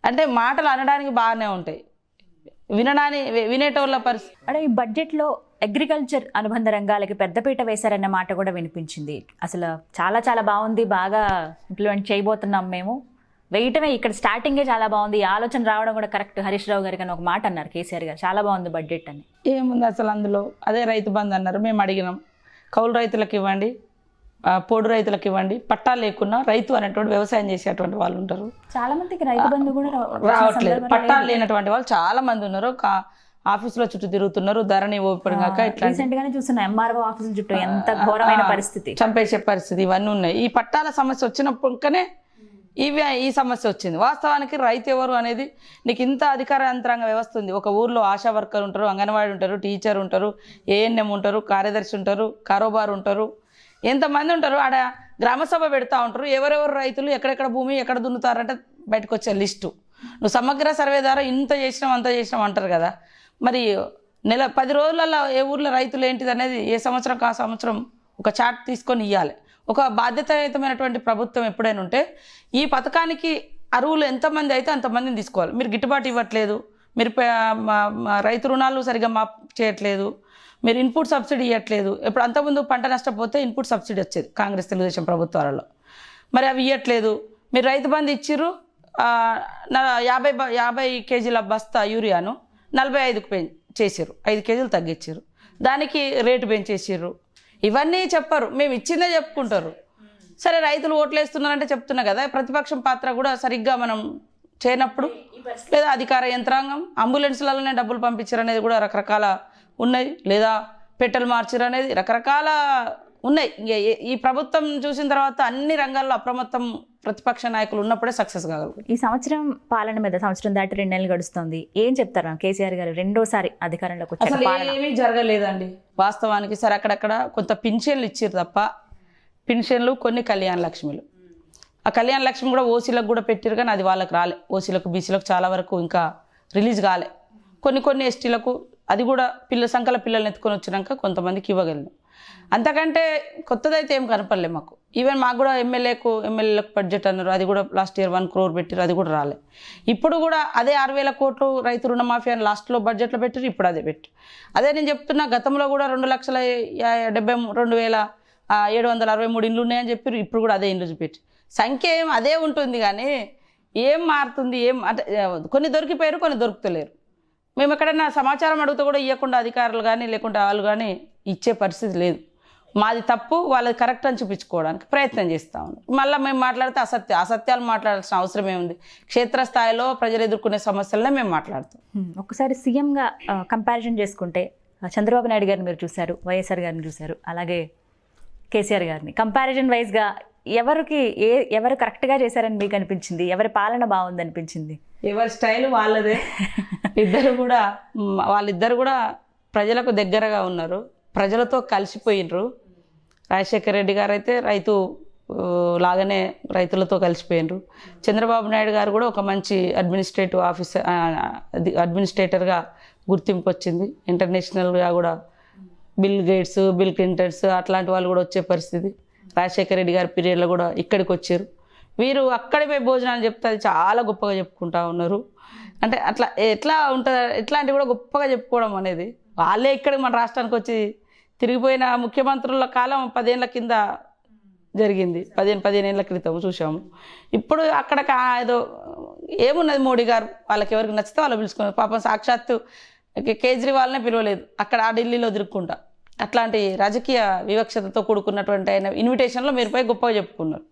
అంటే మాటలు అనడానికి బాగానే ఉంటాయి, వినేటోళ్ళ పరిస్థితి. అంటే ఈ బడ్జెట్లో అగ్రికల్చర్ అనుబంధ రంగాలకి పెద్దపీట వేశారన్న మాట కూడా వినిపించింది. అసలు చాలా చాలా బాగుంది, బాగా ఇంప్లిమెంట్ చేయబోతున్నాం మేము, వేయటమే ఇక్కడ స్టార్టింగే చాలా బాగుంది, ఈ ఆలోచన రావడం కూడా కరెక్ట్. హరీష్ రావు గారికి అని ఒక మాట అన్నారు కేసీఆర్ గారు, చాలా బాగుంది బడ్జెట్ అని. ఏముంది అసలు అందులో? అదే రైతు బంధు అన్నారు, మేము అడిగినాం, కౌలు రైతులకు ఇవ్వండి, పోడు రైతులకు ఇవ్వండి, పట్టా లేకున్నా రైతు అనేటువంటి వ్యవసాయం చేసేటువంటి వాళ్ళు ఉంటారు. చాలా మందికి రైతు బంధు కూడా రావట్లేదు, పట్టాలు లేనటువంటి వాళ్ళు చాలా మంది ఉన్నారు. ఆఫీసులో చుట్టూ తిరుగుతున్నారు, ధరణి ఓపెన్ కాక ఇట్లా రీసెంట్ గానే చూస్తున్నా ఎంఆర్ఓ ఆఫీసుల చుట్టూ ఎంత ఘోరమైన పరిస్థితి, చంపేసే పరిస్థితి ఇవన్నీ ఉన్నాయి. ఈ పట్టాల సమస్య వచ్చినప్పుడుకనే ఈ సమస్య వచ్చింది. వాస్తవానికి రైతు ఎవరు అనేది నీకు ఇంత అధికార యంత్రాంగ వ్యవస్థ ఉంది. ఒక ఊర్లో ఆశా వర్కర్ ఉంటారు, అంగన్వాడీ ఉంటారు, టీచర్ ఉంటారు, ఏఎన్ఎం ఉంటారు, కార్యదర్శి ఉంటారు, కారోబార్ ఉంటారు, ఎంతమంది ఉంటారు. ఆడ గ్రామసభ పెడతా ఉంటారు, ఎవరెవరు రైతులు ఎక్కడెక్కడ భూమి ఎక్కడ దున్నుతారంటే బయటకు వచ్చే లిస్టు. నువ్వు సమగ్ర సర్వే ద్వారా ఇంత చేసినాం అంత చేసినాం అంటారు కదా. మరి 10 రోజులలో ఏ ఊర్లో రైతులు ఏంటిది అనేది ఏ సంవత్సరం ఆ సంవత్సరం ఒక చార్ట్ తీసుకొని ఇవ్వాలి. ఒక బాధ్యతాయుతమైనటువంటి ప్రభుత్వం ఎప్పుడైనా ఉంటే ఈ పథకానికి అరువులు ఎంతమంది అయితే అంతమందిని తీసుకోవాలి. మీరు గిట్టుబాటు ఇవ్వట్లేదు, మీరు రైతు రుణాలు సరిగా మాఫ్ చేయట్లేదు, మీరు ఇన్పుట్ సబ్సిడీ ఇవ్వట్లేదు. ఇప్పుడు అంతకుముందు పంట నష్టపోతే ఇన్పుట్ సబ్సిడీ వచ్చేది కాంగ్రెస్ తెలుగుదేశం ప్రభుత్వాలలో, మరి అవి ఇవ్వట్లేదు. మీరు రైతు బంధు ఇచ్చిర్రు, 50 కేజీల బస్తా యూరియాను 45కు చేసిర్రు, 5 కేజీలు తగ్గించారు, దానికి రేటు పెంచేసిర్రు. ఇవన్నీ చెప్పరు, మేము ఇచ్చిందే చెప్పుకుంటారు. సరే రైతులు ఓట్లేస్తున్నారంటే చెప్తున్నా కదా. ప్రతిపక్షం పాత్ర కూడా సరిగ్గా మనం చేయనప్పుడు, లేదా అధికార యంత్రాంగం అంబులెన్స్లలోనే డబ్బులు పంపించారు అనేది కూడా రకరకాల ఉన్నాయి, లేదా పెట్టెలు మార్చారు అనేది రకరకాల ఉన్నాయి. ఈ ప్రభుత్వం చూసిన తర్వాత అన్ని రంగాల్లో అప్రమత్తం ప్రతిపక్ష నాయకులు ఉన్నప్పుడే సక్సెస్ కాగలరు. ఈ సంవత్సరం పాలన మీద సంవత్సరం దాటి 2 నెలలు గడుస్తుంది. ఏం చెప్తారు కేసీఆర్ గారు రెండోసారి అధికారంలోకి వచ్చారు? అసలు ఏమీ జరగలేదండి వాస్తవానికి. సరే అక్కడక్కడ కొంత పింఛన్లు ఇచ్చారు తప్ప, పింఛన్లు కొన్ని కళ్యాణ లక్ష్మిలు, ఆ కళ్యాణ లక్ష్మి కూడా ఓసీలకు కూడా పెట్టారు కానీ అది వాళ్ళకి రాలే. ఓసీలకు బీసీలకు చాలా వరకు ఇంకా రిలీజ్ కాలే. కొన్ని ఎస్టీలకు అది కూడా సంఖ్యల పిల్లల్ని ఎత్తుకొని వచ్చినాక కొంతమందికి ఇవ్వగలను. అంతకంటే కొత్తదైతే ఏం కనపడలే మాకు. ఈవెన్ మాకు కూడా ఎమ్మెల్యేలకు బడ్జెట్ అన్నారు, అది కూడా లాస్ట్ ఇయర్ 1 crore పెట్టారు, అది కూడా రాలే. ఇప్పుడు కూడా అదే 6,000 కోట్లు రైతు రుణమాఫీ అని లాస్ట్లో బడ్జెట్లో పెట్టారు, ఇప్పుడు అదే పెట్టారు. అదే నేను చెప్తున్నా, గతంలో కూడా 2,72,763 ఇండ్లు ఉన్నాయని చెప్పారు, ఇప్పుడు కూడా అదే ఇండ్లు చూపెట్టి సంఖ్య ఏం అదే ఉంటుంది కానీ ఏం మారుతుంది? ఏం అంటే కొన్ని దొరికిపోయారు, కొన్ని దొరుకుతలేరు. మేము ఎక్కడైనా సమాచారం అడిగితే కూడా ఇవ్వకుండా అధికారులు కానీ లేకుంటే వాళ్ళు కానీ ఇచ్చే పరిస్థితి లేదు. మాది తప్పు, వాళ్ళది కరెక్ట్ అని చూపించుకోవడానికి ప్రయత్నం చేస్తూ ఉన్నాం. మళ్ళీ మేము మాట్లాడితే అసత్యాలు మాట్లాడాల్సిన అవసరం ఏముంది? క్షేత్రస్థాయిలో ప్రజలు ఎదుర్కొనే సమస్యలనే మేము మాట్లాడుతాం. ఒకసారి సీఎంగా కంపారిజన్ చేసుకుంటే చంద్రబాబు నాయుడు గారిని మీరు చూశారు, వైఎస్ఆర్ గారిని చూశారు, అలాగే కేసీఆర్ గారిని. కంపారిజన్ వైజ్గా ఎవరు కరెక్ట్గా చేశారని మీకు అనిపించింది? ఎవరి పాలన బాగుంది అనిపించింది? ఎవరి స్టైల్ వాళ్ళదే. వాళ్ళిద్దరు కూడా ప్రజలకు దగ్గరగా ఉన్నారు, ప్రజలతో కలిసిపోయినరు. రాజశేఖర రెడ్డి గారు అయితే రైతు లాగానే రైతులతో కలిసిపోయినరు. చంద్రబాబు నాయుడు గారు కూడా ఒక మంచి అడ్మినిస్ట్రేటర్గా గుర్తింపు వచ్చింది. ఇంటర్నేషనల్గా కూడా బిల్ గేట్స్, బిల్ క్లింటన్స్ అట్లాంటి వాళ్ళు కూడా వచ్చే పరిస్థితి. రాజశేఖర రెడ్డి గారి పీరియడ్లో కూడా ఇక్కడికి వచ్చారు. వీరు అక్కడే పోయి భోజనాలు చెప్తే అది చాలా గొప్పగా చెప్పుకుంటా ఉన్నారు. అంటే అట్లా ఎట్లా ఉంటుంది, ఇట్లాంటివి కూడా గొప్పగా చెప్పుకోవడం అనేది. వాళ్ళే ఇక్కడికి మన రాష్ట్రానికి వచ్చి తిరిగిపోయిన ముఖ్యమంత్రుల కాలం 10 ఏళ్ళ కింద జరిగింది, 15 ఏళ్ళ క్రితం చూసాము. ఇప్పుడు అక్కడ ఏదో ఏమున్నది, మోడీ గారు వాళ్ళకి ఎవరికి నచ్చితే వాళ్ళు పిలుచుకున్నారు. పాపం సాక్షాత్తు కేజ్రీవాల్నే పిలవలేదు, అక్కడ ఆ ఢిల్లీలో తిరుక్కుంటా. అట్లాంటి రాజకీయ వివక్షతతో కూడుకున్నటువంటి ఆయన ఇన్విటేషన్లో మీరు పోయి గొప్పగా చెప్పుకున్నారు.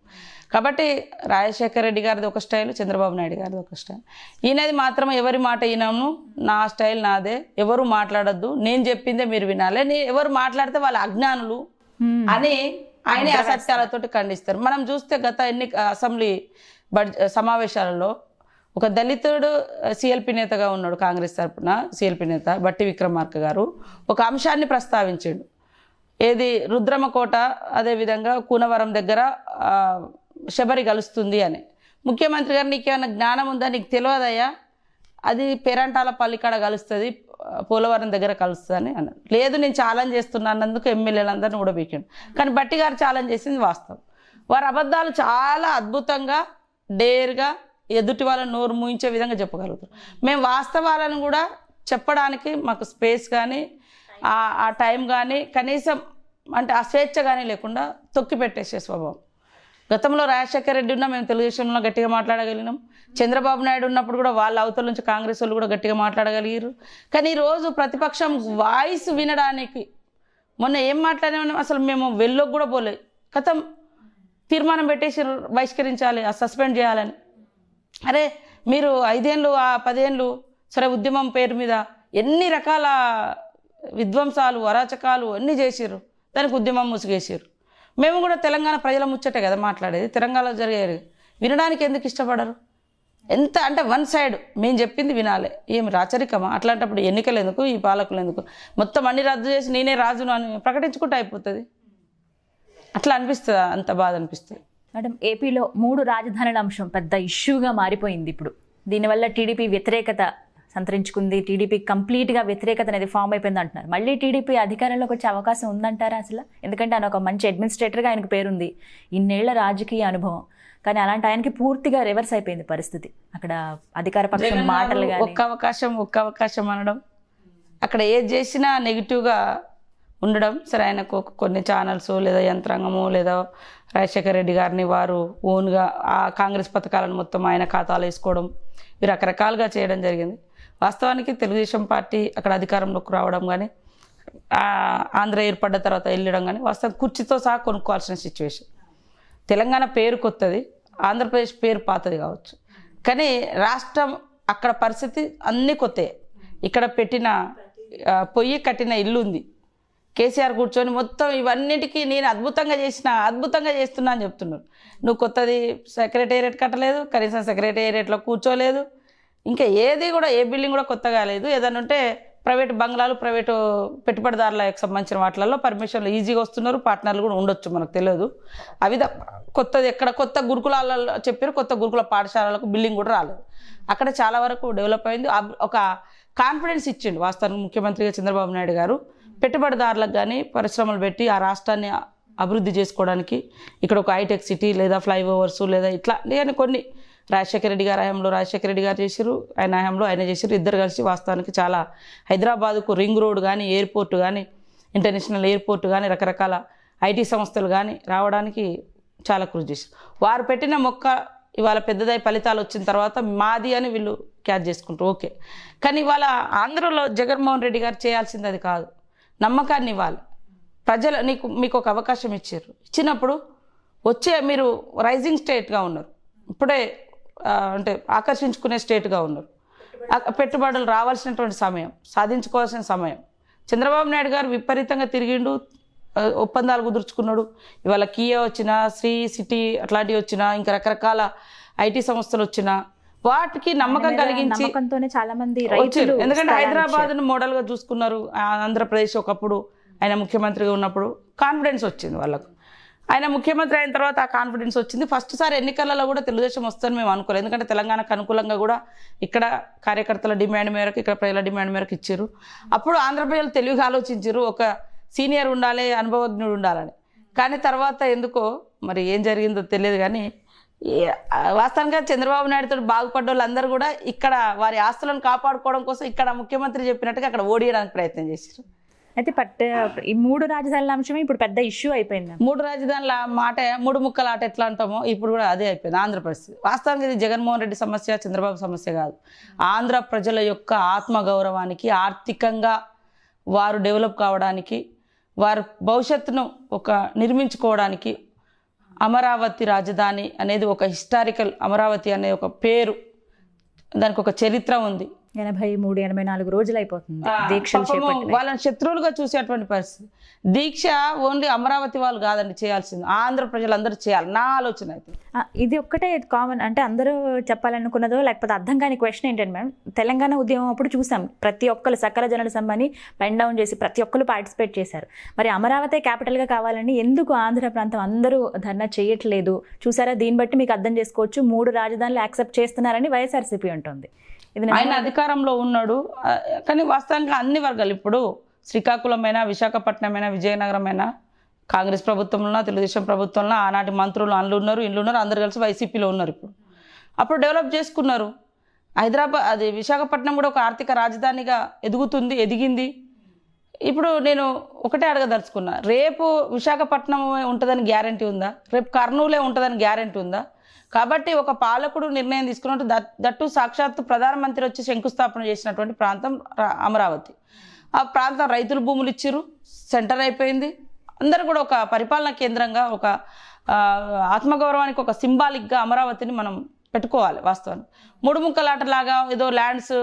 కాబట్టి రాజశేఖర రెడ్డి గారిది ఒక స్టైల్, చంద్రబాబు నాయుడు గారిది ఒక స్టైల్. ఈయనది మాత్రం ఎవరి మాట వినాము, నా స్టైల్ నాదే, ఎవరు మాట్లాడొద్దు, నేను చెప్పిందే మీరు వినాలి, ఎవరు మాట్లాడితే వాళ్ళ అజ్ఞానులు అని ఆయనే అసత్యాలతోటి ఖండిస్తారు. మనం చూస్తే గత అసెంబ్లీ సమావేశాలలో ఒక దళితుడు సిఎల్పి నేతగా ఉన్నాడు, కాంగ్రెస్ తరఫున సిఎల్పి నేత బట్టి విక్రమార్క గారు ఒక అంశాన్ని ప్రస్తావించాడు. ఏది రుద్రమకోట అదేవిధంగా కూనవరం దగ్గర శబరి కలుస్తుంది అని. ముఖ్యమంత్రి గారు నీకేమైనా జ్ఞానం ఉందా, నీకు తెలియదయ్యా, అది పేరంటాల పల్లికాడ కలుస్తుంది, పోలవరం దగ్గర కలుస్తుంది అని అన్నాడు. లేదు నేను ఛాలెంజ్ చేస్తున్నానందుకు ఎమ్మెల్యేలందరినీ కూడా పీకాడు. కానీ బట్టి గారు ఛాలెంజ్ చేసింది వాస్తవం. వారి అబద్ధాలు చాలా అద్భుతంగా డేర్గా ఎదుటి వాళ్ళని నోరు మూయించే విధంగా చెప్పగలుగుతారు. మేము వాస్తవాలను కూడా చెప్పడానికి మాకు స్పేస్ కానీ ఆ టైం కానీ కనీసం అంటే ఆ స్వేచ్ఛ కానీ లేకుండా తొక్కి పెట్టేసే స్వభావం. గతంలో రాజశేఖర రెడ్డి ఉన్నా మేము తెలుగుదేశంలో గట్టిగా మాట్లాడగలిగినాం. చంద్రబాబు నాయుడు ఉన్నప్పుడు కూడా వాళ్ళ అవతల నుంచి కాంగ్రెస్ వాళ్ళు కూడా గట్టిగా మాట్లాడగలిగారు. కానీ ఈరోజు ప్రతిపక్షం వాయిస్ వినడానికి మొన్న ఏం మాట్లాడామని అసలు మేము వెళ్ళోకి కూడా పోలే, కథం తీర్మానం పెట్టేసి బహిష్కరించాలి, సస్పెండ్ చేయాలని. అరే మీరు 5 ఏళ్ళు 10 ఏళ్ళు సరే ఉద్యమం పేరు మీద ఎన్ని రకాల విధ్వంసాలు అరాచకాలు అన్నీ చేసిర్రు, దానికి ఉద్యమం ముసుగేసారు. మేము కూడా తెలంగాణ ప్రజల ముచ్చటే కదా మాట్లాడేది, తెలంగాణలో జరిగేది. వినడానికి ఎందుకు ఇష్టపడరు? ఎంత అంటే వన్ సైడ్ మేము చెప్పింది వినాలి, ఏమి రాచరికమా? అట్లాంటప్పుడు ఎన్నికలు ఎందుకు, ఈ పాలకులు ఎందుకు? మొత్తం అన్ని రద్దు చేసి నేనే రాజును అని ప్రకటించుకుంటూ అయిపోతుంది. అట్లా అనిపిస్తుంది, అంత బాధ అనిపిస్తుంది. మేడం, ఏపీలో 3 రాజధానుల అంశం పెద్ద ఇష్యూగా మారిపోయింది ఇప్పుడు. దీనివల్ల టీడీపీ వ్యతిరేకత సంతరించుకుంది, టీడీపీ కంప్లీట్గా వ్యతిరేకత అనేది ఫామ్ అయిపోయింది అంటున్నారు. మళ్ళీ టీడీపీ అధికారంలోకి వచ్చే అవకాశం ఉందంటారా అసలు? ఎందుకంటే ఆయన ఒక మంచి అడ్మినిస్ట్రేటర్గా ఆయనకు పేరుంది, ఇన్నేళ్ల రాజకీయ అనుభవం. కానీ అలాంటి ఆయనకి పూర్తిగా రివర్స్ అయిపోయింది పరిస్థితి. అక్కడ అధికార పక్షం మాటలు కానీ ఒక్క అవకాశం అనడం, అక్కడ ఏది చేసినా నెగిటివ్గా ఉండడం. సరే ఆయనకు కొన్ని ఛానల్స్ లేదా యంత్రాంగము లేదా రాజశేఖర రెడ్డి గారిని వారు ఓన్గా ఆ కాంగ్రెస్ పథకాలను మొత్తం ఆయన ఖాతాలో వేసుకోవడం, ఇవి రకరకాలుగా చేయడం జరిగింది. వాస్తవానికి తెలుగుదేశం పార్టీ అక్కడ అధికారంలోకి రావడం కానీ ఆంధ్ర ఏర్పడ్డ తర్వాత వెళ్ళడం కానీ వాస్తవం కుర్చీతో సహా కొనుక్కోవాల్సిన సిచ్యువేషన్. తెలంగాణ పేరు కొత్తది, ఆంధ్రప్రదేశ్ పేరు పాతది కావచ్చు, కానీ రాష్ట్రం అక్కడ పరిస్థితి అన్నీ కొత్తే. ఇక్కడ పెట్టిన పొయ్యి కట్టిన ఇల్లు ఉంది, కేసీఆర్ కూర్చొని మొత్తం ఇవన్నిటికీ నేను అద్భుతంగా చేస్తున్నా అని చెప్తున్నారు. నువ్వు కొత్తది సెక్రటేరియట్ కట్టలేదు, కనీసం సెక్రటేరియట్లో కూర్చోలేదు, ఇంకా ఏది కూడా ఏ బిల్డింగ్ కూడా కొత్తగా లేదు. ఏదైనా ఉంటే ప్రైవేటు బంగ్లాలు, ప్రైవేటు పెట్టుబడిదారులకు సంబంధించిన వాటిలలో పర్మిషన్లు ఈజీగా వస్తున్నారు, పార్ట్నర్లు కూడా ఉండొచ్చు, మనకు తెలియదు. అవి కొత్తది ఎక్కడ కొత్త గురుకులాలలో చెప్పారు, కొత్త గురుకుల పాఠశాలలకు బిల్డింగ్ కూడా రాలేదు. అక్కడ చాలా వరకు డెవలప్ అయింది. ఒక కాన్ఫిడెన్స్ ఇచ్చిండు వాస్తవానికి ముఖ్యమంత్రిగా చంద్రబాబు నాయుడు గారు. పెట్టుబడిదారులకు కానీ పరిశ్రమలు పెట్టి ఆ రాష్ట్రాన్ని అభివృద్ధి చేసుకోవడానికి ఇక్కడ ఒక హైటెక్ సిటీ లేదా ఫ్లైఓవర్స్ లేదా ఇట్లా కానీ కొన్ని రాజశేఖర రెడ్డి గారి హయాంలో రాజశేఖర రెడ్డి గారు చేశారు, ఆయన హయాంలో ఆయన చేశారు. ఇద్దరు కలిసి వాస్తవానికి చాలా హైదరాబాద్కు రింగ్ రోడ్ కానీ, ఎయిర్పోర్ట్ కానీ, ఇంటర్నేషనల్ ఎయిర్పోర్ట్ కానీ, రకరకాల ఐటీ సంస్థలు కానీ రావడానికి చాలా కృషి చేశారు. వారు పెట్టిన మొక్క ఇవాళ పెద్దదై ఫలితాలు వచ్చిన తర్వాత మాది అని వీళ్ళు క్యాచ్ చేసుకుంటారు, ఓకే. కానీ ఇవాళ ఆంధ్రలో జగన్మోహన్ రెడ్డి గారు చేయాల్సింది అది కాదు, నమ్మకాన్ని ఇవ్వాలి. ప్రజలు మీకు ఒక అవకాశం ఇచ్చారు, ఇచ్చినప్పుడు వచ్చే మీరు రైజింగ్ స్టేట్గా ఉన్నారు, ఇప్పుడే అంటే ఆకర్షించుకునే స్టేట్గా ఉన్నారు. పెట్టుబడులు రావాల్సినటువంటి సమయం, సాధించుకోవాల్సిన సమయం. చంద్రబాబు నాయుడు గారు విపరీతంగా తిరిగిండు, ఒప్పందాలు కుదుర్చుకున్నాడు. ఇవాళ కియా వచ్చినా, శ్రీ సిటీ అట్లాంటివి వచ్చినా, ఇంకా రకరకాల ఐటీ సంస్థలు వచ్చినా వాటికి నమ్మకం కలిగించి చాలా మంది వచ్చారు. ఎందుకంటే హైదరాబాద్ను మోడల్గా చూసుకున్నారు. ఆంధ్రప్రదేశ్ ఒకప్పుడు ఆయన ముఖ్యమంత్రిగా ఉన్నప్పుడు కాన్ఫిడెన్స్ వచ్చింది వాళ్ళకు. ఆయన ముఖ్యమంత్రి అయిన తర్వాత ఆ కాన్ఫిడెన్స్ వచ్చింది. ఫస్ట్ సారి ఎన్నికలలో కూడా తెలుగుదేశం వస్తుందని మేము అనుకోలేదు. ఎందుకంటే తెలంగాణకు అనుకూలంగా కూడా ఇక్కడ కార్యకర్తల డిమాండ్ మేరకు, ఇక్కడ ప్రజల డిమాండ్ మేరకు ఇచ్చారు. అప్పుడు ఆంధ్ర ప్రజలు తెలివిగా ఆలోచించారు, ఒక సీనియర్ ఉండాలి, అనుభవజ్ఞుడు ఉండాలని. కానీ తర్వాత ఎందుకో మరి ఏం జరిగిందో తెలియదు, కానీ వాస్తవంగా చంద్రబాబు నాయుడుతో బాగుపడ్డ వాళ్ళందరూ కూడా ఇక్కడ వారి ఆస్తులను కాపాడుకోవడం కోసం ఇక్కడ ముఖ్యమంత్రి చెప్పినట్టుగా అక్కడ ఓడియడానికి ప్రయత్నం చేశారు. అయితే ఈ 3 రాజధానుల అంశమే ఇప్పుడు పెద్ద ఇష్యూ అయిపోయింది. 3 రాజధానుల మాట 3 ముక్కల ఆట ఎట్లా అంటామో ఇప్పుడు కూడా అదే అయిపోయింది ఆంధ్రప్రదేశ్. వాస్తవంగా ఇది జగన్మోహన్ రెడ్డి సమస్య, చంద్రబాబు సమస్య కాదు. ఆంధ్ర ప్రజల యొక్క ఆత్మగౌరవానికి, ఆర్థికంగా వారు డెవలప్ కావడానికి, వారి భవిష్యత్తును నిర్మించుకోవడానికి అమరావతి రాజధాని అనేది ఒక హిస్టారికల్, అమరావతి అనే ఒక పేరు, దానికి ఒక చరిత్ర ఉంది. 83-84 రోజులు అయిపోతుంది దీక్షలు చేపట్టి. వాళ్ళని శత్రువులుగా చూసేటువంటి పరిస్థితి. దీక్ష ఓన్లీ అమరావతి వాళ్ళు కాదండి చేయాల్సింది, ఆంధ్ర ప్రజలందరూ చేయాలి నా ఆలోచన అయితే. ఇది ఒక్కటే కామన్ అంటే అందరూ చెప్పాలనుకున్నదో లేకపోతే అర్థం కాని క్వశ్చన్ ఏంటంటే మేడం, తెలంగాణ ఉద్యమం అప్పుడు చూసాం ప్రతి ఒక్కరు సకల జనుల సమ్మెని పెన్ డౌన్ చేసి ప్రతి ఒక్కరు పార్టిసిపేట్ చేశారు. మరి అమరావతి క్యాపిటల్గా కావాలని ఎందుకు ఆంధ్ర ప్రాంతం అందరూ ధర్నా చేయట్లేదు చూసారా? దీన్ని బట్టి మీకు అర్థం చేసుకోవచ్చు 3 రాజధానులు యాక్సెప్ట్ చేస్తున్నారని వైఎస్ఆర్సీపీ ఉంటుంది. ఆయన అధికారంలో ఉన్నాడు కానీ వాస్తవంగా అన్ని వర్గాలు, ఇప్పుడు శ్రీకాకుళమైనా, విశాఖపట్నమైనా, విజయనగరమైనా కాంగ్రెస్ ప్రభుత్వంలో, తెలుగుదేశం ప్రభుత్వంలో ఆనాటి మంత్రులు అందులో ఉన్నారు, ఇల్లు ఉన్నారు, అందరు కలిసి వైసీపీలో ఉన్నారు. అప్పుడు డెవలప్ చేసుకున్నారు. హైదరాబాద్ అది విశాఖపట్నం కూడా ఒక ఆర్థిక రాజధానిగా ఎదిగింది. ఇప్పుడు నేను ఒకటే అడగదలుచుకున్నా, రేపు విశాఖపట్నం ఉంటుందని గ్యారంటీ ఉందా? రేపు కర్నూలే ఉంటుందని గ్యారంటీ ఉందా? కాబట్టి ఒక పాలకుడు నిర్ణయం తీసుకున్నట్టు దట్టు సాక్షాత్తు ప్రధానమంత్రి వచ్చి శంకుస్థాపన చేసినటువంటి ప్రాంతం అమరావతి. ఆ ప్రాంతం రైతులు భూములు ఇచ్చిర్రు, సెంటర్ అయిపోయింది. అందరూ కూడా ఒక పరిపాలనా కేంద్రంగా, ఒక ఆత్మగౌరవానికి ఒక సింబాలిక్గా అమరావతిని మనం పెట్టుకోవాలి. వాస్తవానికి 3 ముక్కలాటలాగా ఏదో ల్యాండ్స్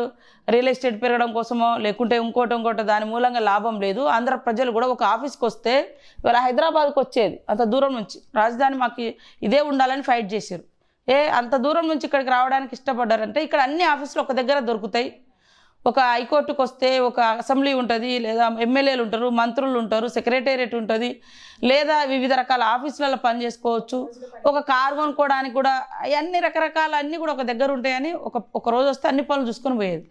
రియల్ ఎస్టేట్ పెరగడం కోసమో లేకుంటే ఇంకోటో దాని మూలంగా లాభం లేదు. ఆంధ్ర ప్రజలు కూడా ఒక ఆఫీస్కి వస్తే ఇవాళ హైదరాబాద్కి వచ్చేది అంత దూరం నుంచి, రాజధాని మాకు ఇదే ఉండాలని ఫైట్ చేశారు. అంత దూరం నుంచి ఇక్కడికి రావడానికి ఇష్టపడ్డారంటే ఇక్కడ అన్ని ఆఫీసులు ఒక దగ్గర దొరుకుతాయి. ఒక హైకోర్టుకు వస్తే ఒక అసెంబ్లీ ఉంటుంది, లేదా ఎమ్మెల్యేలు ఉంటారు, మంత్రులు ఉంటారు, సెక్రటేరియట్ ఉంటుంది, లేదా వివిధ రకాల ఆఫీసులలో పని చేసుకోవచ్చు. ఒక కారు కొనుక్కోవడానికి కూడా అన్ని రకరకాల అన్నీ కూడా ఒక దగ్గర ఉంటాయని ఒక రోజు వస్తే అన్ని పనులు చూసుకొని పోయేది.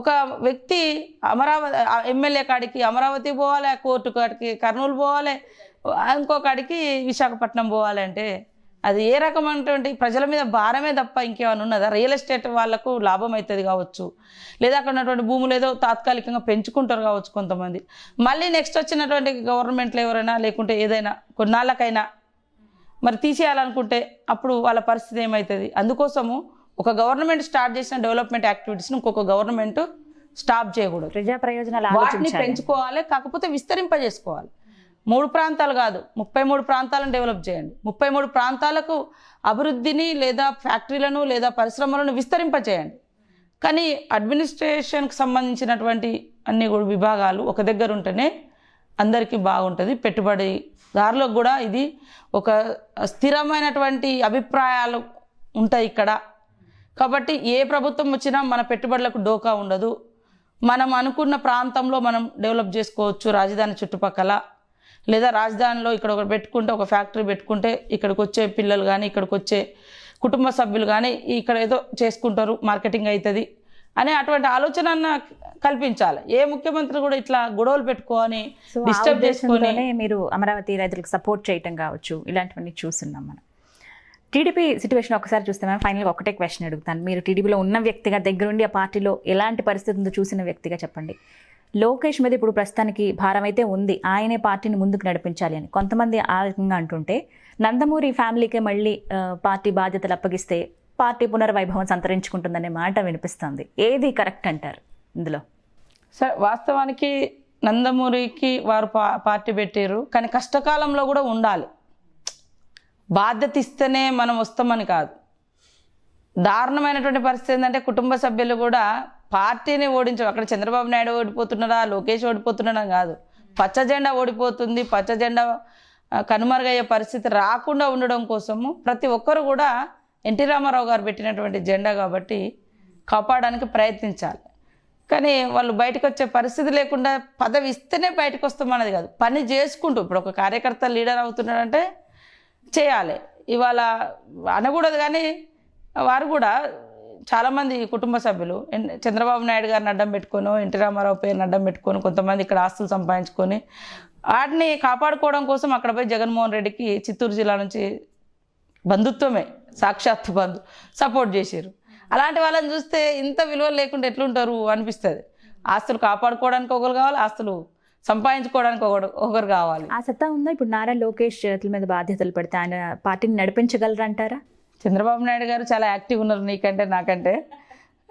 ఒక వ్యక్తి అమరావతి ఎమ్మెల్యే కాడికి అమరావతి పోవాలి, కోర్టు కాడికి కర్నూలు పోవాలి, ఇంకో కాడికి విశాఖపట్నం పోవాలి అంటే అది ఏ రకమైనటువంటి ప్రజల మీద భారమే తప్ప ఇంకేమైనా ఉన్నదా? రియల్ ఎస్టేట్ వాళ్ళకు లాభం అవుతుంది కావచ్చు, లేదా అక్కడ ఉన్నటువంటి భూములు ఏదో తాత్కాలికంగా పెంచుకుంటారు కావచ్చు కొంతమంది. మళ్ళీ నెక్స్ట్ వచ్చినటువంటి గవర్నమెంట్లో ఎవరైనా లేకుంటే ఏదైనా కొన్నాళ్ళకైనా మరి తీసేయాలనుకుంటే అప్పుడు వాళ్ళ పరిస్థితి ఏమవుతుంది? అందుకోసము ఒక గవర్నమెంట్ స్టార్ట్ చేసిన డెవలప్మెంట్ యాక్టివిటీస్ని ఇంకొక గవర్నమెంట్ స్టాప్ చేయకూడదు. ప్రజా ప్రయోజనాలు వాటిని పెంచుకోవాలి, కాకపోతే విస్తరింపజేసుకోవాలి. 3 ప్రాంతాలు కాదు, 33 ప్రాంతాలను డెవలప్ చేయండి. 33 ప్రాంతాలకు అభివృద్ధిని లేదా ఫ్యాక్టరీలను లేదా పరిశ్రమలను విస్తరింపచేయండి. కానీ అడ్మినిస్ట్రేషన్కి సంబంధించినటువంటి అన్ని కూడా విభాగాలు ఒక దగ్గర ఉంటేనే అందరికీ బాగుంటుంది. పెట్టుబడిదారులకు కూడా ఇది ఒక స్థిరమైనటువంటి అభిప్రాయాలు ఉంటాయి ఇక్కడ. కాబట్టి ఏ ప్రభుత్వం వచ్చినా మన పెట్టుబడులకు డోకా ఉండదు. మనం అనుకున్న ప్రాంతంలో మనం డెవలప్ చేసుకోవచ్చు. రాజధాని చుట్టుపక్కల లేదా రాజధానిలో ఇక్కడ ఒకటి పెట్టుకుంటే, ఒక ఫ్యాక్టరీ పెట్టుకుంటే ఇక్కడికి వచ్చే పిల్లలు కానీ ఇక్కడికి వచ్చే కుటుంబ సభ్యులు కానీ ఇక్కడ ఏదో చేసుకుంటారు, మార్కెటింగ్ అవుతుంది అనే అటువంటి ఆలోచన కల్పించాలి. ఏ ముఖ్యమంత్రి కూడా ఇట్లా గొడవలు పెట్టుకొని డిస్టర్బ్ చేసుకొని మీరు అమరావతి రైతులకు సపోర్ట్ చేయటం కావచ్చు, ఇలాంటివన్నీ చూస్తున్నాం మనం. టీడీపీ సిచ్యువేషన్ ఒకసారి చూస్తే మనం ఫైనల్గా ఒకటే క్వశ్చన్ అడుగుతాను. మీరు టీడీపీలో ఉన్న వ్యక్తిగా, దగ్గరుండి ఆ పార్టీలో ఎలాంటి పరిస్థితి ఉందో చూసిన వ్యక్తిగా చెప్పండి. లోకేష్ మీద ఇప్పుడు ప్రస్తుతానికి భారం అయితే ఉంది, ఆయనే పార్టీని ముందుకు నడిపించాలి అని కొంతమంది ఆ రకంగా అంటుంటే, నందమూరి ఫ్యామిలీకే మళ్ళీ పార్టీ బాధ్యతలు అప్పగిస్తే పార్టీ పునర్వైభవం సంతరించుకుంటుందనే మాట వినిపిస్తుంది. ఏది కరెక్ట్ అంటారు ఇందులో? సార్ వాస్తవానికి నందమూరికి వారు పార్టీ పెట్టారు, కానీ కష్టకాలంలో కూడా ఉండాలి. బాధ్యత ఇస్తేనే మనం వస్తామని కాదు. దారుణమైనటువంటి పరిస్థితి ఏంటంటే కుటుంబ సభ్యులు కూడా పార్టీని ఓడించడం. అక్కడ చంద్రబాబు నాయుడు ఓడిపోతున్నాడా, లోకేష్ ఓడిపోతున్నాడా కాదు, పచ్చ జెండా ఓడిపోతుంది. పచ్చ జెండా కనుమరుగయ్యే పరిస్థితి రాకుండా ఉండడం కోసము ప్రతి ఒక్కరు కూడా ఎన్టీ రామారావు గారు పెట్టినటువంటి జెండా కాబట్టి కాపాడడానికి ప్రయత్నించాలి. కానీ వాళ్ళు బయటకు వచ్చే పరిస్థితి లేకుండా పదవి ఇస్తేనే బయటకు వస్తామన్నది కాదు, పని చేసుకుంటూ. ఇప్పుడు ఒక కార్యకర్త లీడర్ అవుతున్నాడంటే చేయాలి. ఇవాళ అనకూడదు, కానీ వారు కూడా చాలామంది కుటుంబ సభ్యులు చంద్రబాబు నాయుడు గారిని అడ్డం పెట్టుకొని, ఎన్టీ రామారావు పేరుని అడ్డం పెట్టుకొని, కొంతమంది ఇక్కడ ఆస్తులు సంపాదించుకొని వాటిని కాపాడుకోవడం కోసం అక్కడ పోయి జగన్మోహన్ రెడ్డికి చిత్తూరు జిల్లా నుంచి బంధుత్వమే సాక్షాత్ బంధు సపోర్ట్ చేశారు. అలాంటి వాళ్ళని చూస్తే ఇంత విలువ లేకుండా ఎట్లుంటారు అనిపిస్తుంది. ఆస్తులు కాపాడుకోవడానికి ఒకరు కావాలి, ఆస్తులు సంపాదించుకోవడానికి ఒకరు కావాలి. ఆ సత్తా ఉందా? ఇప్పుడు నారా లోకేష్ చేతుల మీద బాధ్యతలు పెడితే ఆయన పార్టీని నడిపించగలరంటారా? చంద్రబాబు నాయుడు గారు చాలా యాక్టివ్ ఉన్నారు నీకంటే నాకంటే,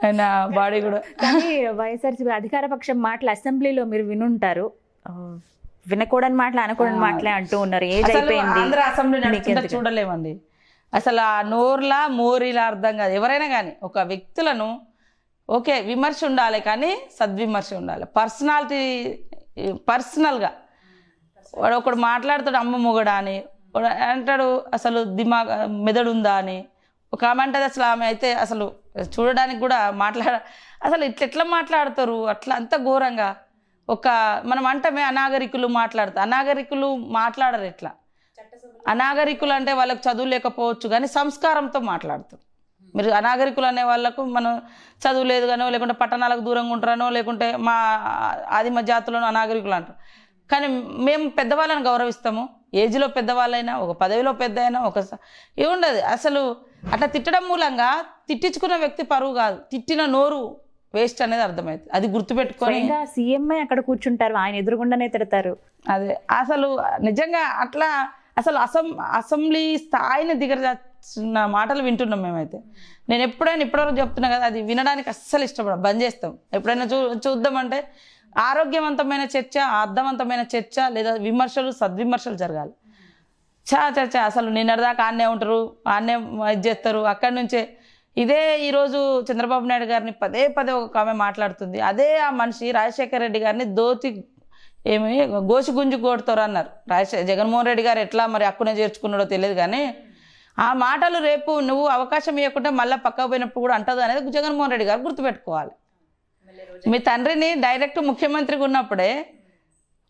ఆయన బాడీ కూడా. కానీ వైఎస్ఆర్సీపీ అధికార పక్షం మాటలు అసెంబ్లీలో మీరు వినుంటారు, వినకూడని మాటలు అనకూడని మాటలే అంటూ ఉన్నారు. ఏజ్ అయిపోయింది, ఆంధ్ర అసెంబ్లీ నడుస్తుంటే చూడలేమండి. అసలు ఆ నోర్లా మోరీలా అర్థం కాదు. ఎవరైనా కానీ ఒక వ్యక్తులను ఓకే విమర్శ ఉండాలి, కానీ సద్విమర్శ ఉండాలి. పర్సనల్గా వాడు ఒకడు మాట్లాడుతాడు అమ్మ మొగడా అని అంటాడు, అసలు దిమాగ్ మెదడు ఉందా అని ఒక ఆమె అంటది. అసలు ఆమె అయితే అసలు చూడడానికి కూడా అసలు ఎట్లా మాట్లాడతారు అట్లా అంత ఘోరంగా. మనం అంటమే అనాగరికులు మాట్లాడతారు, అనాగరికులు మాట్లాడరు. ఎట్లా అనాగరికులు అంటే వాళ్ళకి చదువు లేకపోవచ్చు కానీ సంస్కారంతో మాట్లాడతారు. మీరు అనాగరికులు అనే వాళ్ళకు మనం చదువు లేదు గానో, లేకుంటే పట్టణాలకు దూరంగా ఉంటారనో, లేకుంటే మా ఆదిమ జాతులను అనాగరికులు అంటారు. కానీ మేము పెద్దవాళ్ళని గౌరవిస్తాము. ఏజ్లో పెద్దవాళ్ళైనా, ఒక పదవిలో పెద్ద అయినా ఏముండదు. అసలు అట్లా తిట్టడం మూలంగా తిట్టించుకున్న వ్యక్తి పరువు కాదు, తిట్టిన నోరు వేస్ట్ అనేది అర్థమవుతుంది. అది గుర్తుపెట్టుకొని సీఎంఏ అక్కడ కూర్చుంటారు, ఆయన ఎదురుగుండానే తిడతారు. అదే అసలు నిజంగా అట్లా అసలు అసెంబ్లీ స్థాయిని దిగజార్చిన మాటలు వింటున్నాం మేమైతే. నేను ఎప్పుడైనా ఇప్పటివరకు చెప్తున్నా కదా, అది వినడానికి అస్సలు ఇష్టపడం, బంద్ చేస్తాం. ఎప్పుడైనా చూద్దామంటే ఆరోగ్యవంతమైన చర్చ, అర్థవంతమైన చర్చ లేదా విమర్శలు సద్విమర్శలు జరగాలి. చా అసలు నిన్నటిదాకా ఆన్నే ఉంటారు, ఆన్నే ఇది చేస్తారు. అక్కడి నుంచే ఇదే ఈరోజు చంద్రబాబు నాయుడు గారిని పదే ఒక ఆమె మాట్లాడుతుంది. అదే ఆ మనిషి రాజశేఖర రెడ్డి గారిని గోసి గుంజు కొడతారు అన్నారు. జగన్మోహన్ రెడ్డి గారు ఎట్లా మరి అక్కునే చేర్చుకున్నాడో తెలియదు, కానీ ఆ మాటలు రేపు నువ్వు అవకాశం ఇవ్వకుండా మళ్ళీ పక్కకు పోయినప్పుడు కూడా అంటది అనేది జగన్మోహన్ రెడ్డి గారు గుర్తుపెట్టుకోవాలి. మీ తండ్రిని డైరెక్ట్ ముఖ్యమంత్రిగా ఉన్నప్పుడే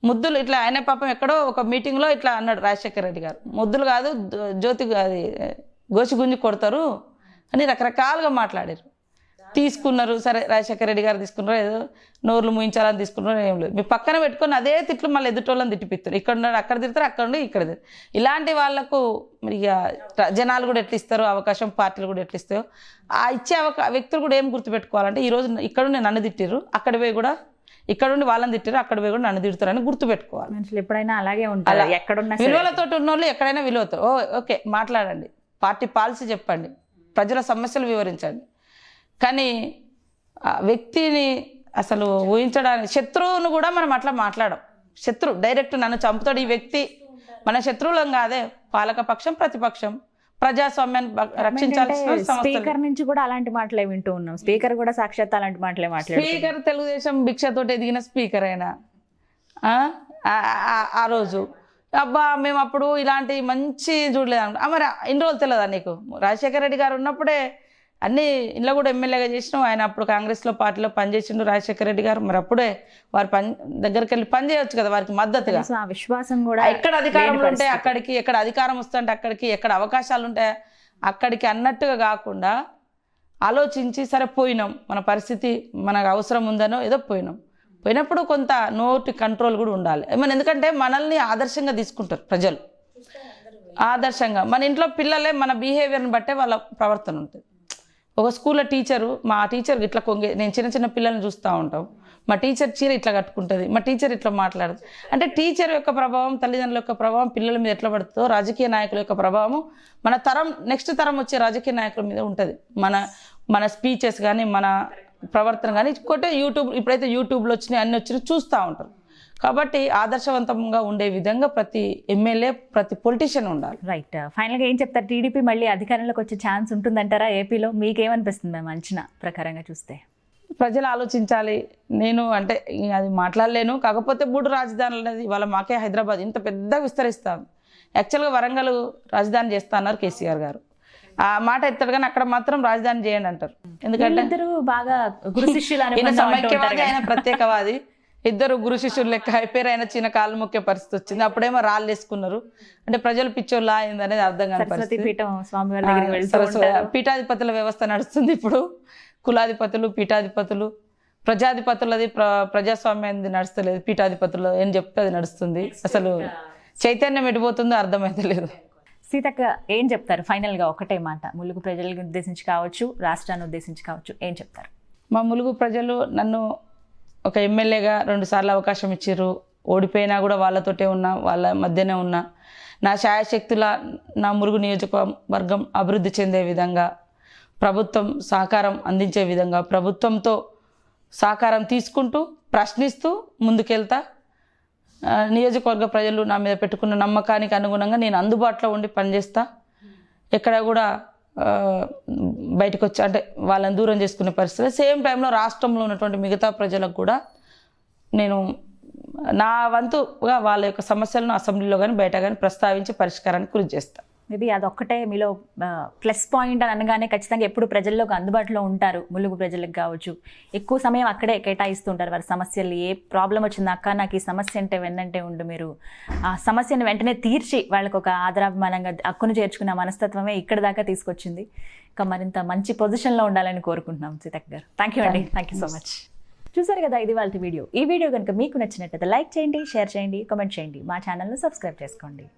ముద్దులు ఇట్లా ఆయన పాపం ఎక్కడో ఒక మీటింగ్లో ఇట్లా అన్నాడు రాజశేఖర రెడ్డి గారు, ముద్దులు కాదు జ్యోతి అది గోసి గుంజి కొడతారు అని రకరకాలుగా మాట్లాడారు. తీసుకున్నారు, సరే రాజశేఖర రెడ్డి గారు తీసుకున్నారు, ఏదో నోర్లు ముయించాలని తీసుకున్నారు, ఏం లేదు. మీ పక్కన పెట్టుకొని అదే తిట్లు మళ్ళీ ఎదుటోళ్ళని తిట్టిపిస్తారు. ఇక్కడ ఉన్నాడు అక్కడ తిడతారు, అక్కడ ఉండి ఇక్కడ తిడతారు. ఇలాంటి వాళ్ళకు ఇక జనాలు కూడా ఎట్లా ఇస్తారు అవకాశం, పార్టీలు కూడా ఎట్లా ఇస్తాయో ఆ ఇచ్చే వ్యక్తులు కూడా ఏం గుర్తుపెట్టుకోవాలంటే, ఈరోజు ఇక్కడ నన్ను తిట్టిర్రు, అక్కడ పోయి కూడా ఇక్కడ ఉండి వాళ్ళని తిట్టారు, అక్కడ పోయి కూడా నన్ను తిడతారని గుర్తుపెట్టుకోవాలి. మనుషులు ఎప్పుడైనా అలాగే ఉంటారు, ఎక్కడున్నా విలువలతో ఉన్న వాళ్ళు ఎక్కడైనా విలువతో ఓకే మాట్లాడండి, పార్టీ పాలసీ చెప్పండి, ప్రజల సమస్యలు వివరించండి. కానీ వ్యక్తిని అసలు ఊహించడానికి, శత్రువును కూడా మనం అట్లా మాట్లాడం. డైరెక్ట్ నన్ను చంపుతాడు ఈ వ్యక్తి, మన శత్రువులం కాదే. పాలకపక్షం ప్రతిపక్షం ప్రజాస్వామ్యాన్ని రక్షించాల్సిన స్పీకర్ నుంచి కూడా అలాంటి మాటలే వింటూ ఉన్నాం. స్పీకర్ కూడా సాక్షాత్ అలాంటి మాటలే మాట్లాడు. స్పీకర్ తెలుగుదేశం భిక్షతోటి ఎదిగిన స్పీకర్ అయినా ఆ రోజు అబ్బా మేము అప్పుడు ఇలాంటి మంచి చూడలేదు. మరి ఇన్ని రోజులు తెలియదా నీకు? రాజశేఖర రెడ్డి గారు ఉన్నప్పుడే అన్ని ఇంట్లో కూడా ఎమ్మెల్యేగా చేసినాం. ఆయన అప్పుడు కాంగ్రెస్లో పార్టీలో పనిచేసిండు రాజశేఖర రెడ్డి గారు. మరి అప్పుడే వారి దగ్గరికి వెళ్ళి పని చేయవచ్చు కదా, వారికి మద్దతుగా. విశ్వాసం కూడా ఎక్కడ అధికారంలో ఉంటే అక్కడికి, ఎక్కడ అధికారం వస్తుంటే అక్కడికి, ఎక్కడ అవకాశాలు ఉంటాయి అక్కడికి అన్నట్టుగా కాకుండా ఆలోచించి సరే పోయినాం, మన పరిస్థితి మనకు అవసరం ఉందనో ఏదో పోయినప్పుడు కొంత నోటి కంట్రోల్ కూడా ఉండాలి. ఎందుకంటే మనల్ని ఆదర్శంగా తీసుకుంటారు ప్రజలు. ఆదర్శంగా మన ఇంట్లో పిల్లలే మన బిహేవియర్ని బట్టే వాళ్ళ ప్రవర్తన ఉంటుంది. ఒక స్కూల్లో టీచరు, మా టీచర్ ఇట్లా నేను చిన్న పిల్లల్ని చూస్తూ ఉంటాం, మా టీచర్ చీర ఇట్లా కట్టుకుంటుంది, మా టీచర్ ఇట్లా మాట్లాడుతుంది అంటే టీచర్ యొక్క ప్రభావం, తల్లిదండ్రుల యొక్క ప్రభావం పిల్లల మీద ఎట్లా పడుతుందో రాజకీయ నాయకుల యొక్క ప్రభావం మన నెక్స్ట్ తరం వచ్చే రాజకీయ నాయకుల మీద ఉంటుంది. మన స్పీచెస్ కానీ మన ప్రవర్తన కానీ ఇప్పుడైతే యూట్యూబ్లో వచ్చినాయి అన్నీ వచ్చినాయి చూస్తూ ఉంటారు. కాబట్టి ఆదర్శవంతంగా ఉండే విధంగా ప్రతి ఎమ్మెల్యే, ప్రతి పొలిటీషియన్ ఉండాలి. రైట్. ఫైనల్గా ఏం చెప్తారు? టీడీపీ మళ్ళీ అధికారంలోకి వచ్చే ఛాన్స్ ఉంటుందంటారా ఏపీలో? మీకేమనిపిస్తుంది మేము అంచనా ప్రకారంగా చూస్తే? ప్రజలు ఆలోచించాలి. నేను అంటే అది మాట్లాడలేను. కాకపోతే 3 రాజధానులు అనేది ఇవాళ మాకే హైదరాబాద్ ఇంత పెద్దగా విస్తరిస్తాం. యాక్చువల్గా వరంగల్ రాజధాని చేస్తా అన్నారు కేసీఆర్ గారు. ఆ మాట ఎత్తాడు కానీ అక్కడ మాత్రం రాజధాని చేయండి అంటారు. ఎందుకంటే బాగా గురు శిష్యులు సమైక్యవాది, ఆయన ప్రత్యేకవాది. ఇద్దరు గురు శిష్యులు లెక్క అయిపోయారు. ఆయన చిన్న కాళ్ళు మొక్కే పరిస్థితి వచ్చింది. అప్పుడేమో రాళ్ళు వేసుకున్నారు. అంటే ప్రజలు పిచ్చోళ్ళ అయింది అనేది అర్థం కాని పరిస్థితి. పీఠాధిపతుల వ్యవస్థ నడుస్తుంది ఇప్పుడు. కులాధిపతులు, పీఠాధిపతులు, ప్రజాధిపతులది ప్రజాస్వామ్యాన్ని నడుస్తలేదు. పీఠాధిపతులు ఏం చెప్తే అది నడుస్తుంది. అసలు చైతన్యం ఎడిపోతుందో అర్థమైతే లేదు. సీతక్క ఏం చెప్తారు ఫైనల్గా? ఒకటే మాట, ములుగు ప్రజలను ఉద్దేశించి కావచ్చు, రాష్ట్రాన్ని ఉద్దేశించి కావచ్చు, ఏం చెప్తారు? మా ములుగు ప్రజలు నన్ను ఒక ఎమ్మెల్యేగా 2 సార్లు అవకాశం ఇచ్చారు. ఓడిపోయినా కూడా వాళ్ళతోటే ఉన్నా, వాళ్ళ మధ్యనే ఉన్నా. నా శాయశక్తుల నా ములుగు నియోజకవర్గం అభివృద్ధి చెందే విధంగా, ప్రభుత్వం సహకారం అందించే విధంగా, ప్రభుత్వంతో సహకారం తీసుకుంటూ ప్రశ్నిస్తూ ముందుకెళ్తా. నియోజకవర్గ ప్రజలు నా మీద పెట్టుకున్న నమ్మకానికి అనుగుణంగా నేను అందుబాటులో ఉండి పనిచేస్తా. ఎక్కడ కూడా బయటకు వచ్చి అంటే వాళ్ళని దూరం చేసుకునే పరిస్థితి. సేమ్ టైంలో రాష్ట్రంలో ఉన్నటువంటి మిగతా ప్రజలకు కూడా నేను నా వంతుగా వాళ్ళ యొక్క సమస్యలను అసెంబ్లీలో కానీ బయట కానీ ప్రస్తావించి పరిష్కారానికి కృషి చేస్తాను. మేబీ అదొక్కటే మీలో ప్లస్ పాయింట్ అని అనగానే ఖచ్చితంగా ఎప్పుడు ప్రజల్లోకి అందుబాటులో ఉంటారు. ములుగు ప్రజలకు కావచ్చు, ఎక్కువ సమయం అక్కడే కేటాయిస్తుంటారు. వారి సమస్యలు ఏ ప్రాబ్లం వచ్చింది, అక్క నాకు ఈ సమస్య అంటే వెన్నంటే ఉండు, మీరు ఆ సమస్యను వెంటనే తీర్చి వాళ్ళకు ఒక ఆదరాభిమానంగా హక్కును చేర్చుకున్న మనస్తత్వమే ఇక్కడ దాకా తీసుకొచ్చింది. ఇంకా మరింత మంచి పొజిషన్లో ఉండాలని కోరుకుంటున్నాం సీతక్క గారు. థ్యాంక్ యూ అండి. Thank you so much. చూసారు కదా, ఇది వాళ్ళ వీడియో. ఈ వీడియో కనుక మీకు నచ్చినట్లయితే లైక్ చేయండి, షేర్ చేయండి, కామెంట్ చేయండి. మా ఛానల్ను సబ్స్క్రైబ్ చేసుకోండి.